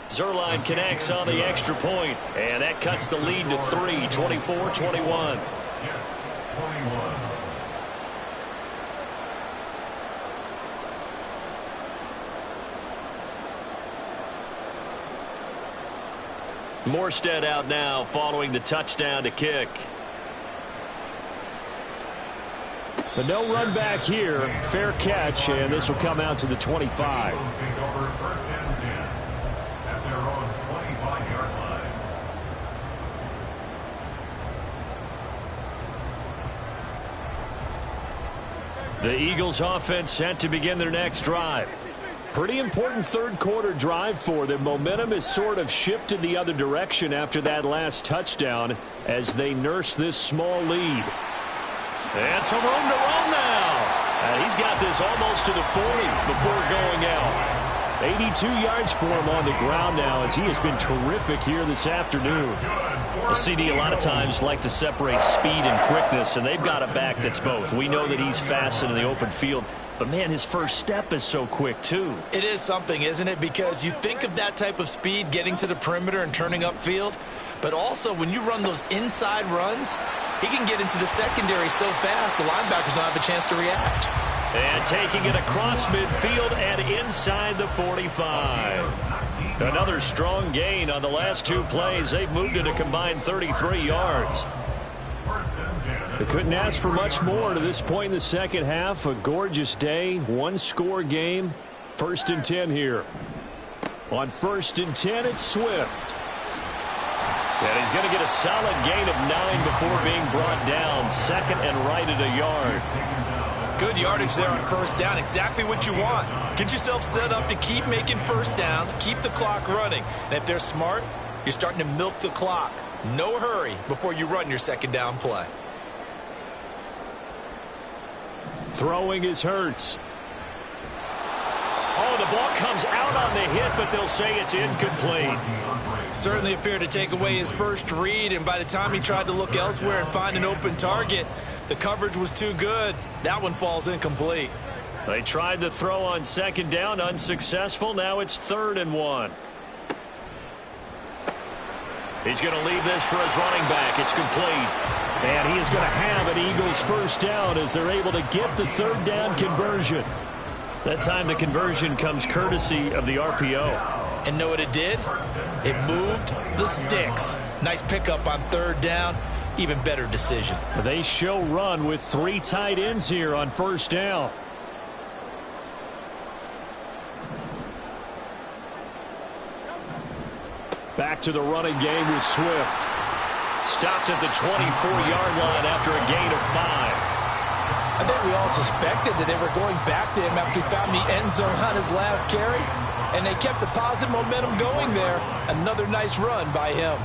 Zerline connects on the extra point, and that cuts the lead to 3, 24-21. Jets, 21. Morstead out now following the touchdown to kick. But no run back here. Fair catch, and this will come out to the 25. Take over 1st and 10 at their own 25-yard line. The Eagles offense set to begin their next drive. Pretty important third quarter drive for them. Momentum has sort of shifted the other direction after that last touchdown as they nurse this small lead. And some room to run now. And he's got this almost to the 40 before going out. 82 yards for him on the ground now as he has been terrific here this afternoon. The CD a lot of times like to separate speed and quickness, and they've got a back that's both. We know that he's fast in the open field, but man, his first step is so quick too. It is something, isn't it? Because you think of that type of speed getting to the perimeter and turning upfield, but also when you run those inside runs, he can get into the secondary so fast the linebackers don't have a chance to react. And taking it across midfield and inside the 45. Another strong gain on the last two plays. They've moved it a combined 33 yards. They couldn't ask for much more to this point in the second half. A gorgeous day, one-score game. 1st and 10 here. On 1st and 10, it's Swift. And he's going to get a solid gain of 9 before being brought down. 2nd and right at a yard. Good yardage there on 1st down. Exactly what you want. Get yourself set up to keep making 1st downs, keep the clock running. And if they're smart, you're starting to milk the clock. No hurry before you run your second down play. Throwing is Hurts. Oh, the ball comes out on the hit, but they'll say it's incomplete. Certainly appeared to take away his first read, and by the time he tried to look elsewhere and find an open target, the coverage was too good. That one falls incomplete. They tried to throw on second down, unsuccessful. Now it's 3rd and 1. He's going to leave this for his running back. It's complete. And he is going to have an Eagles first down as they're able to get the 3rd down conversion. That time the conversion comes courtesy of the RPO. And know what it did? It moved the sticks. Nice pickup on 3rd down. Even better decision. They show run with 3 tight ends here on first down. Back to the running game with Swift. Stopped at the 24-yard line after a gain of 5. I think we all suspected that they were going back to him after he found the end zone on his last carry, and they kept the positive momentum going there. Another nice run by him.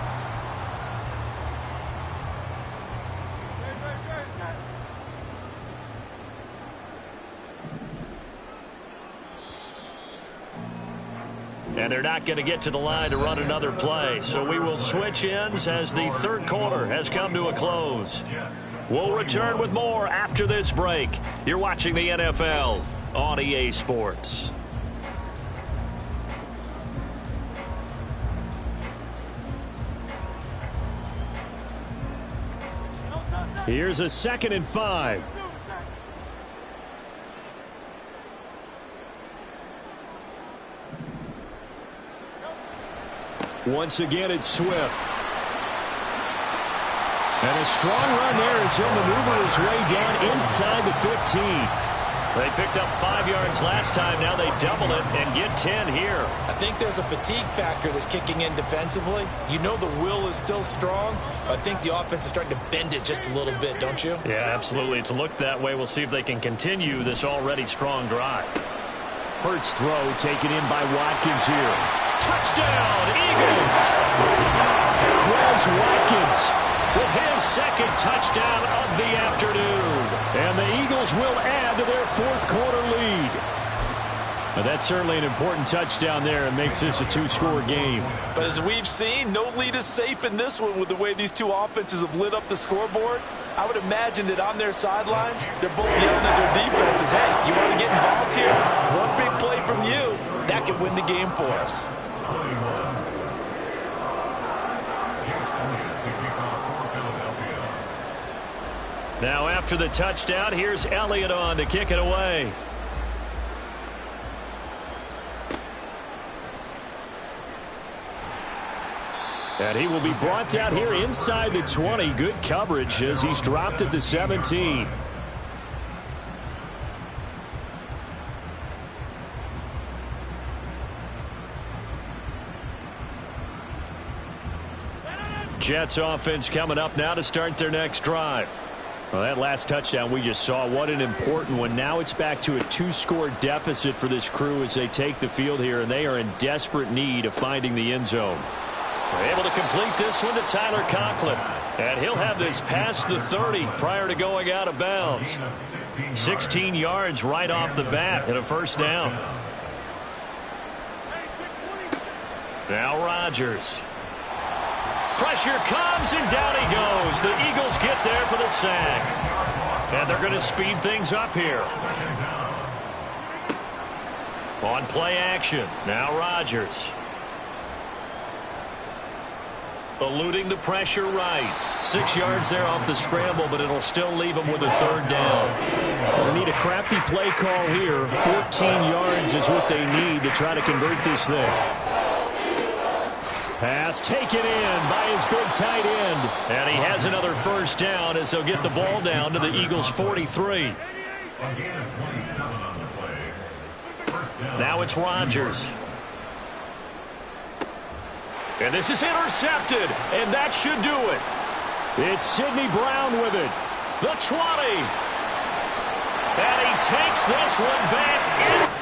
And they're not going to get to the line to run another play. So we will switch ends as the 3rd quarter has come to a close. We'll return with more after this break. You're watching the NFL on EA Sports. Here's a 2nd and 5. Once again, it's Swift. And a strong run there as he'll maneuver his way down inside the 15. They picked up 5 yards last time. Now they double it and get 10 here. I think there's a fatigue factor that's kicking in defensively. You know the will is still strong, but I think the offense is starting to bend it just a little bit, don't you? Yeah, absolutely. It's looked that way. We'll see if they can continue this already strong drive. Hurts throw taken in by Watkins here. Touchdown, Eagles! Chris Watkins with his 2nd touchdown of the afternoon. And the Eagles will add to their 4th quarter lead. But that's certainly an important touchdown there and makes this a 2-score game. But as we've seen, no lead is safe in this one with the way these two offenses have lit up the scoreboard. I would imagine that on their sidelines, they're both yelling at their defenses, hey, you want to get involved here? One big play from you, that could win the game for us. Now after the touchdown, here's Elliott on to kick it away. And he will be brought down here inside the 20. Good coverage as he's dropped at the 17. Jets offense coming up now to start their next drive. Well, that last touchdown we just saw, what an important one. Now it's back to a 2-score deficit for this crew as they take the field here, and they are in desperate need of finding the end zone. They're able to complete this one to Tyler Conklin. And he'll have this past the 30 prior to going out of bounds. 16 yards right off the bat and a first down. Now Rodgers. Pressure comes and down he goes. The Eagles get there for the sack. And they're going to speed things up here. On play action. Now Rodgers. Eluding the pressure right. 6 yards there off the scramble, but it'll still leave him with a 3rd down. They need a crafty play call here. 14 yards is what they need to try to convert this thing. Pass taken in by his big tight end. And he has another first down as they'll get the ball down to the Eagles' 43. Now it's Rodgers. And this is intercepted, and that should do it. It's Sidney Brown with it. The 20. And he takes this one back in.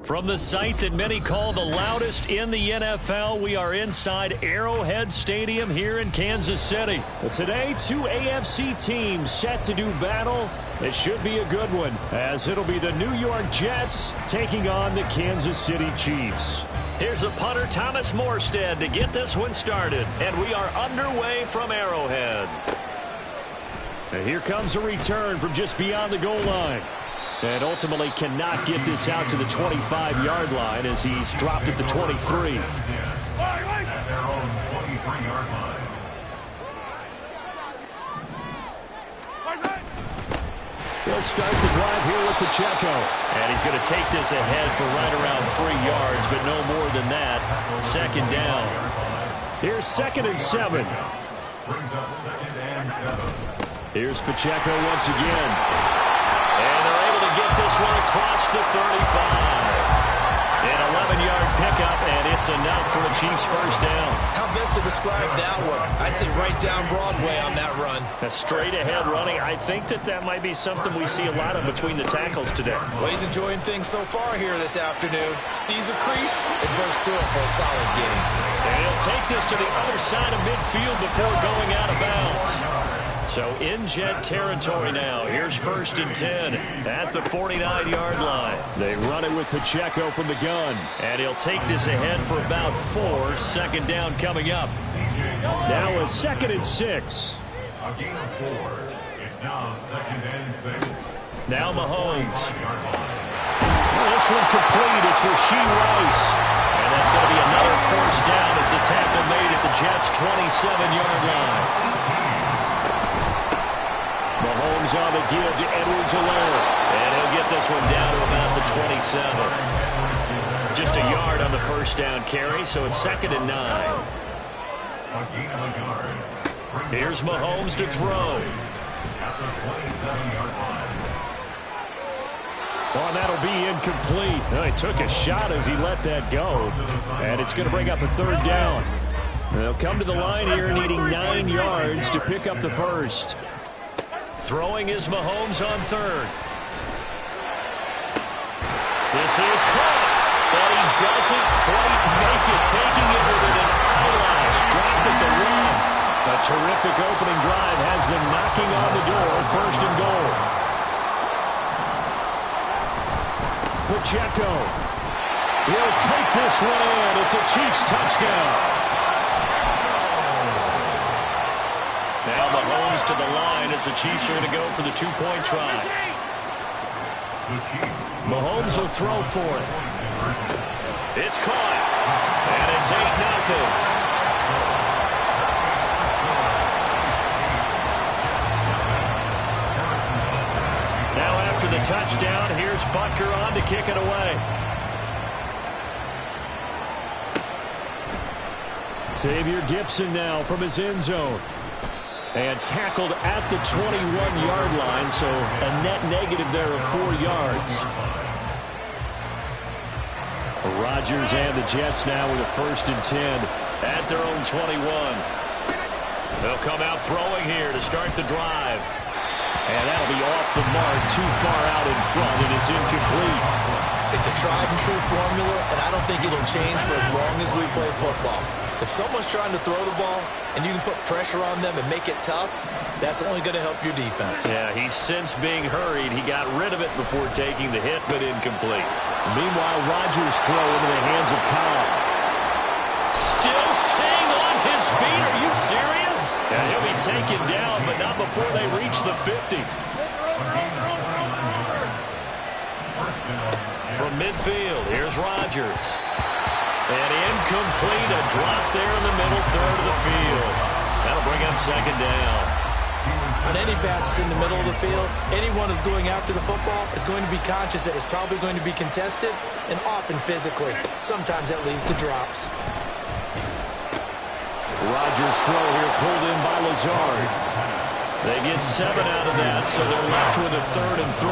From the site that many call the loudest in the NFL, we are inside Arrowhead Stadium here in Kansas City. But today, two AFC teams set to do battle. It should be a good one, as it'll be the New York Jets taking on the Kansas City Chiefs. Here's a punter, Thomas Morstead, to get this one started. And we are underway from Arrowhead. And here comes a return from just beyond the goal line. And ultimately cannot get this out to the 25-yard line as he's dropped at the 23. At their own 23-yard line. He'll start the drive here with Pacheco. And he's going to take this ahead for right around 3 yards, but no more than that. Second down. Here's 2nd and 7. Brings up 2nd and 7. Here's Pacheco once again. And they're able to get this one across the 35. An 11-yard pickup, and it's enough for a Chiefs first down. How best to describe that one? I'd say right down Broadway on that run. A straight-ahead running. I think that might be something we see a lot of between the tackles today. Well, he's enjoying things so far here this afternoon. Sees a crease and bursts through it for a solid gain. And he'll take this to the other side of midfield before going out of bounds. So in Jet territory now. Here's 1st and 10 at the 49-yard line. They run it with Pacheco from the gun. And he'll take this ahead for about 4. Second down coming up. Now a 2nd and 6. A gain of 4. It's now 2nd and 6. Now Mahomes. This one complete. It's Rashee Rice. And that's going to be another first down as the tackle made at the Jets' 27-yard line. Mahomes on the give to Edwards-Helaire. And he'll get this one down to about the 27. Just a yard on the first down carry, so it's 2nd and 9. Here's Mahomes to throw. At the 27-yard line. Oh, that'll be incomplete. Oh, he took a shot as he let that go. And it's going to bring up a 3rd down. They'll come to the line here needing 9 yards to pick up the first. Throwing is Mahomes on 3rd. This is caught, but he doesn't quite make it, taking it within an eyelash. Dropped at the 1. A terrific opening drive has them knocking on the door. 1st and goal. Pacheco will take this one in. It's a Chiefs touchdown. Now Mahomes to the line as the Chiefs are going to go for the 2-point try. Mahomes will throw for it. It's caught. And it's 8-0. Now after the touchdown, here's Butker on to kick it away. Xavier Gibson now from his end zone. And tackled at the 21-yard line, so a net negative there of 4 yards. Rodgers and the Jets now with a 1st and 10 at their own 21. They'll come out throwing here to start the drive. And that'll be off the mark, too far out in front, and it's incomplete. It's a tried-and-true formula, and I don't think it'll change for as long as we play football. If someone's trying to throw the ball and you can put pressure on them and make it tough, that's only going to help your defense. Yeah, he's since being hurried. He got rid of it before taking the hit, but incomplete. Meanwhile, Rodgers throw into the hands of Cobb. Still staying on his feet. Are you serious? And he'll be taken down, but not before they reach the 50. From midfield, here's Rodgers. And incomplete, a drop there in the middle third of the field. That'll bring up 2nd down. On any passes in the middle of the field, anyone who's going after the football is going to be conscious that it's probably going to be contested, and often physically. Sometimes that leads to drops. Rodgers throw here pulled in by Lazard. They get 7 out of that, so they're left with a 3rd and 3.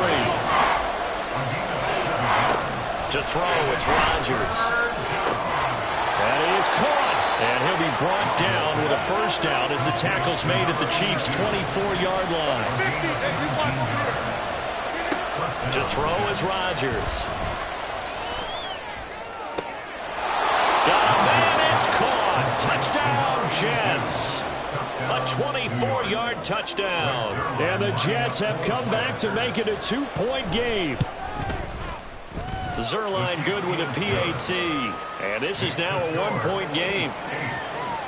To throw, it's Rodgers. And he is caught. And he'll be brought down with a first down as the tackle's made at the Chiefs' 24-yard line. To throw is Rodgers. 24-yard touchdown. And the Jets have come back to make it a 2-point game. Zerline good with a PAT. And this is now a 1-point game.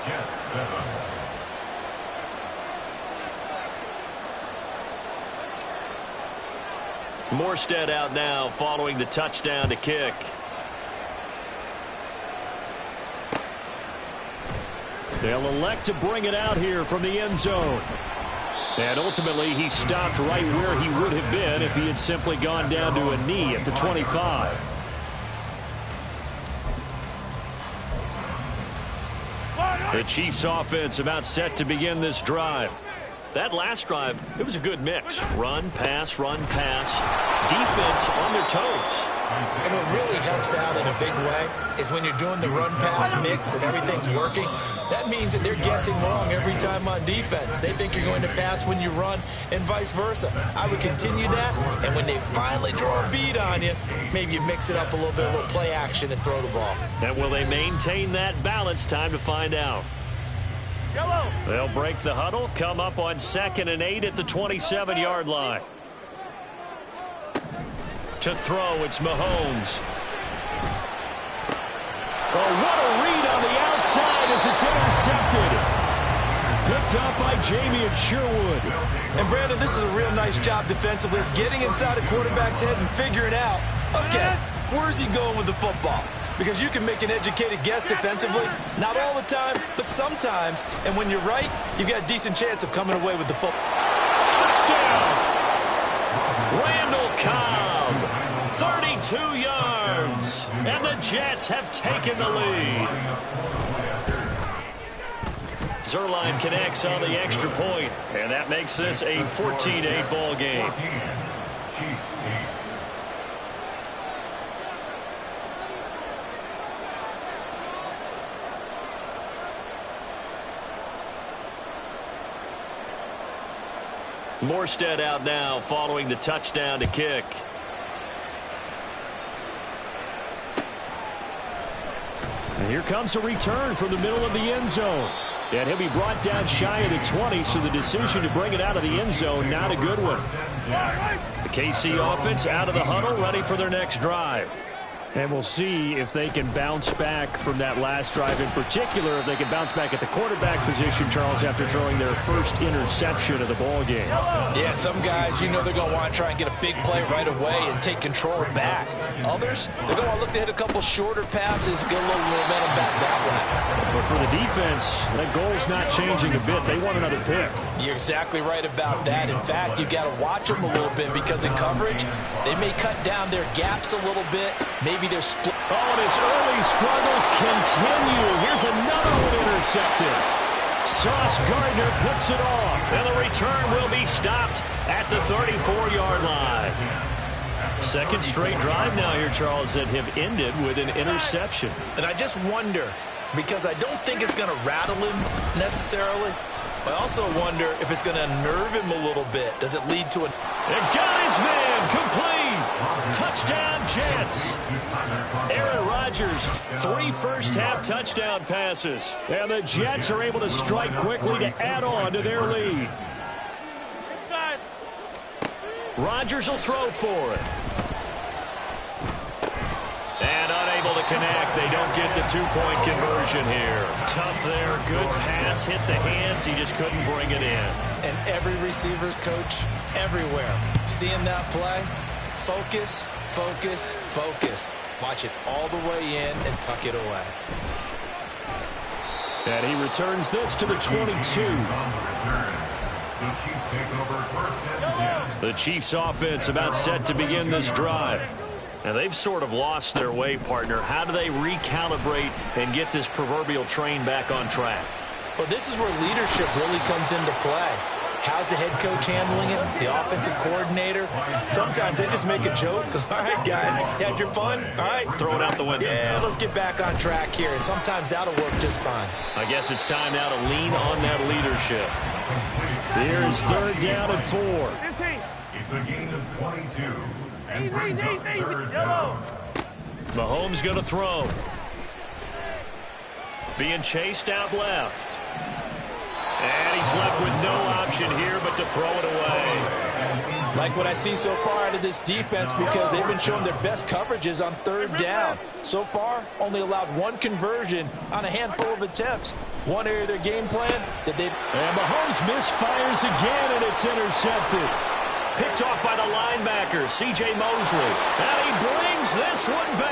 Jets 7. Morstead out now following the touchdown to kick. They'll elect to bring it out here from the end zone. And ultimately, he stopped right where he would have been if he had simply gone down to a knee at the 25. The Chiefs offense about set to begin this drive. That last drive, it was a good mix. Run, pass, defense on their toes. And what really helps out in a big way is when you're doing the run-pass mix and everything's working, that means that they're guessing wrong every time on defense. They think you're going to pass when you run and vice versa. I would continue that, and when they finally draw a bead on you, maybe you mix it up a little bit, a little play action and throw the ball. And will they maintain that balance? Time to find out. They'll break the huddle, come up on 2nd and 8 at the 27-yard line. To throw, it's Mahomes. Oh, what a read on the outside as it's intercepted. Picked up by Jamie and Sherwood. And Brandon, this is a real nice job defensively, getting inside a quarterback's head and figuring out, okay, where's he going with the football? Because you can make an educated guess defensively, not all the time, but sometimes. And when you're right, you've got a decent chance of coming away with the football. Touchdown! Randall Cobb, 32 yards. And the Jets have taken the lead. Zerline connects on the extra point, and that makes this a 14-8 ball game. Morstead out now following the touchdown to kick. And here comes a return from the middle of the end zone. And he'll be brought down shy of the 20, so the decision to bring it out of the end zone, not a good one. The KC offense out of the huddle, ready for their next drive. And we'll see if they can bounce back from that last drive, in particular if they can bounce back at the quarterback position, Charles, after throwing their first interception of the ball game. Yeah, some guys, you know they're going to want to try and get a big play right away and take control back. Others, they're going to look to hit a couple shorter passes, get a little momentum back that way. But for the defense, that goal's not changing a bit. They want another pick. You're exactly right about that. In fact, you've got to watch them a little bit because in coverage, they may cut down their gaps a little bit. Maybe they're split. Oh, and his early struggles continue. Here's another one intercepted. Sauce Gardner picks it off. And the return will be stopped at the 34-yard line. Second straight drive now here, Charles, that have ended with an interception. And I just wonder, because I don't think it's going to rattle him necessarily. I also wonder if it's going to unnerve him a little bit. Does it lead to a... And got his man complete. Touchdown, Jets. Aaron Rodgers, 3 first-half touchdown passes. And the Jets are able to strike quickly to add on to their lead. Rodgers will throw for it. And unable to connect. They don't get the 2-point conversion here. Tough there. Good pass. Hit the hands. He just couldn't bring it in. And every receiver's coach everywhere. Seeing that play, focus, focus, focus. Watch it all the way in and tuck it away. And he returns this to the 22. The Chiefs offense about set to begin this drive. And they've sort of lost their way, partner. How do they recalibrate and get this proverbial train back on track? Well, this is where leadership really comes into play. How's the head coach handling it? The offensive coordinator? Sometimes they just make a joke. All right, guys, you had your fun? All right. Throw it out the window. Yeah, let's get back on track here. And sometimes that'll work just fine. I guess it's time now to lean on that leadership. Here's 3rd down and 4. It's a gain of 22. And brings up 3rd down. Mahomes going to throw. Being chased out left. And he's left with no option here but to throw it away. Like what I see so far out of this defense, because they've been showing their best coverages on third down. So far, only allowed one conversion on a handful of attempts. One area of their game plan that they've... And Mahomes misfires again, and it's intercepted. Picked off by the linebacker, C.J. Mosley. And he brings this one back.